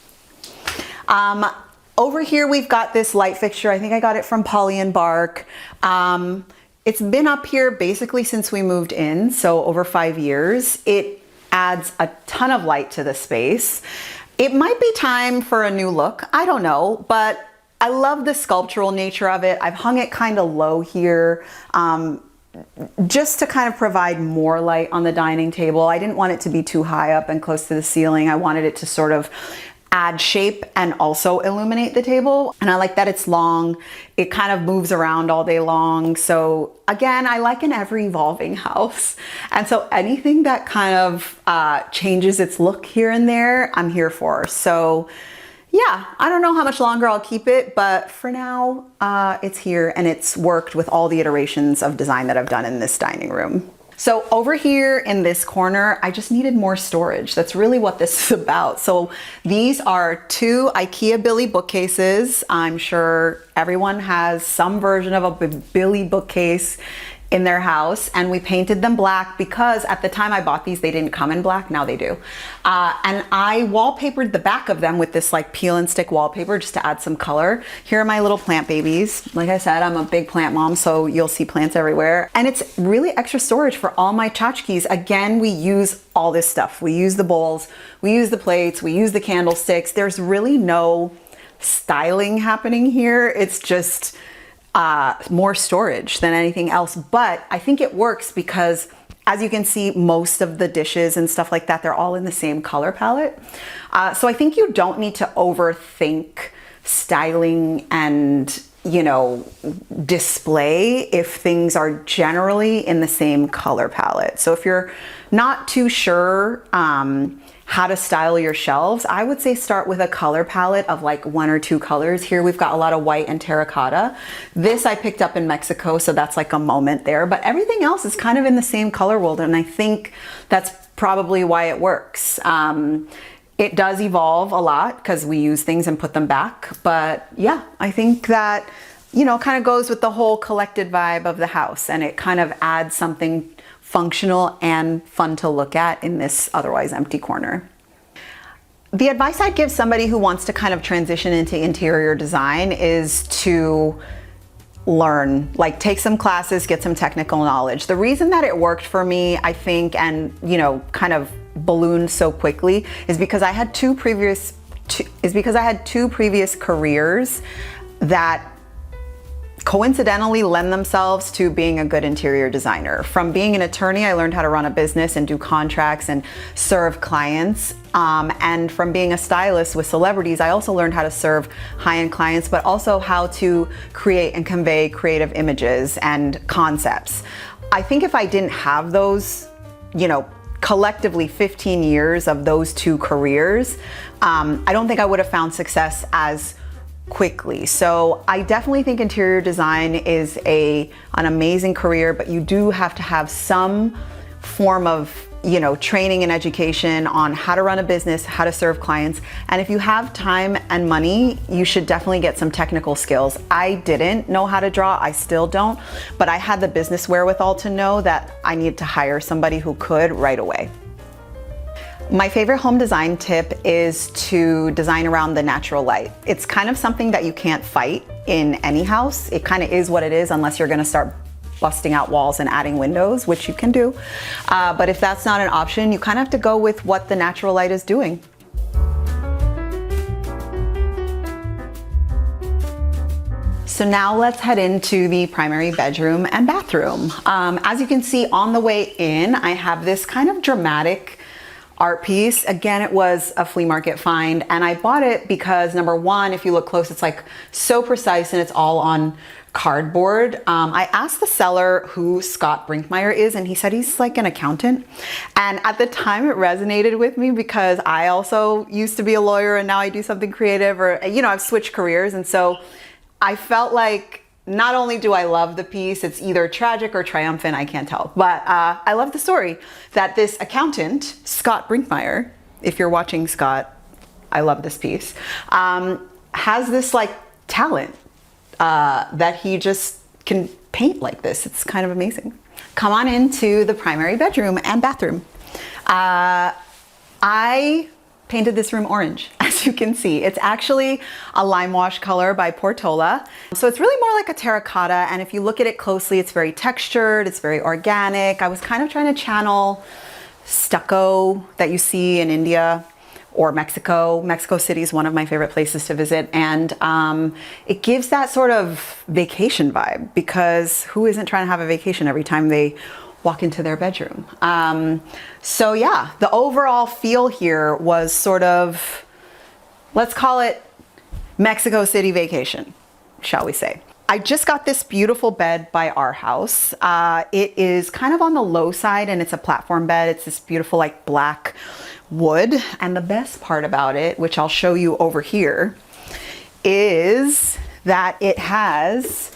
Over here we've got this light fixture. I think I got it from Polly and Bark. It's been up here basically since we moved in, so over 5 years. It adds a ton of light to the space. It might be time for a new look, I don't know, but I love the sculptural nature of it. I've hung it kind of low here, just to kind of provide more light on the dining table. I didn't want it to be too high up and close to the ceiling. I wanted it to sort of add shape and also illuminate the table. And I like that it's long. It kind of moves around all day long. So again, I like an ever evolving house. And so anything that kind of changes its look here and there, I'm here for. So yeah, I don't know how much longer I'll keep it, but for now, it's here and it's worked with all the iterations of design that I've done in this dining room. So over here in this corner, I just needed more storage. That's really what this is about. So these are 2 IKEA Billy bookcases. I'm sure everyone has some version of a Billy bookcase in their house, and we painted them black because at the time I bought these, they didn't come in black. Now they do. And I wallpapered the back of them with this like peel and stick wallpaper just to add some color. Here are my little plant babies. Like I said, I'm a big plant mom, so you'll see plants everywhere. And it's really extra storage for all my tchotchkes. Again, we use all this stuff. We use the bowls, we use the plates, we use the candlesticks. There's really no styling happening here. It's just more storage than anything else. But I think it works because, as you can see, most of the dishes and stuff like that, they're all in the same color palette. So I think you don't need to overthink styling and, you know, display if things are generally in the same color palette. So if you're not too sure how to style your shelves, I would say start with a color palette of like 1 or 2 colors. Here we've got a lot of white and terracotta. This I picked up in Mexico, so that's like a moment there, but everything else is kind of in the same color world, and I think that's probably why it works. It does evolve a lot because we use things and put them back, but yeah, I think that, you know, kind of goes with the whole collected vibe of the house, and it kind of adds something functional and fun to look at in this otherwise empty corner. The advice I'd give somebody who wants to kind of transition into interior design is to learn, like take some classes, get some technical knowledge. The reason that it worked for me, I think, and, you know, kind of ballooned so quickly is because I had two previous careers that coincidentally lend themselves to being a good interior designer. From being an attorney, I learned how to run a business and do contracts and serve clients. And from being a stylist with celebrities, I also learned how to serve high-end clients, but also how to create and convey creative images and concepts. I think if I didn't have those, you know, collectively 15 years of those 2 careers, I don't think I would have found success as quickly. So I definitely think interior design is an amazing career, but you do have to have some form of, you know, training and education on how to run a business, how to serve clients. And if you have time and money, you should definitely get some technical skills. I didn't know how to draw, I still don't, but I had the business wherewithal to know that I needed to hire somebody who could right away. My favorite home design tip is to design around the natural light. It's kind of something that you can't fight in any house. It kind of is what it is unless you're gonna start busting out walls and adding windows, which you can do. But if that's not an option, you kind of have to go with what the natural light is doing. So now let's head into the primary bedroom and bathroom. As you can see on the way in, I have this kind of dramatic art piece. Again, it was a flea market find, and I bought it because, number one, if you look close, it's like so precise and it's all on cardboard. I asked the seller who Scott Brinkmeyer is, and he said he's like an accountant. And at the time it resonated with me because I also used to be a lawyer and now I do something creative, or, you know, I've switched careers. And so I felt like not only do I love the piece, it's either tragic or triumphant, I can't tell. But I love the story that this accountant, Scott Brinkmeyer, if you're watching Scott, I love this piece, has this like talent that he just can paint like this. It's kind of amazing. Come on into the primary bedroom and bathroom. I painted this room orange, as you can see. It's actually a lime wash color by Portola. So it's really more like a terracotta, and if you look at it closely, it's very textured, it's very organic. I was kind of trying to channel stucco that you see in India or Mexico. Mexico City is one of my favorite places to visit, and it gives that sort of vacation vibe, because who isn't trying to have a vacation every time they walk into their bedroom? So yeah, the overall feel here was sort of, let's call it Mexico City vacation, shall we say. I just got this beautiful bed by Our House. It is kind of on the low side, and it's a platform bed. It's this beautiful like black wood. And the best part about it, which I'll show you over here, is that it has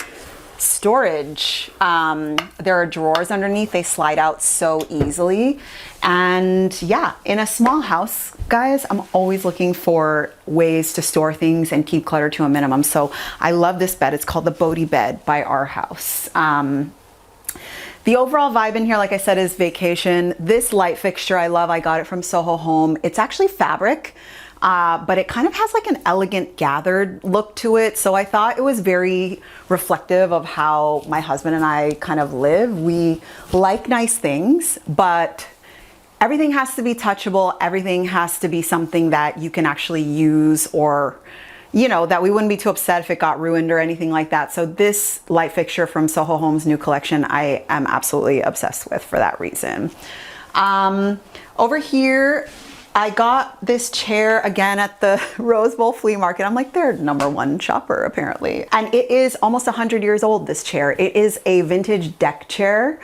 storage. There are drawers underneath. They slide out so easily. And yeah, in a small house, guys, I'm always looking for ways to store things and keep clutter to a minimum. So I love this bed. It's called the Bodhi bed by Our House. The overall vibe in here, like I said, is vacation. This light fixture I love. I got it from Soho Home. It's actually fabric, but it kind of has like an elegant gathered look to it. So I thought it was very reflective of how my husband and I kind of live. We like nice things, but everything has to be touchable. Everything has to be something that you can actually use, or, you know, that we wouldn't be too upset if it got ruined or anything like that. So this light fixture from Soho Home's new collection, I am absolutely obsessed with for that reason. Over here, I got this chair again at the Rose Bowl flea market. I'm like their #1 shopper apparently. And it is almost 100 years old, this chair. It is a vintage deck chair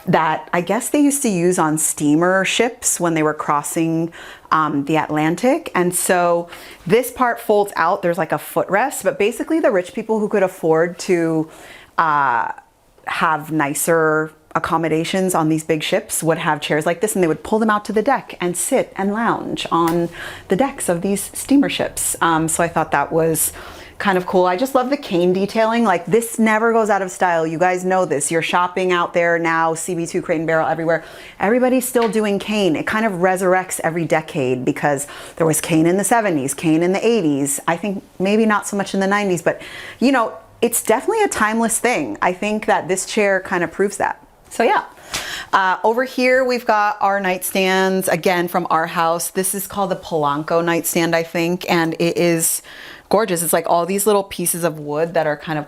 that I guess they used to use on steamer ships when they were crossing the Atlantic. And so this part folds out, there's like a footrest, but basically the rich people who could afford to have nicer accommodations on these big ships would have chairs like this, and they would pull them out to the deck and sit and lounge on the decks of these steamer ships. So I thought that was kind of cool. I just love the cane detailing. Like, this never goes out of style. You guys know this. You're shopping out there now, CB2, Crate and Barrel, everywhere. Everybody's still doing cane. It kind of resurrects every decade, because there was cane in the 70s, cane in the 80s. I think maybe not so much in the 90s, but you know, it's definitely a timeless thing. I think that this chair kind of proves that. So yeah. Over here, we've got our nightstands, again, from our house. This is called the Polanco nightstand, I think, and it is gorgeous. It's like all these little pieces of wood that are kind of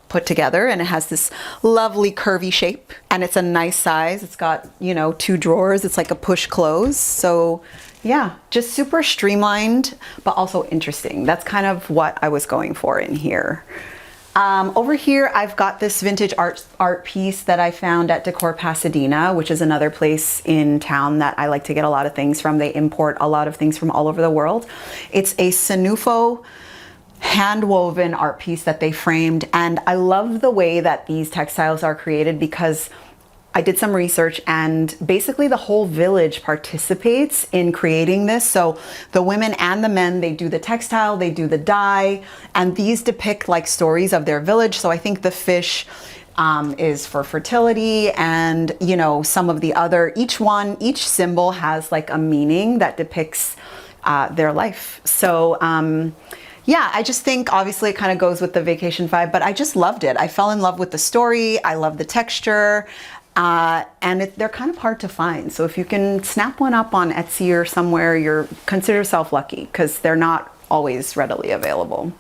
put together, and it has this lovely curvy shape, and it's a nice size. It's got, you know, 2 drawers. It's like a push close. So yeah, just super streamlined, but also interesting. That's kind of what I was going for in here. Over here, I've got this vintage art piece that I found at Decor Pasadena, which is another place in town that I like to get a lot of things from. They import a lot of things from all over the world. It's a Sanufo hand-woven art piece that they framed, and I love the way that these textiles are created, because I did some research, and basically the whole village participates in creating this. So the women and the men, they do the textile, they do the dye, and these depict like stories of their village. So I think the fish is for fertility, and you know, some of the other, each symbol has like a meaning that depicts their life. So yeah, I just think obviously it kind of goes with the vacation vibe, but I just loved it. I fell in love with the story. I love the texture. And they're kind of hard to find. So if you can snap one up on Etsy or somewhere, consider yourself lucky, because they're not always readily available.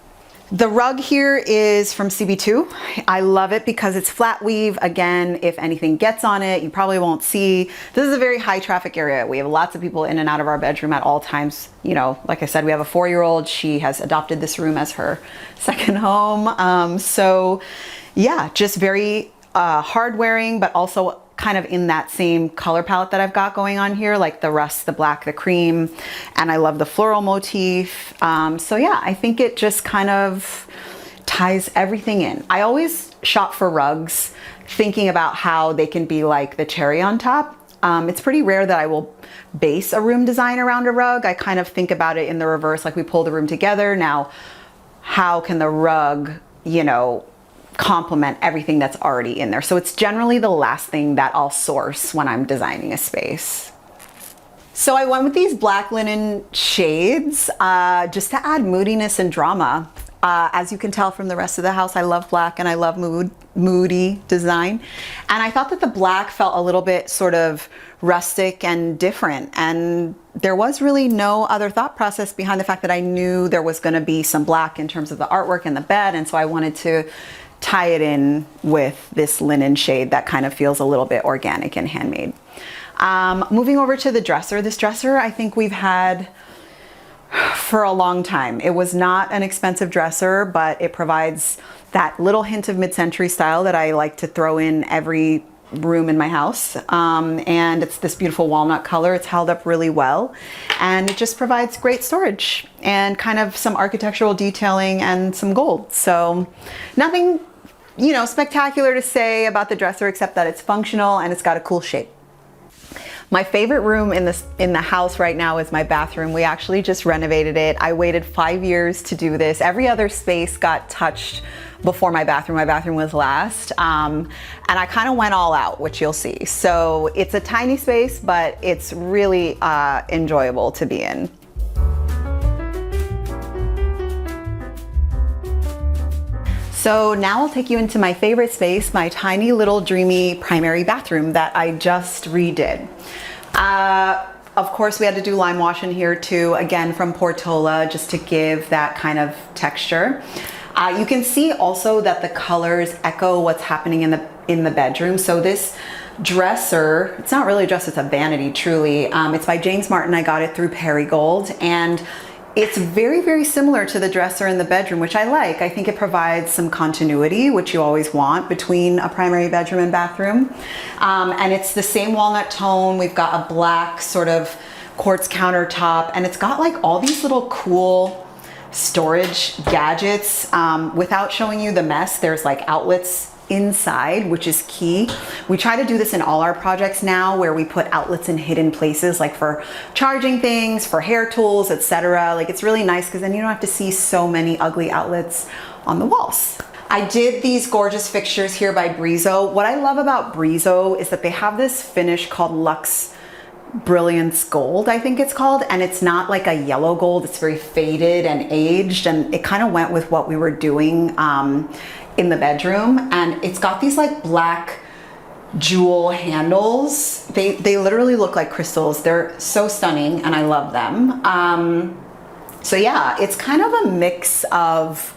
The rug here is from CB2. I love it because it's flat weave. Again, if anything gets on it, you probably won't see. This is a very high traffic area. We have lots of people in and out of our bedroom at all times. You know, like I said, we have a 4-year-old. She has adopted this room as her second home. So yeah, just very hard wearing, but also kind of in that same color palette that I've got going on here, like the rust, the black, the cream, and I love the floral motif. So yeah, I think it just kind of ties everything in. I always shop for rugs thinking about how they can be like the cherry on top. It's pretty rare that I will base a room design around a rug. I kind of think about it in the reverse, like we pull the room together. Now, how can the rug, you know, complement everything that's already in there? So it's generally the last thing that I'll source when I'm designing a space. So I went with these black linen shades just to add moodiness and drama. As you can tell from the rest of the house, I love black and I love moody design. And I thought that the black felt a little bit sort of rustic and different. And there was really no other thought process behind the fact that I knew there was going to be some black in terms of the artwork and the bed. And so I wanted to tie it in with this linen shade that kind of feels a little bit organic and handmade. Moving over to the dresser. This dresser I think we've had for a long time. It was not an expensive dresser, but it provides that little hint of mid-century style that I like to throw in every room in my house. And it's this beautiful walnut color. It's held up really well, and it just provides great storage and kind of some architectural detailing and some gold. So nothing, you know, spectacular to say about the dresser except that it's functional and it's got a cool shape. My favorite room in the house right now is my bathroom. We actually just renovated it. I waited 5 years to do this. Every other space got touched before my bathroom. My bathroom was last. And I kind of went all out, which you'll see. So it's a tiny space, but it's really enjoyable to be in. So now I'll take you into my favorite space, my tiny little dreamy primary bathroom that I just redid. Of course, we had to do lime wash in here too, again from Portola, just to give that kind of texture. You can see also that the colors echo what's happening in the bedroom. So this dresser, it's not really a dresser, it's a vanity truly. It's by James Martin. I got it through Perigold, and it's very, very similar to the dresser in the bedroom, which I like. I think it provides some continuity, which you always want between a primary bedroom and bathroom. And it's the same walnut tone. We've got a black sort of quartz countertop, and it's got like all these little cool storage gadgets. Without showing you the mess, there's like outlets inside, which is key. We try to do this in all our projects now, where we put outlets in hidden places, like for charging things, for hair tools, etc. Like it's really nice because then you don't have to see so many ugly outlets on the walls. I did these gorgeous fixtures here by Brizo. What I love about Brizo is that they have this finish called Luxe Brilliance Gold, I think it's called, and it's not like a yellow gold. It's very faded and aged, and it kind of went with what we were doing in the bedroom. And it's got these like black jewel handles. They literally look like crystals. They're so stunning and I love them. So yeah, it's kind of a mix of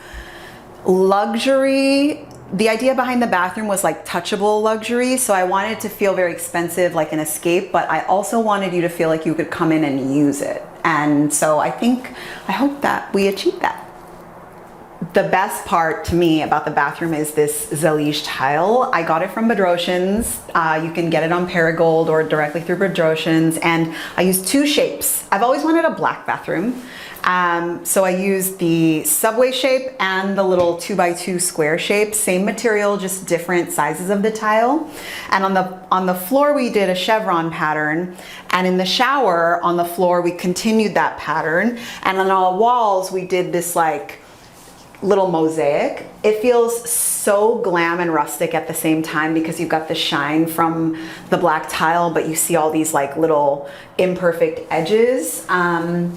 luxury. The idea behind the bathroom was like touchable luxury. So I wanted it to feel very expensive, like an escape, but I also wanted you to feel like you could come in and use it. And so I hope that we achieved that. The best part to me about the bathroom is this Zalige tile. I got it from Bedrosians. You can get it on Perigold or directly through Bedrosians. And I used two shapes. I've always wanted a black bathroom. So I used the subway shape and the little 2x2 square shape, same material, just different sizes of the tile. And on the floor, we did a chevron pattern. And in the shower on the floor, we continued that pattern. And on all walls, we did this like little mosaic. It feels so glam and rustic at the same time because you've got the shine from the black tile, but you see all these like little imperfect edges. By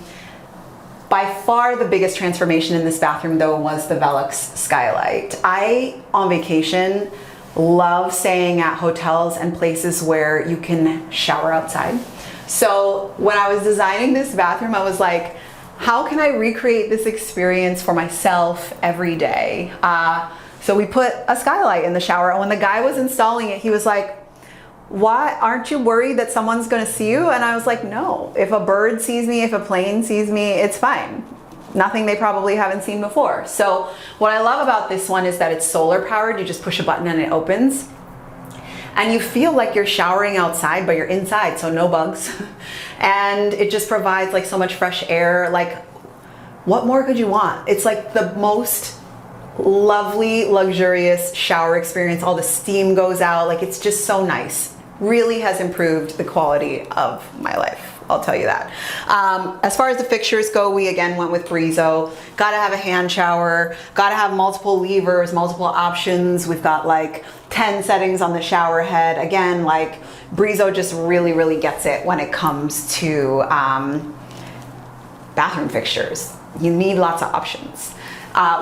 far the biggest transformation in this bathroom though was the Velux skylight. I, on vacation, love staying at hotels and places where you can shower outside. So when I was designing this bathroom, I was like, how can I recreate this experience for myself every day? So we put a skylight in the shower, and when the guy was installing it, he was like, why aren't you worried that someone's gonna see you? And I was like, no, if a bird sees me, if a plane sees me, it's fine. Nothing they probably haven't seen before. So what I love about this one is that it's solar powered. You just push a button and it opens. And you feel like you're showering outside, but you're inside, so no bugs. And it just provides like so much fresh air. Like, what more could you want? It's like the most lovely, luxurious shower experience. All the steam goes out. Like, it's just so nice. Really has improved the quality of my life, I'll tell you that. As far as the fixtures go, we again went with Brizo. Gotta have a hand shower, gotta have multiple levers, multiple options. We've got like 10 settings on the shower head. Again, like Brizo just really, really gets it when it comes to bathroom fixtures. You need lots of options.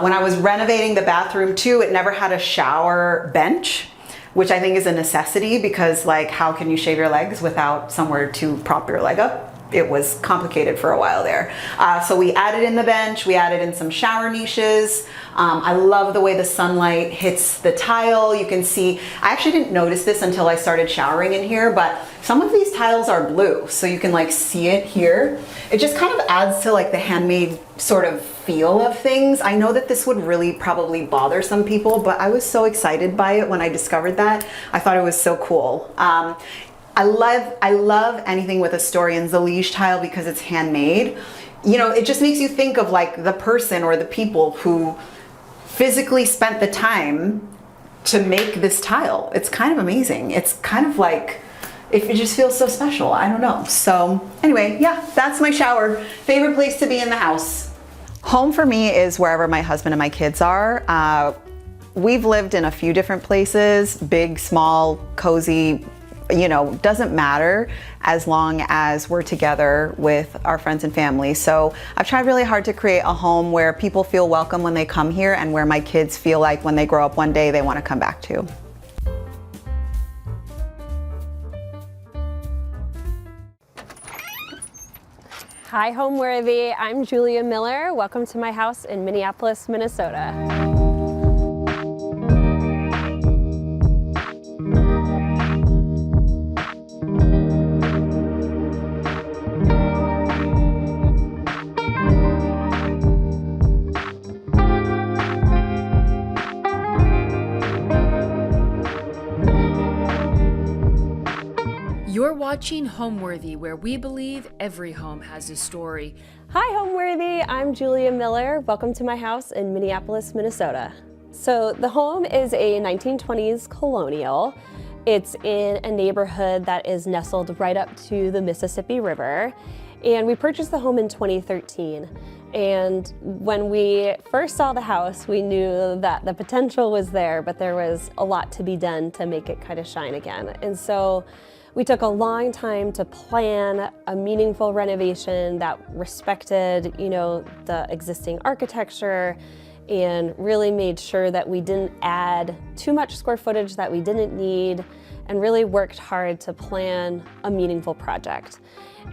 When I was renovating the bathroom too, it never had a shower bench, which I think is a necessity because like, how can you shave your legs without somewhere to prop your leg up? It was complicated for a while there. So we added in the bench, we added in some shower niches. I love the way the sunlight hits the tile. You can see, I actually didn't notice this until I started showering in here, but some of these tiles are blue, so you can like see it here. It just kind of adds to like the handmade sort of feel of things. I know that this would really probably bother some people, but I was so excited by it when I discovered that. I thought it was so cool. I love anything with a story, and Zalige tile because it's handmade. You know, it just makes you think of like the person or the people who physically spent the time to make this tile. It's kind of amazing. It's kind of like, it just feels so special. I don't know. So anyway, yeah, that's my shower. Favorite place to be in the house. Home for me is wherever my husband and my kids are. We've lived in a few different places, big, small, cozy, you know, doesn't matter as long as we're together with our friends and family. So I've tried really hard to create a home where people feel welcome when they come here and where my kids feel like when they grow up one day they want to come back to. Hi, Homeworthy. I'm Julia Miller. Welcome to my house in Minneapolis, Minnesota. You're watching Homeworthy, where we believe every home has a story. Hi, Homeworthy. I'm Julia Miller. Welcome to my house in Minneapolis, Minnesota. So the home is a 1920s colonial. It's in a neighborhood that is nestled right up to the Mississippi River. And we purchased the home in 2013. And when we first saw the house, we knew that the potential was there, but there was a lot to be done to make it kind of shine again. And so we took a long time to plan a meaningful renovation that respected, you know, the existing architecture and really made sure that we didn't add too much square footage that we didn't need, and really worked hard to plan a meaningful project.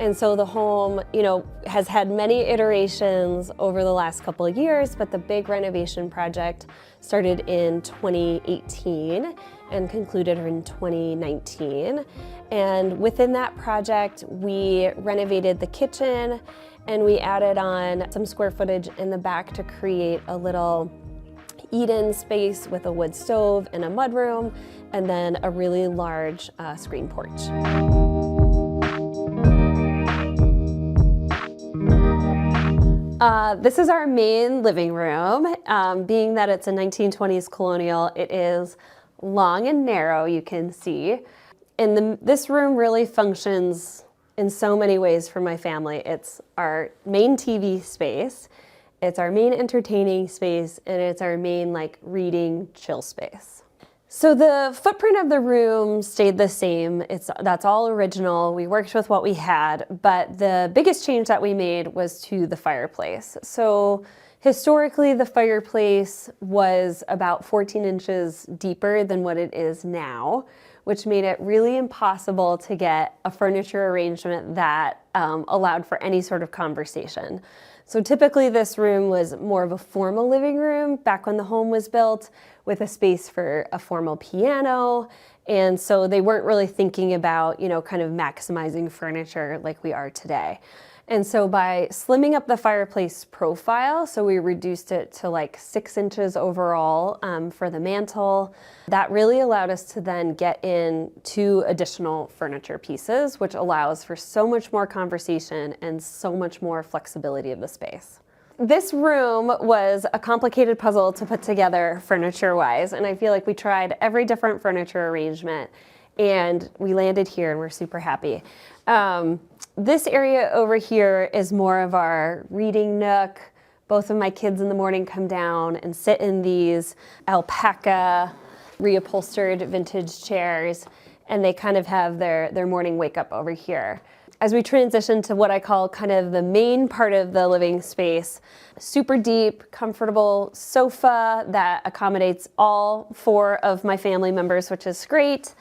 And so the home, you know, has had many iterations over the last couple of years, but the big renovation project started in 2018 and concluded in 2019. And within that project, we renovated the kitchen and we added on some square footage in the back to create a little eat-in space with a wood stove and a mudroom, and then a really large screen porch. This is our main living room. Being that it's a 1920s colonial, it is long and narrow, you can see. And this room really functions in so many ways for my family. It's our main TV space, it's our main entertaining space, and it's our main reading chill space. So the footprint of the room stayed the same. That's all original. We worked with what we had, but the biggest change that we made was to the fireplace. So historically, the fireplace was about 14 inches deeper than what it is now, which made it really impossible to get a furniture arrangement that allowed for any sort of conversation. So typically this room was more of a formal living room back when the home was built, with a space for a formal piano. And so they weren't really thinking about, you know, kind of maximizing furniture like we are today. And so by slimming up the fireplace profile, so we reduced it to 6 inches overall for the mantle, that really allowed us to then get in 2 additional furniture pieces, which allows for so much more conversation and so much more flexibility of the space. This room was a complicated puzzle to put together furniture-wise, and I feel like we tried every different furniture arrangement, and we landed here and we're super happy. This area over here is more of our reading nook. Both of my kids in the morning come down and sit in these alpaca reupholstered vintage chairs, and they kind of have their morning wake up over here. As we transition to what I call kind of the main part of the living space, super deep, comfortable sofa that accommodates all 4 of my family members, which is great.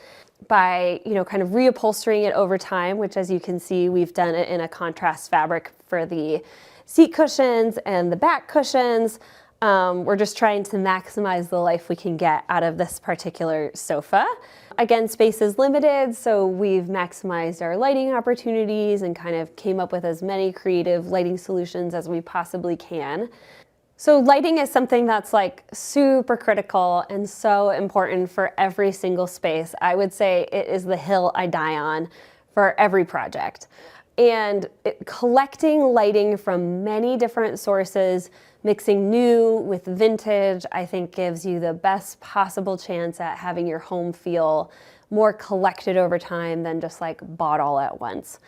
By, you know, kind of reupholstering it over time, which as you can see, we've done it in a contrast fabric for the seat cushions and the back cushions. We're just trying to maximize the life we can get out of this particular sofa. Again, space is limited, so we've maximized our lighting opportunities and kind of came up with as many creative lighting solutions as we possibly can. So lighting is something that's super critical and so important for every single space. I would say it is the hill I die on for every project. And collecting lighting from many different sources, mixing new with vintage, I think gives you the best possible chance at having your home feel more collected over time than just like bought all at once.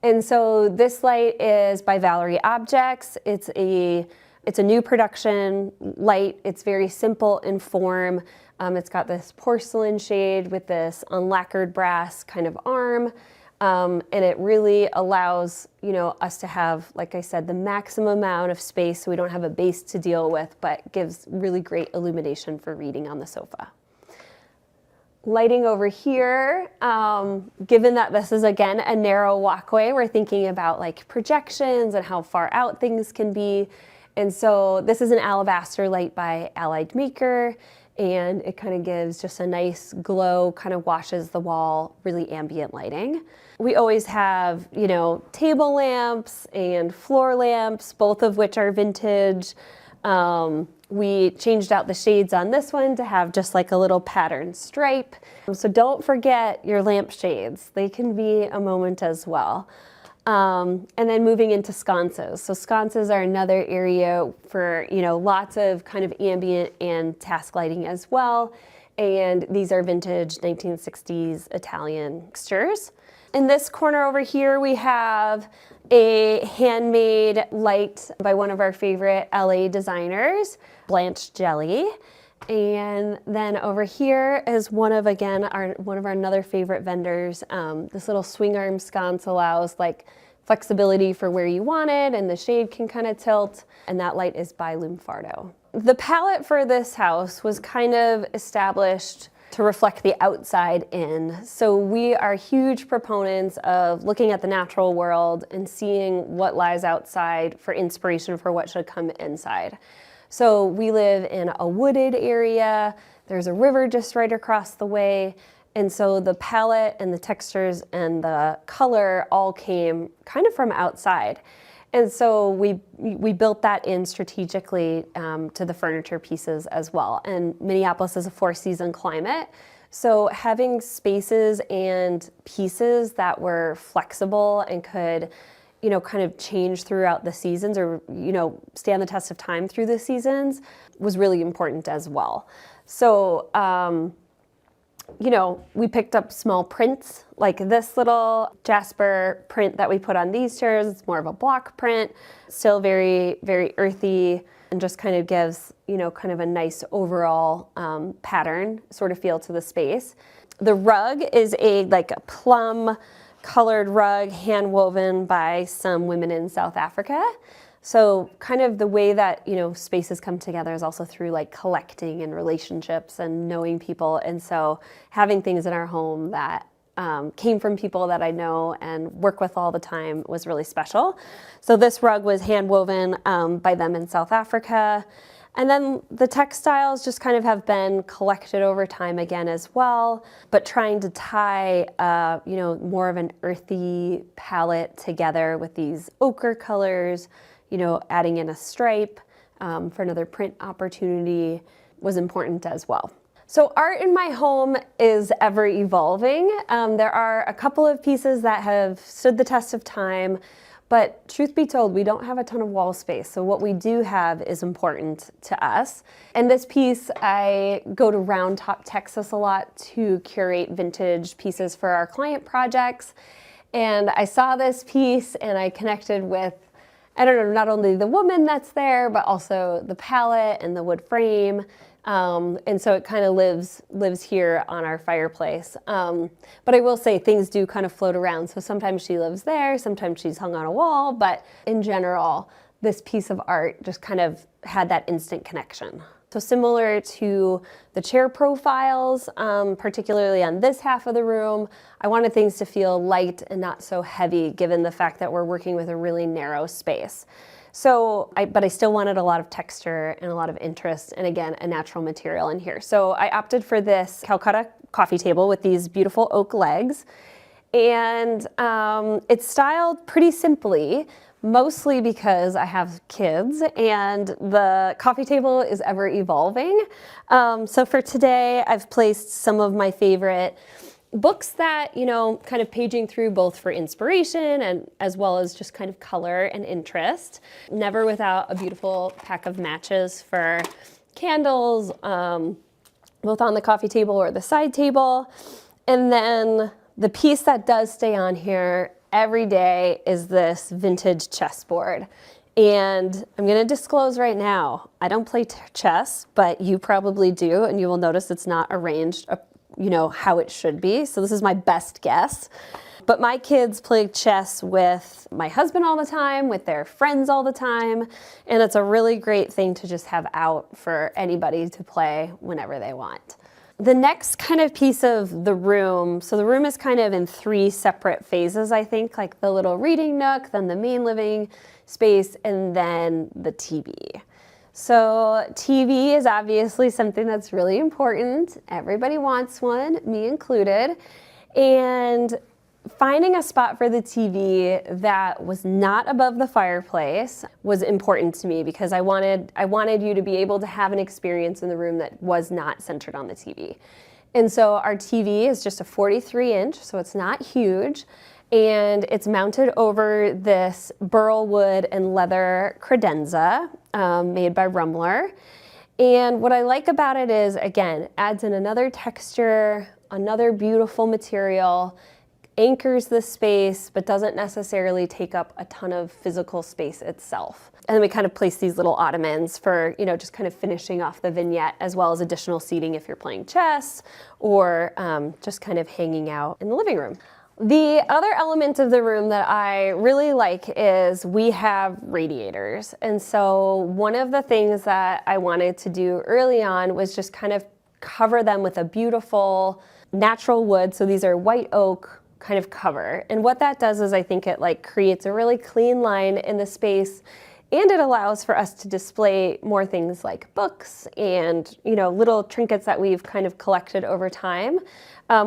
And so this light is by Valerie Objects. It's a new production light. It's very simple in form. It's got this porcelain shade with this unlacquered brass kind of arm. And it really allows, us to have, like I said, the maximum amount of space so we don't have a base to deal with, but gives really great illumination for reading on the sofa. Lighting over here, given that this is, again, a narrow walkway, we're thinking about like projections and how far out things can be. And so this is an alabaster light by Allied Maker, and it kind of gives just a nice glow, kind of washes the wall, really ambient lighting. We always have, table lamps and floor lamps, both of which are vintage. We changed out the shades on this one to have just like a little patterned stripe. So don't forget your lamp shades. They can be a moment as well. And then moving into sconces. So sconces are another area for, lots of kind of ambient and task lighting as well. And these are vintage 1960s Italian fixtures. In this corner over here, we have a handmade light by one of our favorite LA designers, Blanche Jelly. And then over here is one of our another favorite vendors. This little swing arm sconce allows like flexibility for where you want it, and the shade can kind of tilt. And that light is by Lumfardo. The palette for this house was kind of established to reflect the outside in. So we are huge proponents of looking at the natural world and seeing what lies outside for inspiration for what should come inside. So we live in a wooded area. There's a river just right across the way. And so the palette and the textures and the color all came kind of from outside. And so we built that in strategically to the furniture pieces as well. And Minneapolis is a 4-season climate. So having spaces and pieces that were flexible and could, kind of change throughout the seasons or, stand the test of time through the seasons was really important as well. So, we picked up small prints, like this little Jasper print that we put on these chairs. It's more of a block print, still very, very earthy, and just kind of gives, kind of a nice overall pattern sort of feel to the space. The rug is a plum colored rug, hand woven by some women in South Africa. So kind of the way that, spaces come together is also through like collecting and relationships and knowing people. And so having things in our home that came from people that I know and work with all the time was really special. So this rug was hand woven by them in South Africa. And then the textiles just kind of have been collected over time again as well, but trying to tie, more of an earthy palette together with these ochre colors, adding in a stripe for another print opportunity was important as well. So art in my home is ever evolving. There are a couple of pieces that have stood the test of time, but truth be told, we don't have a ton of wall space. So what we do have is important to us. And this piece, I go to Round Top, Texas a lot to curate vintage pieces for our client projects. And I saw this piece and I connected with, not only the woman that's there, but also the palette and the wood frame. And so it kind of lives here on our fireplace. But I will say things do kind of float around. So sometimes she lives there, sometimes she's hung on a wall, but in general, this piece of art just kind of had that instant connection. So similar to the chair profiles, particularly on this half of the room, I wanted things to feel light and not so heavy given the fact that we're working with a really narrow space. So, but I still wanted a lot of texture and a lot of interest, and again, a natural material in here. So I opted for this Calcutta coffee table with these beautiful oak legs. And it's styled pretty simply, mostly because I have kids and the coffee table is ever evolving. So for today, I've placed some of my favorite books that, kind of paging through both for inspiration and as well as just kind of color and interest. Never without a beautiful pack of matches for candles, both on the coffee table or the side table. And then the piece that does stay on here every day is this vintage chessboard. And I'm gonna disclose right now, I don't play chess, but you probably do, and you will notice it's not arranged, how it should be. So this is my best guess. But my kids play chess with my husband all the time, with their friends all the time, and it's a really great thing to just have out for anybody to play whenever they want. The next kind of piece of the room, so the room is kind of in 3 separate phases, I think, like the little reading nook, then the main living space, and then the TV. So TV is obviously something that's really important. Everybody wants one, me included. And finding a spot for the TV that was not above the fireplace was important to me because I wanted you to be able to have an experience in the room that was not centered on the TV. And so our TV is just a 43-inch, so it's not huge, and it's mounted over this burl wood and leather credenza made by Rummler. And what I like about it is, again, adds in another texture, another beautiful material, anchors the space, but doesn't necessarily take up a ton of physical space itself. And then we kind of place these little ottomans for, just kind of finishing off the vignette, as well as additional seating if you're playing chess or just kind of hanging out in the living room. The other element of the room that I really like is we have radiators. And so one of the things that I wanted to do early on was just kind of cover them with a beautiful natural wood. So these are white oak kind of cover. And what that does is I think it creates a really clean line in the space, and it allows for us to display more things like books and little trinkets that we've kind of collected over time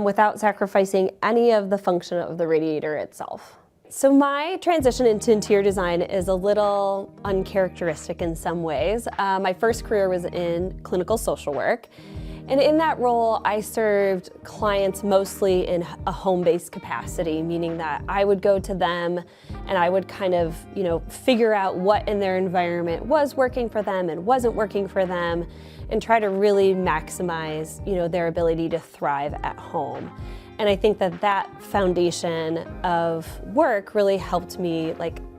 without sacrificing any of the function of the radiator itself. So my transition into interior design is a little uncharacteristic in some ways. My first career was in clinical social work. And in that role, I served clients mostly in a home-based capacity, meaning that I would go to them and I would kind of, figure out what in their environment was working for them and wasn't working for them, and try to really maximize, their ability to thrive at home. And I think that foundation of work really helped me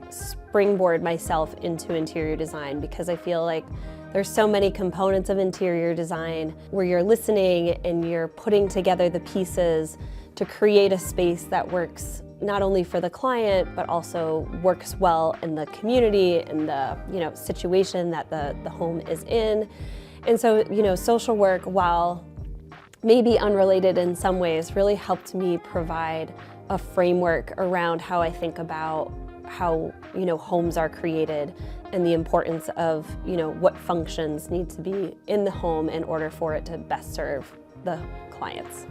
springboard myself into interior design, because I feel like there's so many components of interior design where you're listening and you're putting together the pieces to create a space that works not only for the client, but also works well in the community and the situation that the home is in. And so, social work, while maybe unrelated in some ways, really helped me provide a framework around how I think about how homes are created and the importance of what functions need to be in the home in order for it to best serve the clients.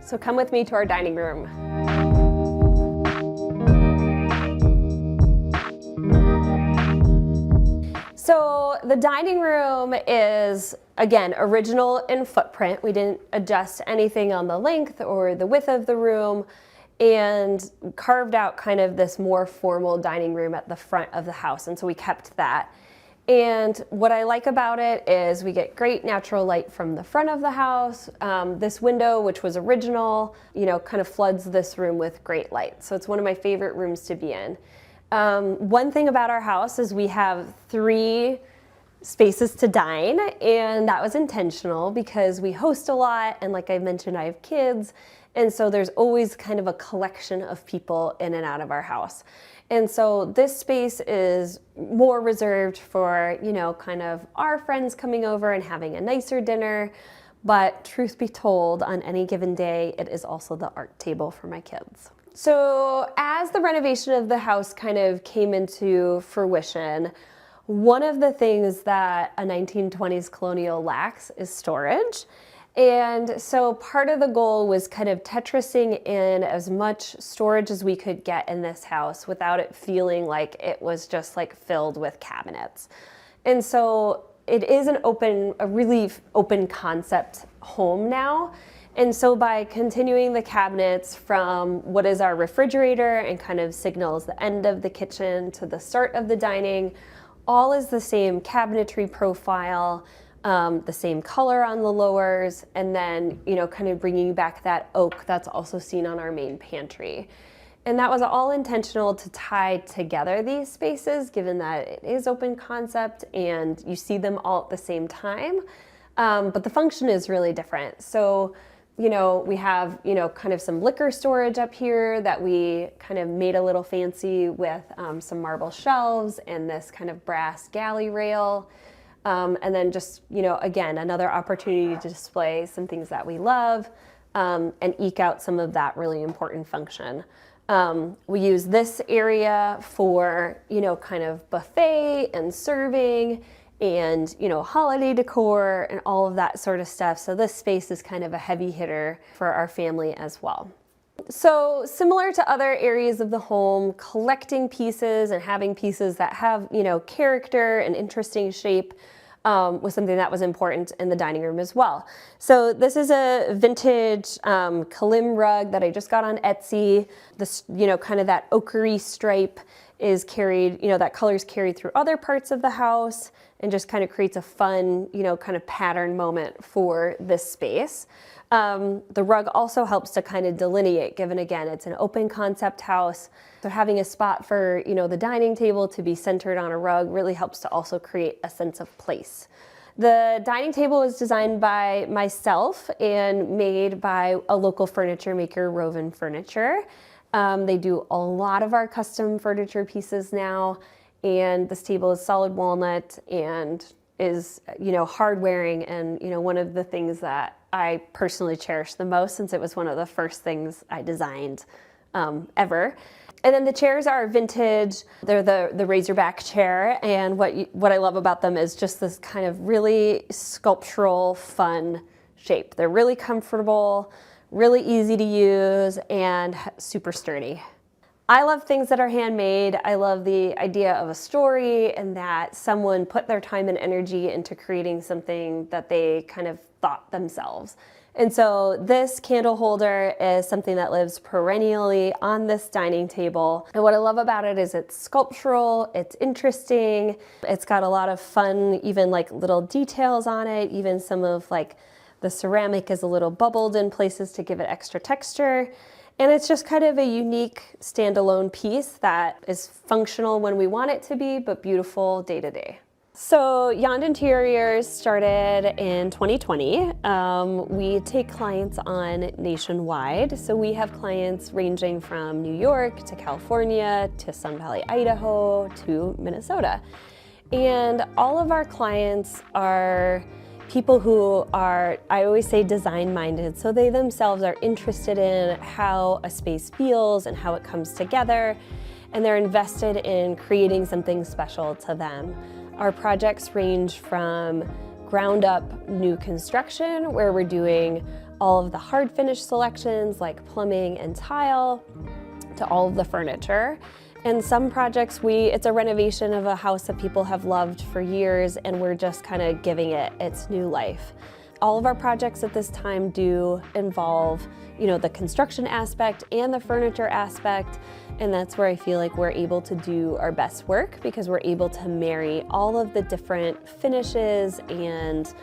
So come with me to our dining room. So the dining room is, again, original in footprint. We didn't adjust anything on the length or the width of the room, and carved out kind of this more formal dining room at the front of the house. And so we kept that. And what I like about it is we get great natural light from the front of the house. This window, which was original, kind of floods this room with great light. So it's one of my favorite rooms to be in. One thing about our house is we have 3 spaces to dine, and that was intentional because we host a lot, and like I mentioned, I have kids, and so there's always kind of a collection of people in and out of our house. And so this space is more reserved for, kind of our friends coming over and having a nicer dinner, but truth be told, on any given day, it is also the art table for my kids. So as the renovation of the house kind of came into fruition, one of the things that a 1920s colonial lacks is storage. And so part of the goal was kind of Tetrising in as much storage as we could get in this house without it feeling like it was just filled with cabinets. And so it is a really open concept home now. And so by continuing the cabinets from what is our refrigerator and kind of signals the end of the kitchen to the start of the dining, all is the same cabinetry profile. the same color on the lowers, and then, kind of bringing back that oak that's also seen on our main pantry. And that was all intentional to tie together these spaces, given that it is open concept and you see them all at the same time. But the function is really different. So, we have, kind of some liquor storage up here that we kind of made a little fancy with some marble shelves and this kind of brass galley rail. And then just, again, another opportunity to display some things that we love and eke out some of that really important function. We use this area for, kind of buffet and serving and, holiday decor and all of that sort of stuff. So this space is kind of a heavy hitter for our family as well. So similar to other areas of the home, collecting pieces and having pieces that have, character and interesting shape was something that was important in the dining room as well. So this is a vintage Kalim rug that I just got on Etsy. This, kind of that ochre stripe is carried, that color is carried through other parts of the house and just kind of creates a fun, kind of pattern moment for this space. The rug also helps to kind of delineate, given again, it's an open concept house. So having a spot for, the dining table to be centered on a rug really helps to also create a sense of place. The dining table was designed by myself and made by a local furniture maker, Roven Furniture. They do a lot of our custom furniture pieces now, and this table is solid walnut and is, hard wearing and, one of the things that I personally cherish the most, since it was one of the first things I designed ever. And then the chairs are vintage. They're the Razorback chair, and what I love about them is just this kind of really sculptural, fun shape. They're really comfortable, really easy to use, and super sturdy. I love things that are handmade. I love the idea of a story and that someone put their time and energy into creating something that they kind of thought themselves. And so this candle holder is something that lives perennially on this dining table. And what I love about it is it's sculptural, it's interesting, it's got a lot of fun, even like little details on it, even some of like the ceramic is a little bubbled in places to give it extra texture. And it's just kind of a unique standalone piece that is functional when we want it to be, but beautiful day to day. So Yond Interiors started in 2020. We take clients on nationwide. So we have clients ranging from New York to California to Sun Valley, Idaho to Minnesota. And all of our clients are people who are, I always say, design-minded. So they themselves are interested in how a space feels and how it comes together, and they're invested in creating something special to them. Our projects range from ground-up new construction, where we're doing all of the hard finish selections like plumbing and tile, to all of the furniture. And some projects, it's a renovation of a house that people have loved for years, and we're just kind of giving it its new life. All of our projects at this time do involve, the construction aspect and the furniture aspect, and that's where I feel like we're able to do our best work, because we're able to marry all of the different finishes and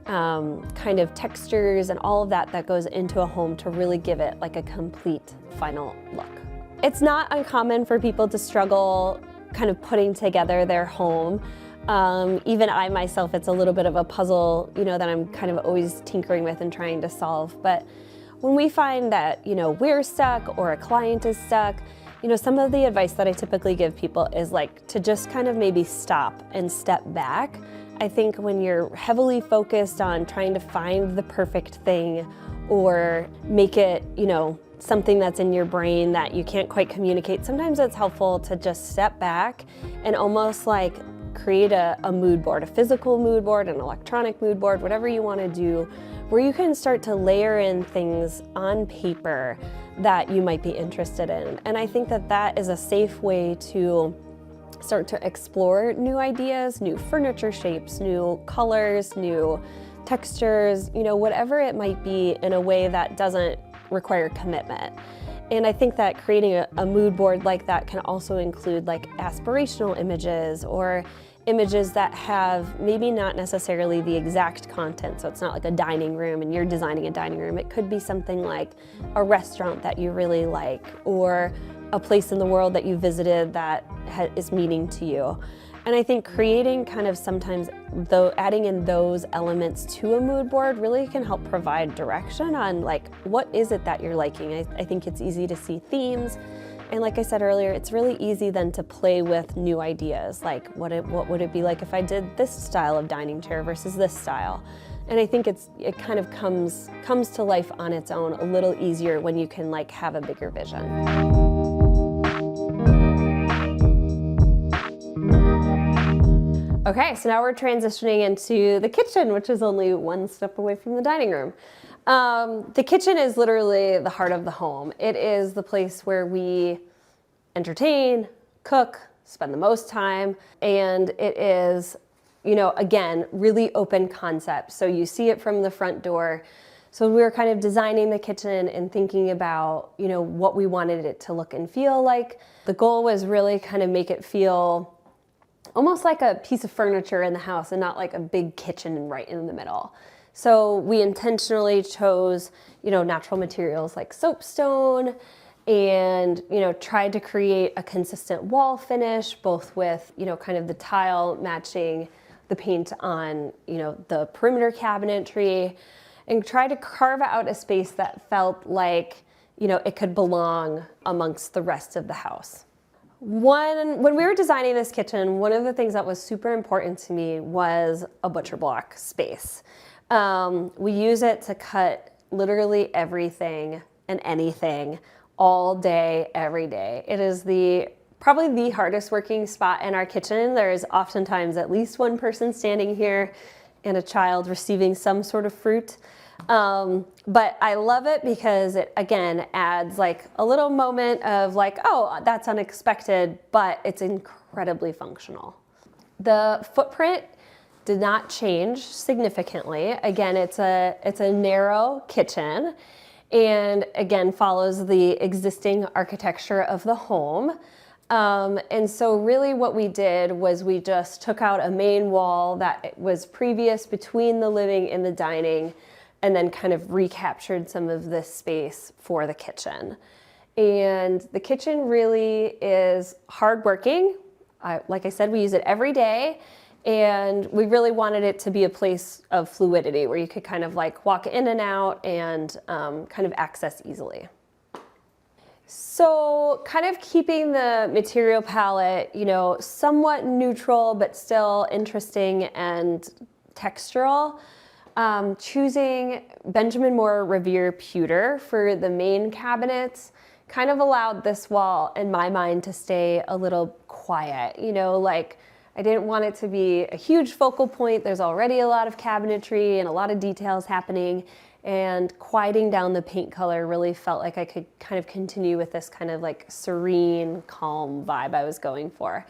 kind of textures and all of that goes into a home to really give it like a complete final look. It's not uncommon for people to struggle kind of putting together their home. Even I myself, it's a little bit of a puzzle, that I'm kind of always tinkering with and trying to solve. But when we find that, we're stuck or a client is stuck, some of the advice that I typically give people is like to just kind of maybe stop and step back. I think when you're heavily focused on trying to find the perfect thing or make it, something that's in your brain that you can't quite communicate, sometimes it's helpful to just step back and almost like create a mood board, a physical mood board, an electronic mood board, whatever you want to do, where you can start to layer in things on paper that you might be interested in. And I think that is a safe way to start to explore new ideas, new furniture shapes, new colors, new textures, whatever it might be, in a way that doesn't require commitment. And I think that creating a mood board like that can also include like aspirational images, or images that have maybe not necessarily the exact content. So it's not like a dining room and you're designing a dining room. It could be something like a restaurant that you really like, or a place in the world that you visited that is meaning to you. And I think creating kind of sometimes, though, adding in those elements to a mood board really can help provide direction on like, what is it that you're liking? I think it's easy to see themes. And like I said earlier, it's really easy then to play with new ideas. Like what would it be like if I did this style of dining chair versus this style? And I think it kind of comes to life on its own a little easier when you can like have a bigger vision. Okay, so now we're transitioning into the kitchen, which is only one step away from the dining room. The kitchen is literally the heart of the home. It is the place where we entertain, cook, spend the most time, and it is, you know, again, really open concept. So you see it from the front door. So we were kind of designing the kitchen and thinking about, you know, what we wanted it to look and feel like. The goal was really kind of make it feel almost like a piece of furniture in the house and not like a big kitchen right in the middle. So we intentionally chose, you know, natural materials like soapstone and, you know, tried to create a consistent wall finish, both with, you know, kind of the tile matching the paint on, you know, the perimeter cabinetry, and tried to carve out a space that felt like, you know, it could belong amongst the rest of the house. When we were designing this kitchen, one of the things that was super important to me was a butcher block space. We use it to cut literally everything and anything all day, every day. It is probably the hardest working spot in our kitchen. There's oftentimes at least one person standing here and a child receiving some sort of fruit. But I love it because it, again, adds like a little moment of like, oh, that's unexpected, but it's incredibly functional. The footprint did not change significantly. Again, it's a narrow kitchen, and again, follows the existing architecture of the home. And so really what we did was we just took out a main wall that was previous between the living and the dining, and then kind of recaptured some of this space for the kitchen. And the kitchen really is hardworking. Like I said, we use it every day, and we really wanted it to be a place of fluidity where you could kind of like walk in and out and kind of access easily. So kind of keeping the material palette, you know, somewhat neutral, but still interesting and textural. Choosing Benjamin Moore Revere pewter for the main cabinets kind of allowed this wall, in my mind, to stay a little quiet. You know, like I didn't want it to be a huge focal point. There's already a lot of cabinetry and a lot of details happening, and quieting down the paint color really felt like I could kind of continue with this kind of like serene, calm vibe I was going for.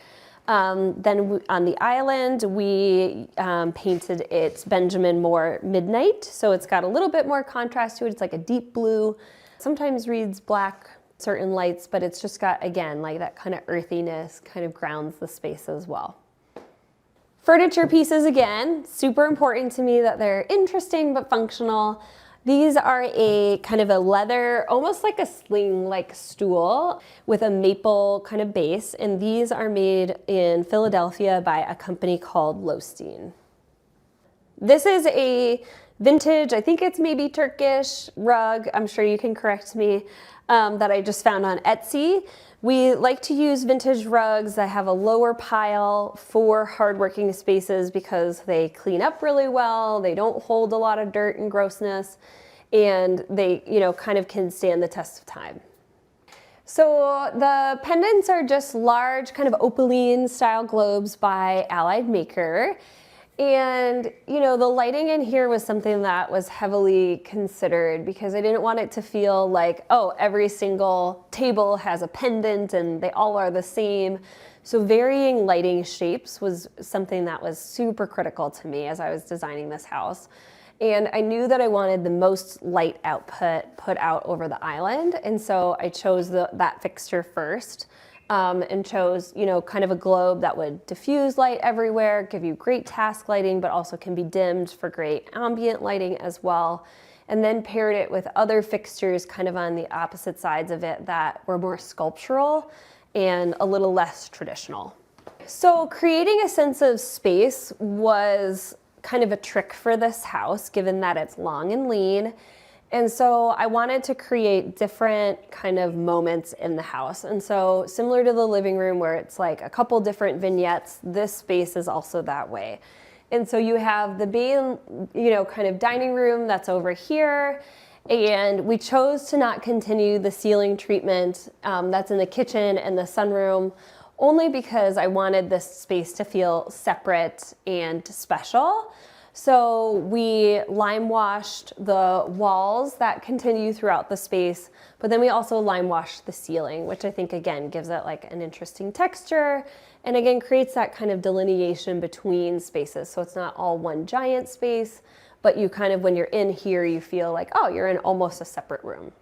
Then on the island, we painted it Benjamin Moore Midnight. So it's got a little bit more contrast to it. It's like a deep blue, sometimes reads black, certain lights, but it's just got, again, like that kind of earthiness, kind of grounds the space as well. Furniture pieces, again, super important to me that they're interesting but functional. These are a kind of a leather, almost like a sling-like stool with a maple kind of base, and these are made in Philadelphia by a company called Losteen. This is a vintage, I think it's maybe Turkish rug, I'm sure you can correct me, that I just found on Etsy. We like to use vintage rugs that have a lower pile for hardworking spaces because they clean up really well, they don't hold a lot of dirt and grossness, and they, you know, kind of can stand the test of time. So the pendants are just large kind of opaline style globes by Allied Maker. And, you know, the lighting in here was something that was heavily considered because I didn't want it to feel like, oh, every single table has a pendant and they all are the same. So varying lighting shapes was something that was super critical to me as I was designing this house. And I knew that I wanted the most light output put out over the island. And so I chose that fixture first. and chose, kind of a globe that would diffuse light everywhere, give you great task lighting, but also can be dimmed for great ambient lighting as well. And then paired it with other fixtures kind of on the opposite sides of it that were more sculptural and a little less traditional. So creating a sense of space was kind of a trick for this house, given that it's long and lean. And so I wanted to create different kind of moments in the house. And so similar to the living room where it's like a couple different vignettes, this space is also that way. And so you have the main, kind of dining room that's over here. And we chose to not continue the ceiling treatment that's in the kitchen and the sunroom, only because I wanted this space to feel separate and special. So we lime washed the walls that continue throughout the space, but then we also lime washed the ceiling, which I think again gives it like an interesting texture and again creates that kind of delineation between spaces. So it's not all one giant space, but you kind of, when you're in here, you feel like, oh, you're in almost a separate room.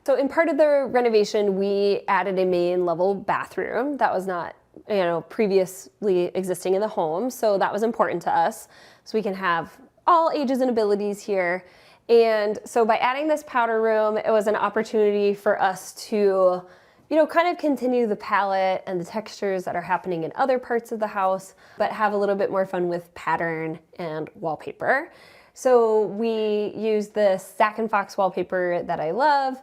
So in part of the renovation, we added a main level bathroom that was not, previously existing in the home. So that was important to us. So we can have all ages and abilities here. And so by adding this powder room, it was an opportunity for us to, kind of continue the palette and the textures that are happening in other parts of the house, but have a little bit more fun with pattern and wallpaper. So we used this Sack and Fox wallpaper that I love.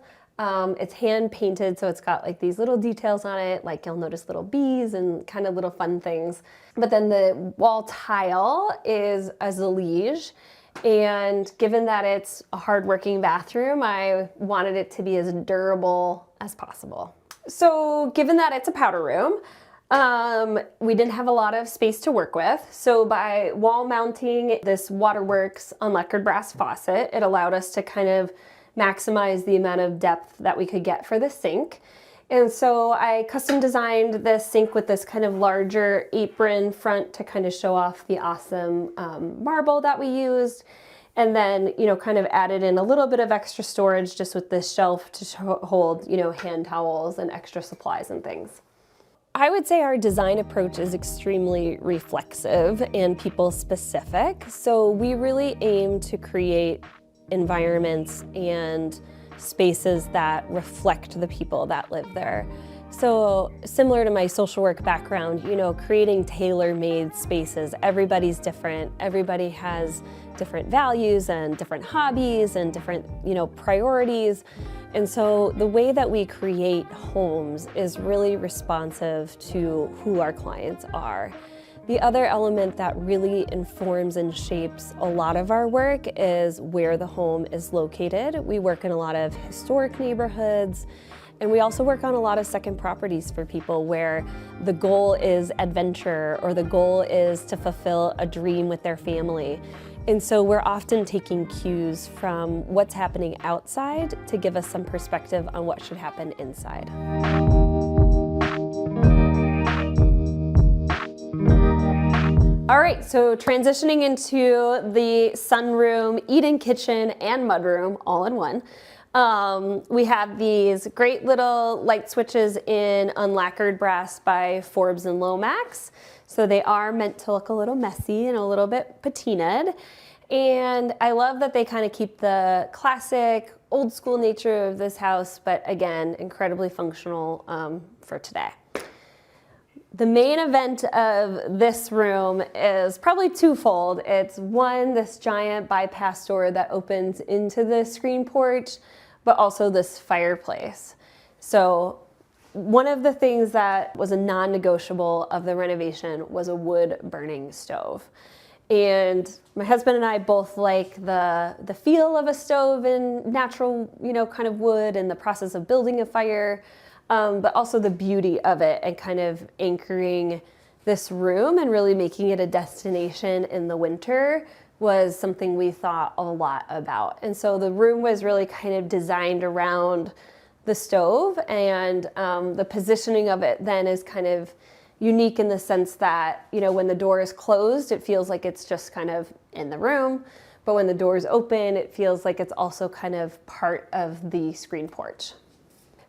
It's hand painted, so it's got like these little details on it, like you'll notice little bees and kind of little fun things. But then the wall tile is a Zalige, and given that it's a hardworking bathroom, I wanted it to be as durable as possible. So given that it's a powder room, we didn't have a lot of space to work with. So by wall mounting this Waterworks unlacquered brass faucet, it allowed us to kind of maximize the amount of depth that we could get for the sink. And so I custom designed this sink with this kind of larger apron front to kind of show off the awesome marble that we used. And then, kind of added in a little bit of extra storage just with this shelf to hold, hand towels and extra supplies and things. I would say our design approach is extremely reflexive and people specific. So we really aim to create environments and spaces that reflect the people that live there. So similar to my social work background, creating tailor-made spaces. Everybody's different. Everybody has different values and different hobbies and different, priorities. And so the way that we create homes is really responsive to who our clients are. The other element that really informs and shapes a lot of our work is where the home is located. We work in a lot of historic neighborhoods, and we also work on a lot of second properties for people where the goal is adventure or the goal is to fulfill a dream with their family. And so we're often taking cues from what's happening outside to give us some perspective on what should happen inside. All right, so transitioning into the sunroom, eat-in kitchen, and mudroom all in one. We have these great little light switches in unlacquered brass by Forbes and Lomax. So they are meant to look a little messy and a little bit patinaed. And I love that they kind of keep the classic old school nature of this house, but again, incredibly functional for today. The main event of this room is probably twofold. It's one, this giant bypass door that opens into the screen porch, but also this fireplace. So one of the things that was a non-negotiable of the renovation was a wood burning stove. And my husband and I both like the feel of a stove in natural, kind of wood and the process of building a fire. But also the beauty of it and kind of anchoring this room and really making it a destination in the winter was something we thought a lot about. And so the room was really kind of designed around the stove, and the positioning of it then is kind of unique in the sense that, when the door is closed, it feels like it's just kind of in the room. But when the door is open, it feels like it's also kind of part of the screen porch.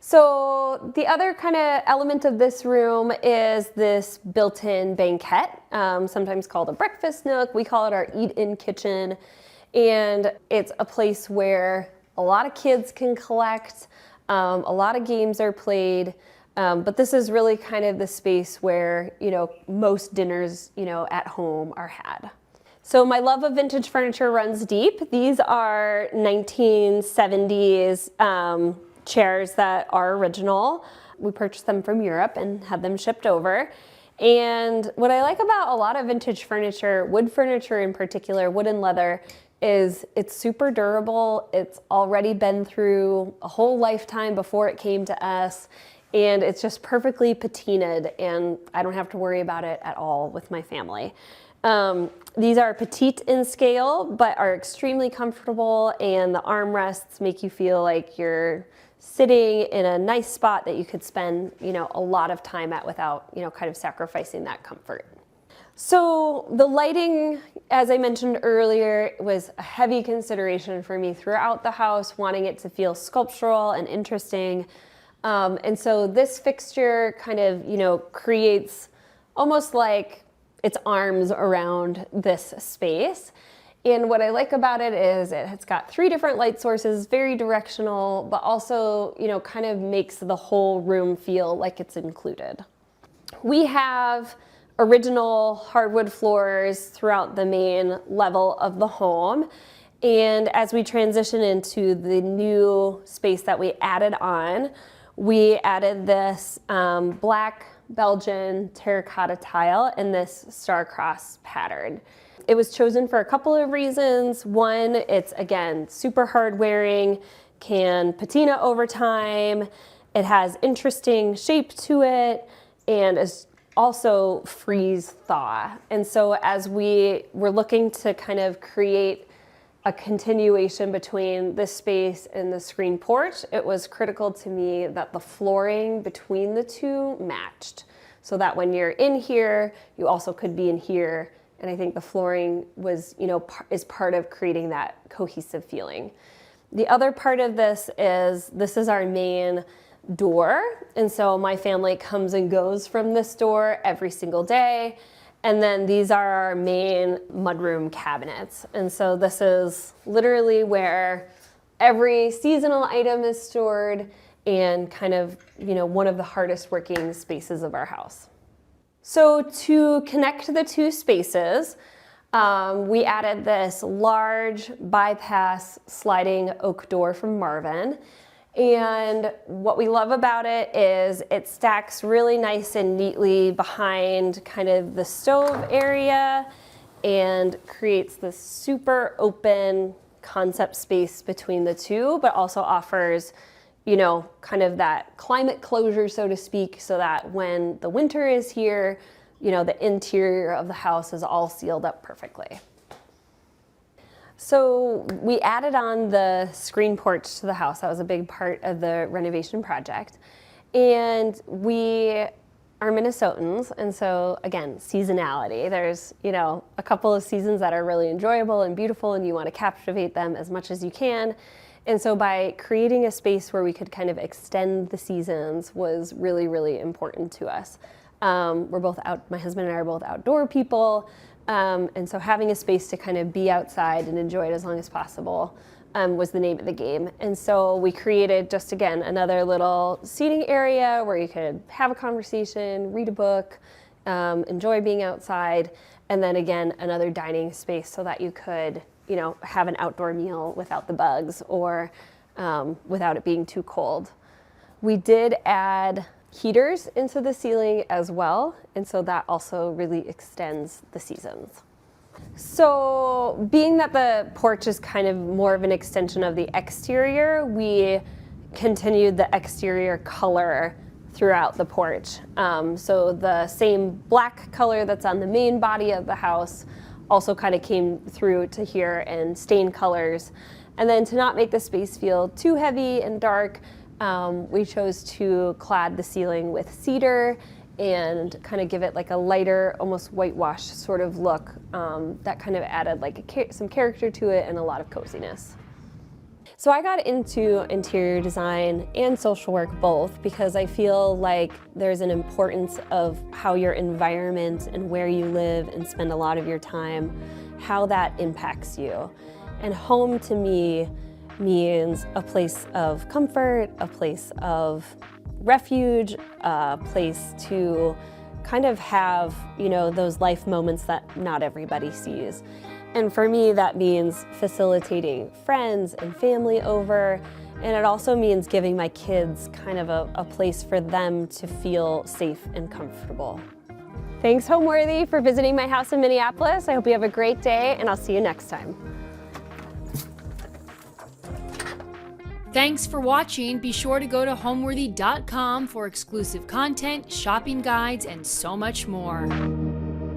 So the other kind of element of this room is this built-in banquette, sometimes called a breakfast nook. We call it our eat-in kitchen. And it's a place where a lot of kids can collect, a lot of games are played, but this is really kind of the space where, most dinners, at home are had. So my love of vintage furniture runs deep. These are 1970s chairs that are original. We purchased them from Europe and had them shipped over. And what I like about a lot of vintage furniture, wood furniture in particular, wood and leather, is it's super durable. It's already been through a whole lifetime before it came to us. And it's just perfectly patinaed, and I don't have to worry about it at all with my family. These are petite in scale, but are extremely comfortable, and the armrests make you feel like you're sitting in a nice spot that you could spend, a lot of time at without, kind of sacrificing that comfort. So the lighting, as I mentioned earlier, was a heavy consideration for me throughout the house, wanting it to feel sculptural and interesting. And so this fixture kind of, creates almost like its arms around this space. And what I like about it is it's got 3 different light sources, very directional, but also, kind of makes the whole room feel like it's included. We have original hardwood floors throughout the main level of the home. And as we transition into the new space that we added on, we added this black Belgian terracotta tile in this star-crossed pattern. It was chosen for a couple of reasons. One, it's again super hard wearing, can patina over time, it has interesting shape to it, and is also freeze thaw. And so as we were looking to kind of create a continuation between this space and the screen porch, it was critical to me that the flooring between the two matched, so that when you're in here, you also could be in here. And I think the flooring was, is part of creating that cohesive feeling. The other part of this is our main door. And so my family comes and goes from this door every single day. And then these are our main mudroom cabinets. And so this is literally where every seasonal item is stored, and kind of, one of the hardest working spaces of our house. So to connect the two spaces, we added this large bypass sliding oak door from Marvin. And what we love about it is it stacks really nice and neatly behind kind of the stove area and creates this super open concept space between the two, but also offers, kind of that climate closure, so to speak, so that when the winter is here, the interior of the house is all sealed up perfectly. So we added on the screen porch to the house. That was a big part of the renovation project. And we are Minnesotans, and so again, seasonality. There's, a couple of seasons that are really enjoyable and beautiful, and you want to captivate them as much as you can. And so by creating a space where we could kind of extend the seasons was really, really important to us. We're both my husband and I are both outdoor people. And so having a space to kind of be outside and enjoy it as long as possible was the name of the game. And so we created just, again, another little seating area where you could have a conversation, read a book, enjoy being outside, and then again, another dining space so that you could, have an outdoor meal without the bugs or without it being too cold. We did add heaters into the ceiling as well, and so that also really extends the seasons. So being that the porch is kind of more of an extension of the exterior, we continued the exterior color throughout the porch. So the same black color that's on the main body of the house also kind of came through to here in stain colors. And then to not make the space feel too heavy and dark, we chose to clad the ceiling with cedar and kind of give it like a lighter, almost whitewash sort of look that kind of added like some character to it and a lot of coziness. So I got into interior design and social work both because I feel like there's an importance of how your environment and where you live and spend a lot of your time, how that impacts you. And home to me means a place of comfort, a place of refuge, a place to kind of have, you know, those life moments that not everybody sees. And for me, that means facilitating friends and family over, and it also means giving my kids kind of a place for them to feel safe and comfortable. Thanks, Homeworthy, for visiting my house in Minneapolis. I hope you have a great day, and I'll see you next time. Thanks for watching. Be sure to go to homeworthy.com for exclusive content, shopping guides, and so much more.